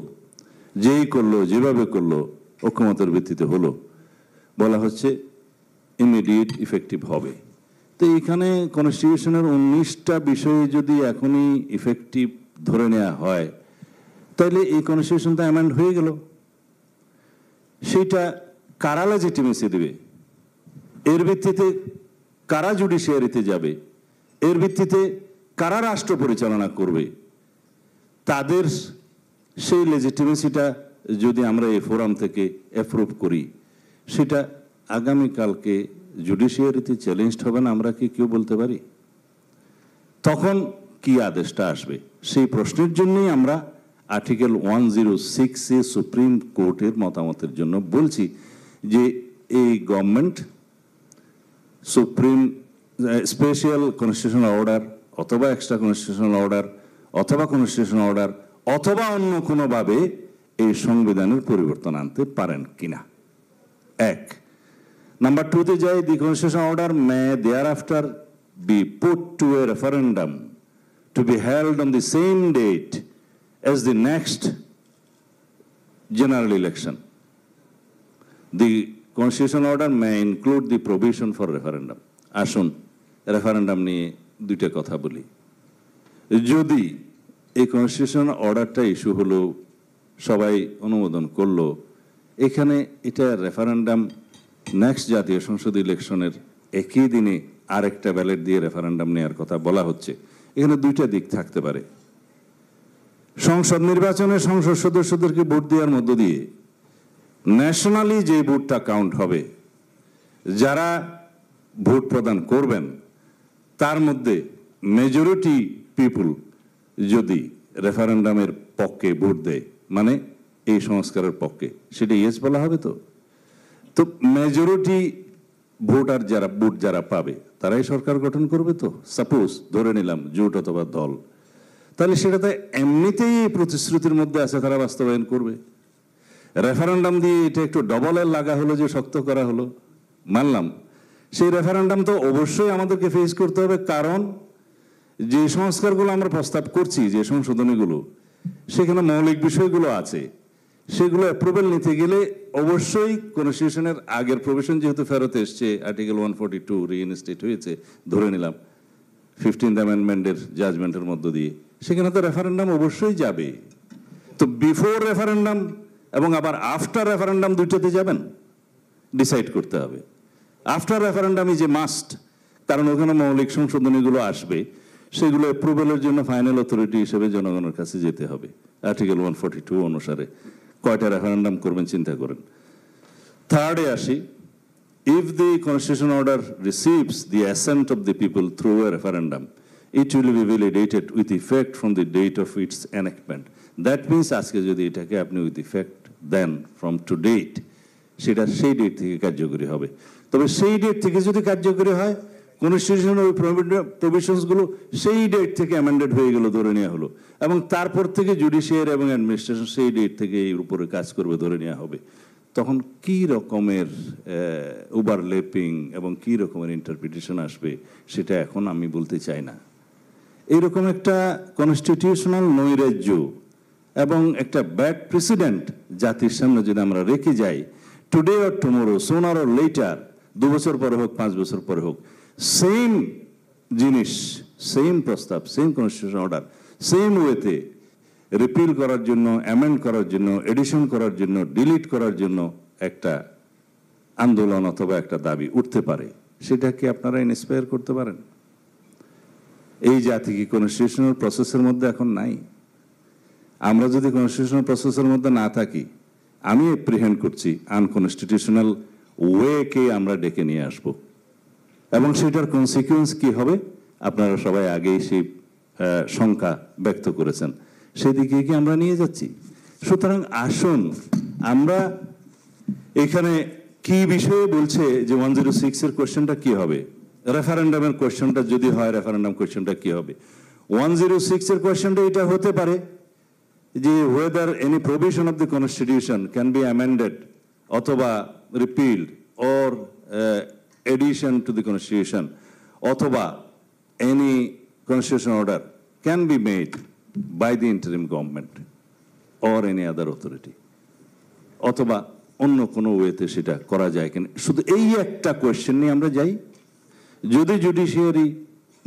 যেই করলো যেভাবে করলো ঐক্যমতের ভিত্তিতে হলো, বলা হচ্ছে ইমিডিয়েট ইফেক্টিভ হবে। তো এখানে কনস্টিটিউশনের 19টা বিষয়ে যদি এখনই ইফেক্টিভ ধরে নেওয়া হয়, তাহলে এই কনস্টিটিউশনটা অ্যামেন্ড হয়ে গেল। সেইটা কারা লেজিটিমেসি দেবে, এর ভিত্তিতে কারা জুডিশিয়ারিতে যাবে, এর ভিত্তিতে কারা রাষ্ট্র পরিচালনা করবে, তাদের সেই লেজিটিমেসিটা যদি আমরা এই ফোরাম থেকে অ্যাপ্রুভ করি, সেটা আগামীকালকে জুডিশিয়ারিতে চ্যালেঞ্জড হবে না, আমরা কি কেউ বলতে পারি? তখন কি আদেশটা আসবে সেই প্রশ্নের জন্যই আমরা আর্টিকেল 106 সুপ্রিম কোর্টের মতামতের জন্য বলছি যে এই government supreme special constitutional order অথবা এক্সট্রা কনস্টিটিউশনাল অর্ডার অথবা কনস্টিটিউশনাল অর্ডার অথবা অন্য কোনোভাবে এই সংবিধানের পরিবর্তন আনতে পারেন কিনা। এক নাম্বার 2-তে যাই, দি constitutional order May thereafter be put to a referendum to be held on the same date as the next general election. The constitutional order may include the provision for referendum. আসুন referendum নিয়ে 2টা কথা বলি। যদি এই constitutional অর্ডারটা issue হলো, সবাই অনুমোদন করলো, এখানে এটা রেফারেন্ডাম নেক্সট জাতীয় সংসদ ইলেকশনের একই দিনে আরেকটা ব্যালট দিয়ে রেফারেন্ডাম নেওয়ার কথা বলা হচ্ছে। এখানে 2টা দিক থাকতে পারে। সংসদ নির্বাচনে সংসদ সদস্যদেরকে ভোট দেওয়ার মধ্য দিয়ে ন্যাশনালি যে ভোটটা কাউন্ট হবে, যারা ভোট প্রদান করবেন তার মধ্যে মেজরিটি পিপুল যদি রেফারেন্ডামের পক্ষে ভোট দেয়, মানে এই সংস্কারের পক্ষে, সেটা ইয়েস বলা হবে। তো মেজরিটি ভোটার যারা ভোট যারা পাবে তারাই সরকার গঠন করবে। তো সাপোজ ধরে নিলাম জোট অথবা দল, তাহলে সেটা তো এমনিতেই এই প্রতিশ্রুতির মধ্যে আছে, তারা বাস্তবায়ন করবে। রেফারেন্ডাম দিয়ে এটা একটু ডবলের লাগা হলো, যে শক্ত করা হলো, মানলাম। সেই রেফারেন্ডাম তো অবশ্যই আমাদেরকে ফেস করতে হবে, কারণ যে সংস্কারগুলো আমরা প্রস্তাব করছি, যে সংশোধনীগুলো, সেখানে মৌলিক বিষয়গুলো আছে, সেগুলো অ্যাপ্রুভাল নিতে গেলে অবশ্যই কনস্টিটিউশনের আগের প্রভিশন যেহেতু ফেরত এসছে, আর্টিকেল 142 রিইনস্টেট হয়েছে, ধরে নিলাম 15th অ্যামেন্ডমেন্টের জাজমেন্টের মধ্য দিয়ে, সেখানে তো রেফারেন্ডাম অবশ্যই যাবে। তো বিফোর রেফারেন্ডাম এবং আবার আফটার রেফারেন্ডাম 2টাতে যাবেন, ডিসাইড করতে হবে। After referendum is a must, কারণ ওখানে মৌলিক সংশোধনীগুলো আসবে, সেগুলো অ্যাপ্রুভালের জন্য ফাইনাল অথরিটি হিসেবে জনগণের কাছে যেতে হবে। আর্টিকেল 142 অনুসারে কয়টা রেফারেন্ডাম করবেন চিন্তা করেন। থার্ডে আসি, if the constitution order receives the accent of the people through a referendum, it will be validated with effect from the date of its enactment. That means আজকে যদি এটাকে আপনি with effect then from to date, সেটা সেই date থেকে কার্যকরী হবে। তবে সেই ডেট থেকে যদি কার্যকরী হয়, কনস্টিটিউশনের ওই প্রভিশনসগুলো সেই ডেট থেকে অ্যামেন্ডেড হয়ে গেল, ধরে নেওয়া হলো, এবং তারপর থেকে জুডিশিয়ারি এবং অ্যাডমিনিস্ট্রেশন সেই ডেট থেকে এর উপরে কাজ করবে, ধরে নেওয়া হবে। তখন কি রকমের ওভারল্যাপিং এবং কি রকমের ইন্টারপ্রিটেশন আসবে সেটা এখন আমি বলতে চাই না। এইরকম একটা কনস্টিটিউশনাল নৈরাজ্য এবং একটা ব্যাড প্রেসিডেন্ট জাতির সামনে যদি আমরা রেখে যাই, টুডে অর টুমোরো, সোনার অর লেটার, 2 বছর পরে হোক, 5 বছর পরে হোক, সেম জিনিস, সেম প্রস্তাব, সেম কনস্টিটিউশন অর্ডার, সেম ওয়েতে রিপিল করার জন্য, অ্যামেন্ড করার জন্য, এডিশন করার জন্য, ডিলিট করার জন্য একটা আন্দোলন অথবা একটা দাবি উঠতে পারে। সেটা কি আপনারা ইন্সপায়ার করতে পারেন? এই জাতি কি কনস্টিটিউশনাল প্রসেসের মধ্যে এখন নাই? আমরা যদি কনস্টিটিউশনাল প্রসেসের মধ্যে না থাকি, আমি এপ্রিহেন্ড করছি আনকনস্টিটিউশনাল ওয়েকে আমরা ডেকে নিয়ে আসব, এবং সেটার কনসিকুয়েন্স কি হবে আপনারা সবাই আগেই সেই শঙ্কা ব্যক্ত করেছেন, সেদিকে কি আমরা নিয়ে যাচ্ছি? সুতরাং আসুন আমরা এখানে কি বিষয়ে বলছে যে 106 এর কোয়েশ্চেনটা কি হবে, রেফারেন্ডামের কোয়েশ্চেনটা যদি হয়, রেফারেন্ডাম কোয়েশ্চেনটা কি হবে? 106 এর কোয়েশ্চেনটা এটা হতে পারে যে whether any provision of the constitution can be amended অথবা repealed or addition to the constitution অথবা any constitutional order can be made by the interim government or any other authority, অথবা অন্য কোনো ওয়েতে সেটা করা যায় কিনা। শুধু এই একটা কোয়েশ্চেন নিয়ে আমরা যাই। যদি জুডিশিয়ারি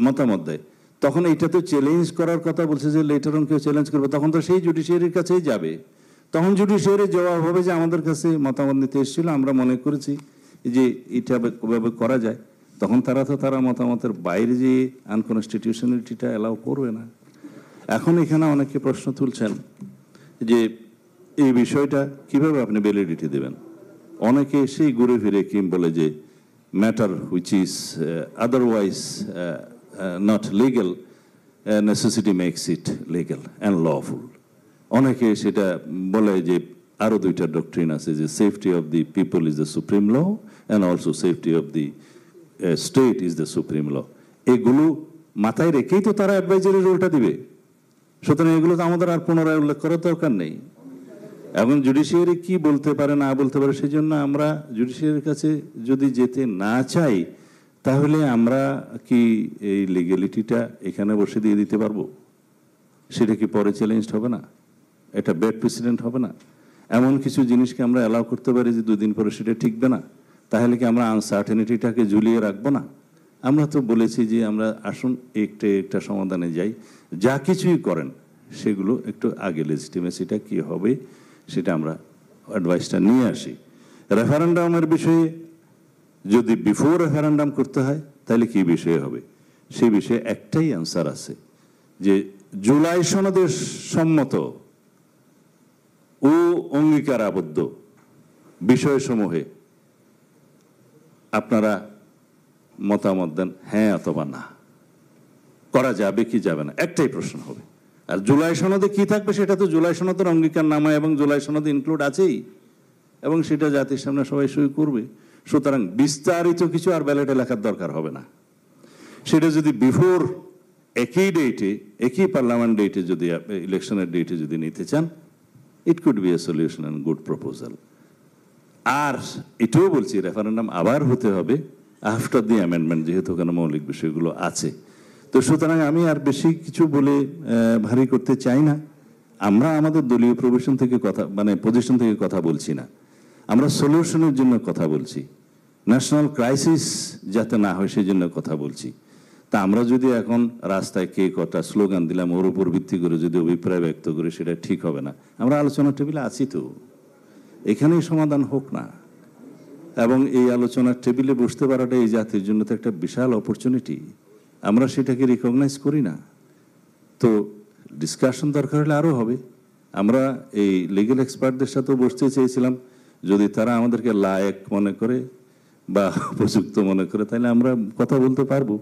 মতামত দেয়, তখন এটা তো চ্যালেঞ্জ করার কথা বলছে যে লেটার অন কেউ চ্যালেঞ্জ করবে, তখন তো সেই জুডিশিয়ারির কাছেই যাবে। তখন জুডিশিয়ারির জবাব হবে যে আমাদের কাছে মতামত নিতে এসেছিল, আমরা মনে করেছি যে এটা কীভাবে করা যায়। তখন তারা তো তারা মতামতের বাইরে যে আনকনস্টিটিউশনালিটিটা অ্যালাউ করবে না। এখন এখানে অনেকে প্রশ্ন তুলছেন যে এই বিষয়টা কিভাবে আপনি ভ্যালিডিটি দেবেন। অনেকে সেই ঘুরে ফিরে কি বলে যে matter which is otherwise not legal, necessity makes it legal and lawful. অনেকে সেটা বলে যে আরো 2টা ডক্ট্রিন আছে যে safety of the people is the supreme law and also safety of the state is the supreme law. এগুলো মাথায় রেখেই তো তারা অ্যাডভাইজারি রোলটা দিবে। সুতরাং এগুলো তো আমাদের আর পুনরায় উল্লেখ করার দরকার নেই। এখন জুডিশিয়ারি কি বলতে পারে না বলতে পারে, সেই জন্য আমরা জুডিশিয়ারির কাছে যদি যেতে না চাই, তাহলে আমরা কি এই লিগ্যালিটিটা এখানে বসে দিয়ে দিতে পারবো? সেটা কি পরে চ্যালেঞ্জ হবে না? এটা ব্যাড প্রেসিডেন্ট হবে না? এমন কিছু জিনিসকে আমরা অ্যালাউ করতে পারি যে 2 দিন পরে সেটা ঠিকবে না? তাহলে কি আমরা আনসার্টেনিটিটাকে ঝুলিয়ে রাখবো না? আমরা তো বলেছি যে আমরা আসুন একটা সমাধানে যাই, যা কিছুই করেন সেগুলো একটু আগে লেজিটিমেসিটা কি হবে সেটা আমরা অ্যাডভাইসটা নিয়ে আসি। রেফারেন্ডামের বিষয়ে যদি বিফোর রেফারেন্ডাম করতে হয় তাহলে কি বিষয়ে হবে? সেই বিষয়ে একটাই অ্যান্সার আছে যে জুলাই সনদের সম্মত ও অঙ্গীকার আবদ্ধ বিষয়সমূহে আপনারা মতামত দেন হ্যাঁ অথবা না, করা যাবে কি যাবে না, একটাই প্রশ্ন হবে। আর জুলাই সনদে কি থাকবে সেটা তো জুলাই সনদের অঙ্গীকার নামা এবং জুলাই সনদে ইনক্লুড আছেই, এবং সেটা জাতির সামনে সবাই সই করবে। সুতরাং বিস্তারিত কিছু আর ব্যালেটে লেখার দরকার হবে না। সেটা যদি বিফোর একই ডেটে, একই পার্লামেন্ট ডেটে যদি ইলেকশনের ডেটে যদি নিতে চান, it could be a solution and good proposal. আর এটাও বলছি রেফারেন্ডাম আবার হতে হবে আফটার দি অ্যামেন্ডমেন্ট, যেহেতু ওখানে মৌলিক বিষয়গুলো আছে। তো সুতরাং আমি আর বেশি কিছু বলে ভারী করতে চাই না। আমরা আমাদের দলীয় পজিশন থেকে কথা বলছি না, আমরা সলিউশনের জন্য কথা বলছি, ন্যাশনাল ক্রাইসিস যাতে না হয় সেই জন্য কথা বলছি। তা আমরা যদি এখন রাস্তায় কে কটা স্লোগান দিলাম ওর উপর ভিত্তি করে যদি অভিপ্রায় ব্যক্ত করি, সেটা ঠিক হবে না। আমরা আলোচনার টেবিলে আছি তো, এখানেই সমাধান হোক না। এবং এই আলোচনার টেবিলে বসতে পারাটা এই জাতির জন্য তো একটা বিশাল অপরচুনিটি, আমরা সেটাকে রিকগনাইজ করি না। তো ডিসকাশন দরকার হলে আরও হবে। আমরা এই লিগ্যাল এক্সপার্টদের সাথেও বসতে চেয়েছিলাম, যদি তারা আমাদেরকে লায়ক মনে করে বা উপযুক্ত মনে করে তাহলে আমরা কথা বলতে পারবো।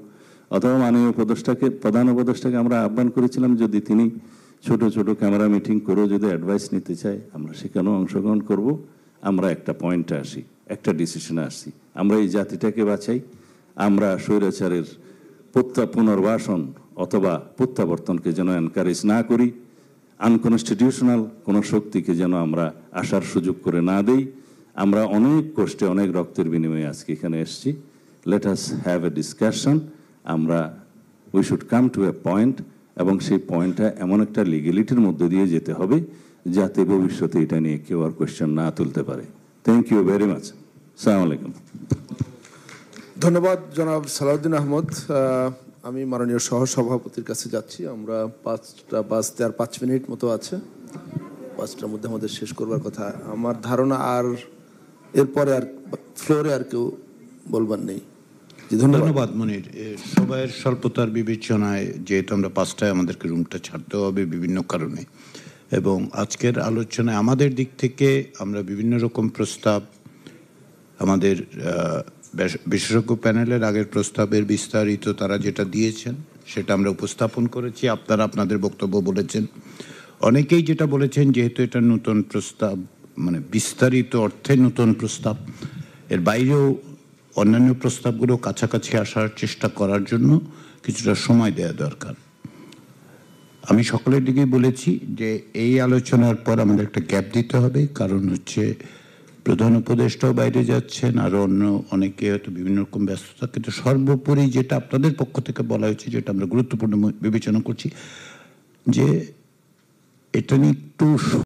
অথবা মাননীয় প্রধান উপদেষ্টাকে আমরা আহ্বান করেছিলাম, যদি তিনি ছোট ছোট ক্যামেরা মিটিং করেও যদি অ্যাডভাইস নিতে চায় আমরা সেখানেও অংশগ্রহণ করব। আমরা একটা পয়েন্টে আসি, একটা ডিসিশনে আসি, আমরা এই জাতিটাকে বাঁচাই, আমরা স্বৈরাচারের পুনর্বাসন অথবা প্রত্যাবর্তনকে যেন এনকারেজ না করি, আনকনস্টিটিউশনাল কোনো শক্তিকে যেন আমরা আসার সুযোগ করে না দেই। আমরা অনেক কষ্টে অনেক রক্তের বিনিময়ে আজকে এখানে এসেছি। Let us have a discussion. আমরা we should come to a point, এবং সেই পয়েন্টটা এমন একটা লিগ্যালিটির মধ্যে দিয়ে যেতে হবে যাতে ভবিষ্যতে এটা নিয়ে কেউ আর কোয়েশ্চেন না তুলতে পারে। Thank you very much. আসসালামু আলাইকুম। ধন্যবাদ জনাব সালাউদ্দিন আহমদ। আমি মাননীয় সহসভাপতির কাছে যাচ্ছি। আমরা 5টা বাজতে আর 5 মিনিট মতো আছে, 5টার মধ্যে আমাদের শেষ করবার কথা। আমার ধারণা আর এরপরে আর ফ্লোরে আর কেউ বলবার নেই। ধন্যবাদ মনির। সবাইয়ের স্বল্পতার বিবেচনায় যেহেতু আমরা 5টায় আমাদেরকে রুমটা ছাড়তে হবে বিভিন্ন কারণে, এবং আজকের আলোচনায় আমাদের দিক থেকে আমরা বিভিন্ন রকম প্রস্তাব, আমাদের বিশেষজ্ঞ প্যানেলের আগের প্রস্তাবের বিস্তারিত তারা যেটা দিয়েছেন সেটা আমরা উপস্থাপন করেছি। আপনারা আপনাদের বক্তব্য বলেছেন। অনেকেই যেটা বলেছেন, যেহেতু এটা নতুন প্রস্তাব, মানে বিস্তারিত অর্থে নতুন প্রস্তাব, এর বাইরেও অন্যান্য প্রস্তাবগুলো কাছাকাছি আসার চেষ্টা করার জন্য কিছুটা সময় দেওয়া দরকার। আমি সকলের দিকেই বলেছি যে এই আলোচনার পর আমাদের একটা গ্যাপ দিতে হবে, কারণ হচ্ছে প্রধান উপদেষ্টাও বাইরে যাচ্ছেন, আর অন্য অনেকে হয়তো বিভিন্ন রকম ব্যস্ততা। কিন্তু সর্বোপরি যেটা আপনাদের পক্ষ থেকে বলা হয়েছে, যেটা আমরা গুরুত্বপূর্ণ বিবেচনা করছি, যে এটা নিয়ে একটু